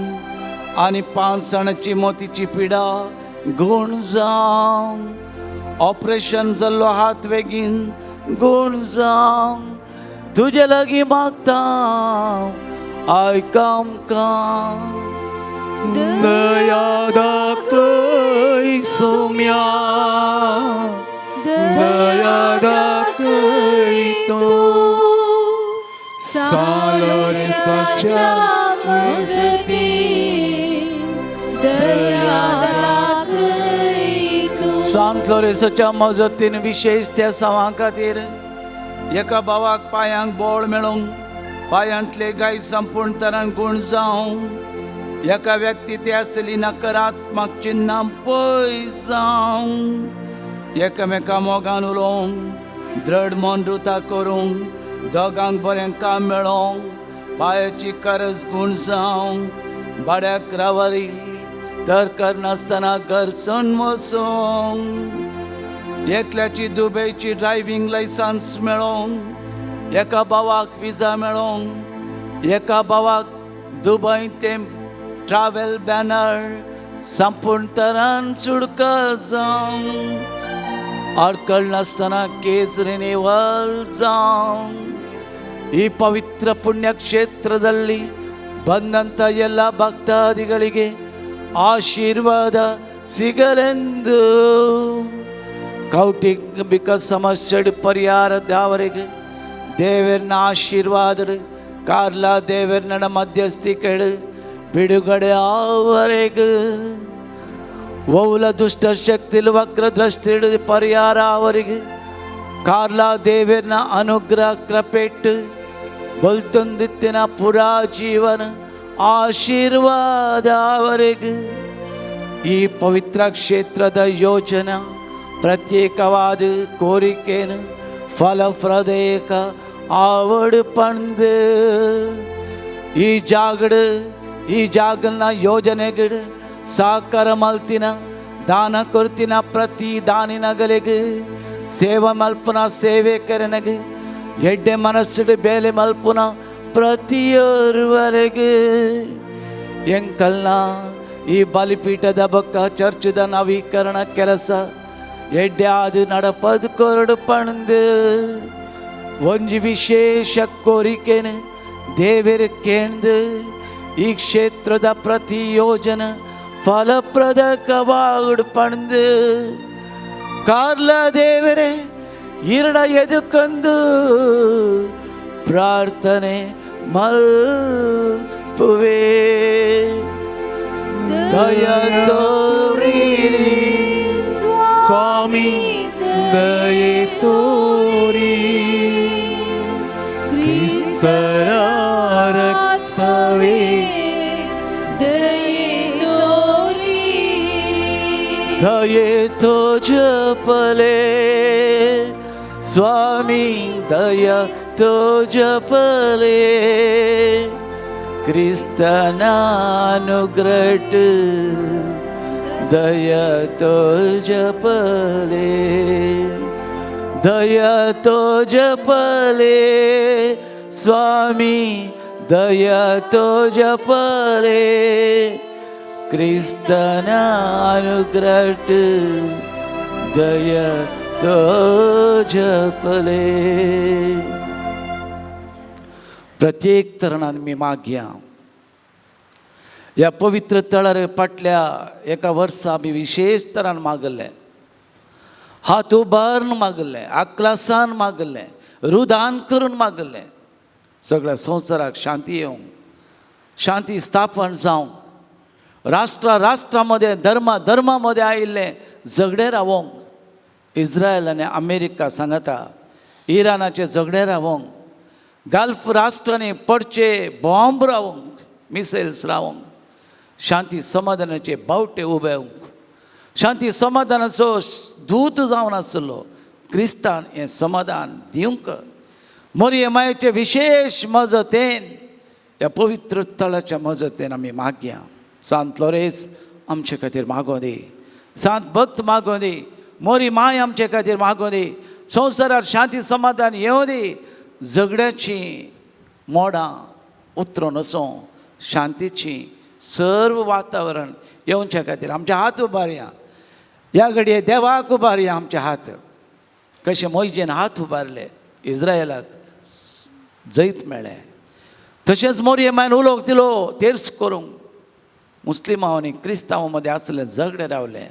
आनी 5 जाणांची मोतीची पिडा गूण जावंक ऑपरेशन जाल्लो हात बेगीन गूण जावंक तुजे लागीं मागता आयका आमकां दया दाखय सौम्या दया दाखय तूं सालोरेसाच्या मजतीन दया दाखय तूं सांत लोरेसाच्या मजतीन विशेष त्या सवां खातीर एका भावाक पांयांक बोळ मेळोंक पांयांतले गाय संपूर्ण तरान गूण जावंक एका व्यक्ती ते आसली नकारात्मक चिन्नां पयस जावंक एकामेका मोगान उलोवंक दृढ मन रुता करूंक दोगांक बरें काम मेळोवंक पांयाची करज गूण जावंक भाड्याक रावरिल्ली तर करनासतना घर सण वचोंक एकल्याची दुबयची ड्रायव्हिंग लायसन्स मेळोवंक एका भावाक विजा मेळोवंक एका भावाक दुबय ते ट्रॅव्हल बॅनर संपूर्ण तरान सुडका जावंक अडकळ नासतना केस रिन्यूवल जावंक ಈ ಪವಿತ್ರ ಪುಣ್ಯಕ್ಷೇತ್ರದಲ್ಲಿ ಬಂದಂಥ ಎಲ್ಲ ಭಕ್ತಾದಿಗಳಿಗೆ ಆಶೀರ್ವಾದ ಸಿಗಲೆಂದು ಕೌಟುಂಬಿಕ ಸಮಸ್ಯೆ ಪರಿಹಾರದವರೆಗೆ ದೇವರನ್ನ ಆಶೀರ್ವಾದ ಕಾರ್ಲಾ ದೇವರನ್ನ ಮಧ್ಯಸ್ಥಿಕೆಡು ಬಿಡುಗಡೆ ಆವರೆಗೆ ಓಲ ದುಷ್ಟ ಶಕ್ತಿಲು ವಕ್ರದೃಷ್ಟಿಡು ಪರಿಹಾರ ಅವರಿಗೆ ಕಾರ್ಲಾ ದೇವರನ್ನ ಅನುಗ್ರಹ ಕೃಪೆಟ್ಟು ಬಲ್ತೊಂದಿತ್ತಿನ ಪುರಾ ಜೀವನ ಆಶೀರ್ವಾದ ಅವರಿಗೆ ಈ ಪವಿತ್ರ ಕ್ಷೇತ್ರದ ಯೋಜನೆ ಪ್ರತ್ಯೇಕವಾದ ಕೋರಿಕೆಯನ್ನು ಫಲಪ್ರದಾಯಕ आवड ಪಡೆದು ಈ ಜಾಗನ ಯೋಜನೆಗಳು ಸಾಕಾರ ಮಲ್ತಿನ ದಾನ ಕೊರ್ತಿನ ಪ್ರತಿ ದಾನಿನಗಳಿಗೆ ಸೇವೆ ಮಲ್ಪುನ ಸೇವೆಕರನಿಗೆ ಎಡ್ಡೆ ಮನಸ್ಸುಡು ಬೇಲೆ ಮಲ್ಪುನ ಪ್ರತಿಯೊರ್ವರೆಗೆ ಎಂಕಲ್ನ ಈ ಬಲಿಪೀಠದ ಬೊಕ್ಕ ಚರ್ಚದ ನವೀಕರಣ ಕೆಲಸ ಎಡ್ಡೆ ಆದು ನಡಪದು ಕೊರಡು ಪಣದು ಒಂಜಿ ವಿಶೇಷ ಕೋರಿಕೆನು ದೇವರು ಕೇಂದು ಈ ಕ್ಷೇತ್ರದ ಪ್ರತಿ ಯೋಜನೆ ಫಲಪ್ರದಕವಾಗುಡು ಪಣದು ಕಾರ್ಲ ದೇವರೇ ಇರಡ ಎದುಕೊಂದು ಪ್ರಾರ್ಥನೆ ಮಲ್ಪುವೆ ದಯ ತೋರಿರಿ ಸ್ವಾಮಿ ದಯೆ ತೋರಿ ಕ್ರಿಸ್ತರ ರಕ್ತವೇ ದಯೆ ತೋ ಜಪಲೆ ಸ್ವಾಮಿ ದಯ ತೋ ಜಪಲೆ ಕ್ರಿಸ್ತನ ಅನುಗ್ರಹ ದಯ ತೋ ಜಪಲೆ ದಯ ತೋ ಜಪಲೆ ಸ್ವಾಮಿ ದಯ ತೋ ಜಪಲೆ ಕ್ರಿಸ್ತನ ಅನುಗ್ರಹ ದಯ ತೋ ಜಪಲೆ प्रत्येक तरुणान मी मागया या पवित्र तळार फाटल्या एका वर्सा आमी विशेष तरान मागले हात उबारून मागले आक्लासान मागले रुदान करून मागले सगळ्या संवसाराक शांती येवंक शांती स्थापन जावंक राष्ट्रामध्ये धर्मामध्ये आयिल्ले झगडे रावोंक इस्रायल आनी अमेरिका सांगता इरानाचे झगडे रावोंक गल्फ राष्ट्रांनी पडचे बॉम्ब रावंक मिसायल्स रावंक शांती समाधानाचे बावटे उबेवंक शांती समाधानाचो दूत जावन आसलो क्रिस्तान हें समाधान दिवंक मोरये मायेचे विशेष मजतेन ह्या पवित्र तळाच्या मजतेन आमी मागया सांत लोरेस आमचे खातीर मागों दी सांत भक्त मागों दी मोरी माय आमचे खातीर मागों दी संवसारार शांती समाधान येवं दी झगड्याची मोडां उतरून वचों शांतीची सर्व वातावरण येवच्या खातीर आमचे हात उबारया ह्या घडये देवाक उबारया आमचे हात कशे मोयजेन हात उबारले इस्रायलाक जैत मेळ्ळें तशेंच मोरये मायन उलोवंक दिलो तेर्स करूंक मुस्लिमां आनी क्रिस्तांवां मदें आसले झगडे रावले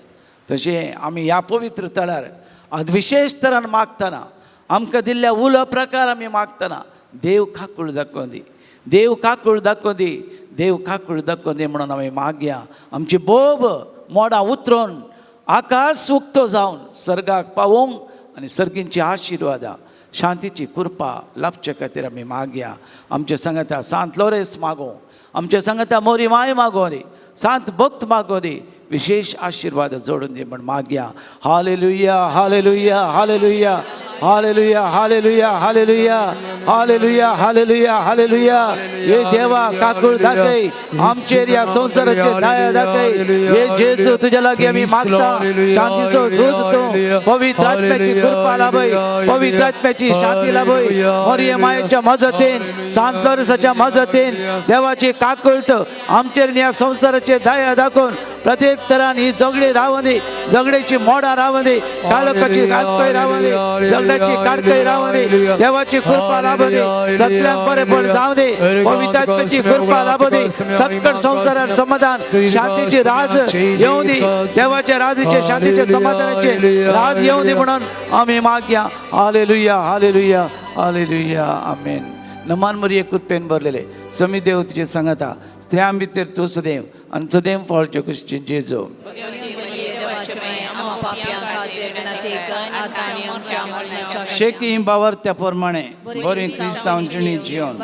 तशें आमी ह्या पवित्र तळार आज विशेष तरान मागतना आमकां दिल्ल्या उलो प्रकार आमी मागतना देव काकूळ दाखोवन दी देव काकूळ दाखोवन दी देव काकूळ दाखोवन दी म्हणून आमी मागया आमची बोब मोडां उतरून आकाश उक्तो जावन सर्गाक पावोंक आनी सर्गींची आशिर्वादां शांतीची कृपा लाभचे खातीर आमी मागया आमचे सांगता सांत लोरेस मागो आमचे सांगता मोरी माय मागो दी सांत भक्त मागो दी विशेष आशीर्वाद जोडून दे म्हण मागया. Hallelujah hallelujah hallelujah hallelujah hallelujah hallelujah hallelujah hallelujah hallelujah. हे देवा काकूळ दाखय आमचेर या संसाराचे दया दाखय. हे जेजू तुझ्या लागी आम्ही मागता शांतीचो दूत तू पवित्र आत्म्याची कृपा लाभय पवित्र आत्म्याची शांती लाभय. मरियम मायेच्या मजतीन सांत लोरेन्साच्या मजतीन देवाची काकूळत आमचेर या संसाराचे दया दाखोवन प्रत्येक तरान ही झगडी रावंदी झगडेची मोडा रावंदी काळोखाची काटकय रावंदी झगड्याची काटकय रावंदी देवाची कृपा लाभदी सगळ्यांक बरेपण जावं दे पवित्र आत्म्याची कृपा लाभदी सकट संसारात समाधान शांतीची राज येऊ दे देवाच्या राजीचे शांतीचे समाधानाचे राज येऊ दे म्हणून आम्ही मागया. Hallelujah hallelujah hallelujah amen. नमान मरिये कृपेन भरलेले समी देव तुझे सांगता स्त्रियां भितर तू सदैव आणि सदैव फळचे कुशीचे जेजो. शेकी बावर त्या प्रमाणे बरे क्रिस्तांवनी जीवन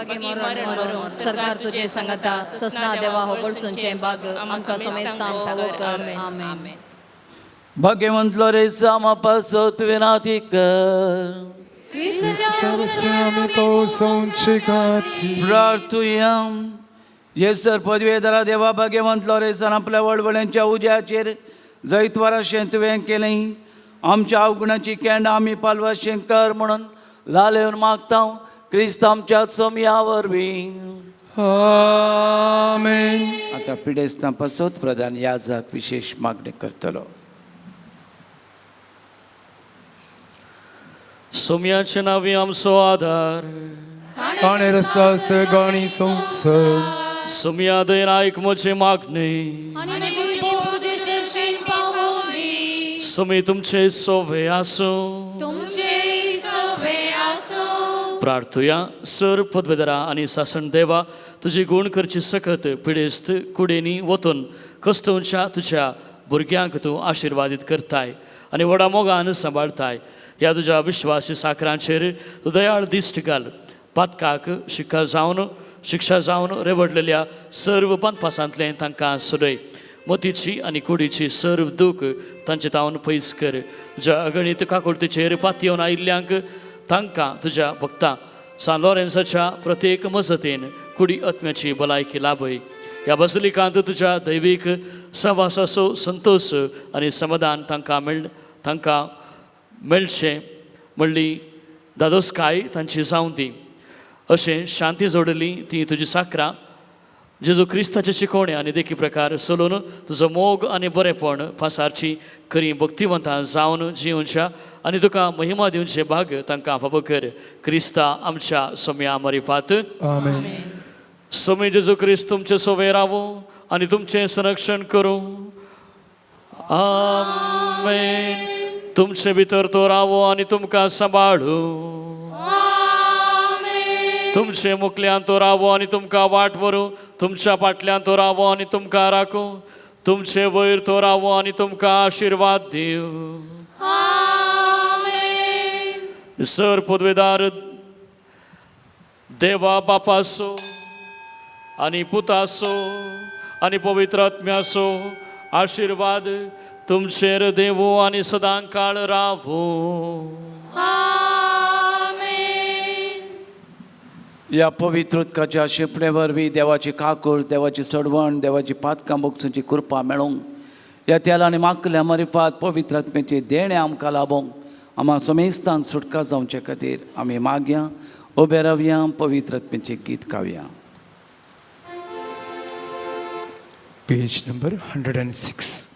सरकार तुझे सांगता ससना देवा हो बळसूंचे बाग आमका समेस्तांक फावो कर. आमेन. भगवंत लोरेस आमापासत विनाती कर प्रार्थुयां. येसर पदवेदारा देवा भगवंत लोरेसान आपल्या वळवळ्यांच्या उज्याचेर जैतवाराशें तुवें केलें आमच्या अवगुणाची केंड आमी पालवाशें कर म्हणून लालेवन मागता क्रिस्त आमच्या सोम्या वरवीं. आमेन. आता पिडेस्तां पासत प्रधान याजक विशेष मागणी करतलो. सोम्याचे नावी आमचो आधार ताणे रस्ता सगाणी संसार सोम्या दयन आयक म्हजे मागणे आणि म्हजी भोव तुझे सरशेन पावोनी सोमी तुमचे सोवे आसो तुमचे सोबे आसो. प्रार्थुया सर पदवेदारा आणि सासन देवा तुझी गुण करची सकत पिडेस्त कुडेनी वतून कस्तूंच्या तुझ्या भुरग्यांक तूं आशिर्वादीत करताय आणि व्हडा मोगान सांबाळताय. ह्या तुझ्या विश्वासी साखरांचेर तूं दयाळ दिश्ट घाल. पातकाक शिक्षा जावन रेवडलेल्या सर्व पानपासांतले तांकां सोडय. मोतीची आणि कुडीची सर्व दूख तांचे तावन पयस कर. तुज्या अगणित काकुळतेचेर पातयेवन आयिल्ल्यांक तांकां तुज्या भक्तां सान लॉरेन्साच्या प्रत्येक मजतीन कुडी आत्म्याची भलायकी लाभय. ह्या बसलिकांत तुज्या दैवीक सहवासाचो संतोष आणि समाधान तांकां मेळचें म्हणली दादोसकाय तांची जावं दी. अशें शांती जोडली ती तुजी साकरां जेजू क्रिस्ताचे शिकवणे आनी देखी प्रकार चलोवन तुजो मोग आनी बरेपण पासारची खरी भक्तिवंतां जावन जिवच्या आनी तुका महिमा दिवचे भाग तांकां फावो कर. क्रिस्ता आमच्या सोम्या मरिफात. आमेन. सोमी जेजू क्रिस्त तुमचे सोवे रावो आनी तुमचें संरक्षण करूं. आमेन. तुमचे भितर तो रावो आनी तुमकां सांबाळूं. तुमचे मुखल्यान तो रावो आनी तुमकां वाट व्हरूं. तुमच्या फाटल्यान तो रावो आनी तुमकां राखूं. तुमचे वयर तो रावो आनी तुमकां आशिर्वाद दिवं. सर पदवेदार देवा बापासो आनी पुतासो आनी पवित्र आत्म्यासो आशिर्वाद तुमचेर देवो आनी सदां काळ रावो. या पवित्र उदकाच्या शिपणे वरवीं देवाची काकूळ देवाची सडवण देवाची पातकां मोगसूची कृपा मेळोवंक या तेलांनी मागल्या मरिफात पवित्र आत्म्याचे देणे आमकां लाभोंक आम्हा समेस्तांक सुटका जावचे खातीर आमी मागया. उबे रावया पवित्र आत्म्याचें गीत गावया. Page number 106.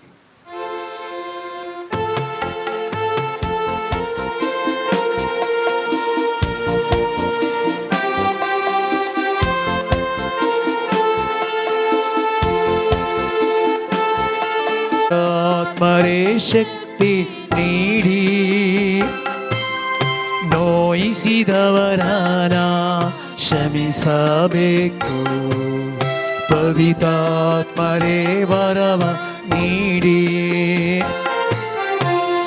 ಆತ್ಮರೇ ಶಕ್ತಿ ನೀಡಿ ನೋಯಿಸಿದವರನ ಕ್ಷಮಿಸಬೇಕು. ಪವಿತ್ರಾತ್ಮರೇ ವರವ ನೀಡಿ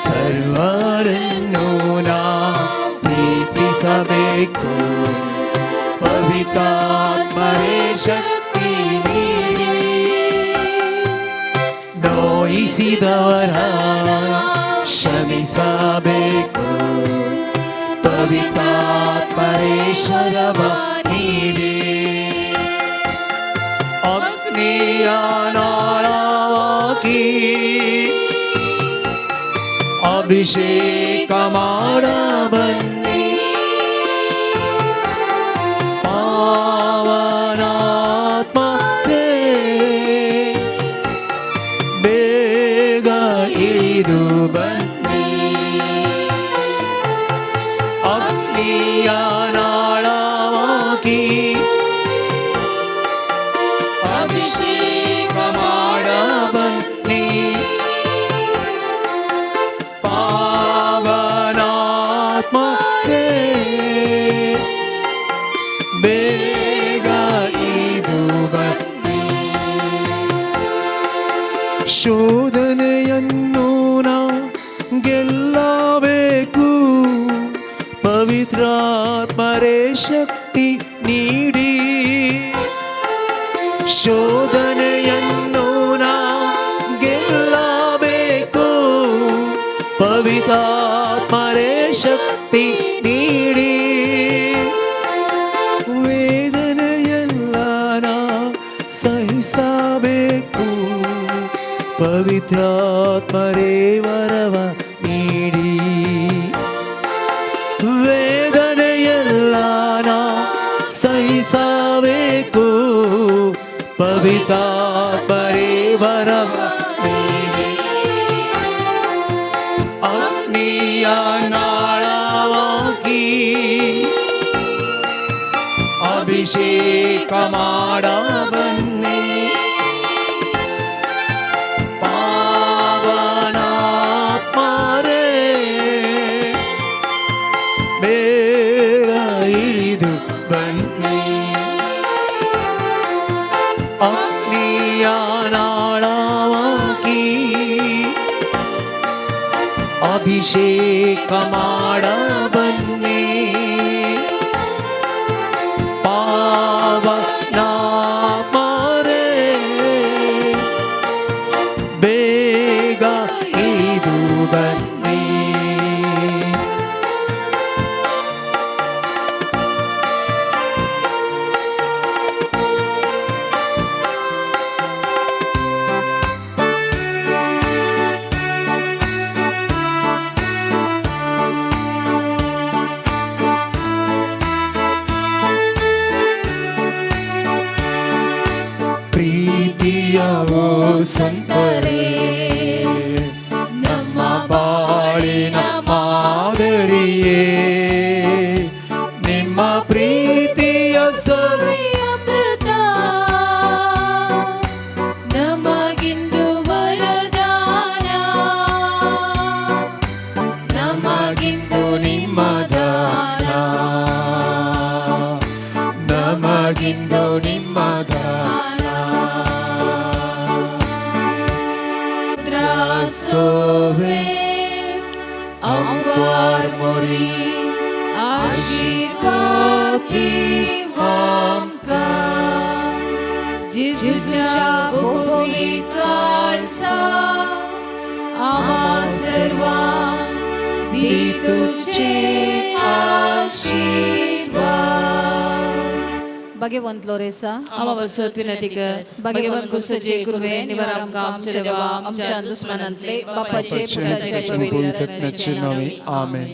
ಸರ್ವರನ್ನು ನಾ ಪ್ರೀತಿಸಬೇಕು. ಪವಿತ್ರಾತ್ಮರೇ ಶಕ್ತಿ ನೀಡಿ ವಂಚಿಸಿದವರ ಶ್ರಮಿಸಬೇಕು ಪವಿತ್ರಾತ್ಮರೇಶ್ವರವ ನೀಡಿ ಅಗ್ನಿಯ ನಾಳವಾಗಿ ಅಭಿಷೇಕ ಮಾಡ ಬನ್ನಿ ಪಾವನಾತ್ಮರೇ ಬೇಗ ಇಳಿದು ಬನ್ನಿ ಅಗ್ನಿಯ ನಾಳವಾಗಿ ಅಭಿಷೇಕ ಮಾಡ ಬನ್ನಿ ಪಾವನಾತ್ಮರೇ ಬೇಗ ಇಳಿದು ಬನ್ನಿ ಶೋಧನೆಯನ್ನು ನಾ ಗೆಲ್ಲಬೇಕು ಪವಿತ್ರಾತ್ಮರೇ ಶಕ್ತಿ ನೀಡಿ ಶೋಧನೆಯನ್ನು ನಾ ಗೆಲ್ಲಬೇಕು ಪವಿತ್ರಾತ್ಮರೇ ಶಕ್ತಿ ನೀಡಿ ವೇದನೆಯೆಲ್ಲ ನಾ ಸಹಿಸಬೇಕು ಪವಿತ್ರಾತ್ಮರೇ ವರವ ನೀಡಿ ವೇದನೆಯೆಲ್ಲ ನಾ ಸಹಿಸಬೇಕು ಪವಿತ್ರಾತ್ಮರೇ ವರವ ನೀಡಿ ಅಗ್ನಿಯ ನಾಳವಾಗಿ ಅಭಿಷೇಕ ಮಾಡ ಬನ್ನಿ ಪಾವನಾತ್ಮರೇ ಬೇಗ ಇಳಿದು ಬನ್ನಿ ಅಗ್ನಿಯ ನಾಳವಾಗಿ ಅಭಿಷೇಕ ಮಾಡ ಬನ್ನಿ ಪಾವನಾತ್ಮರೇ ಬೇಗ ಇಳಿದು ಬನ್ನಿ ಪ್ರೀತಿಯ ಓ ಸಂತರೇ ನಮ್ಮ ಬಾಳಿನ ಮಾದರಿಯೇ ನಿಮ್ಮ ಪ್ರೀತಿಯ ಅಮೃತ ನಮಗಿಂದು ವರದಾನ ನಮಗಿಂದು ನಿಮ್ಮ ದಾನ ನಮಗಿಂದು ನಿಮ್ಮ ದಾನ Sobe Amvar Mori Ashirvati Vamka Jizja Bobovit Kalsa Ama Sarvam Dituche Ashirvad Bhagavan Loresa Ama Sotvinatiga Bhagavan Kusaje Kurve Nivaram Kam Chedeva Amchan Dusmanantle Bapache Putache Pavitra Amen.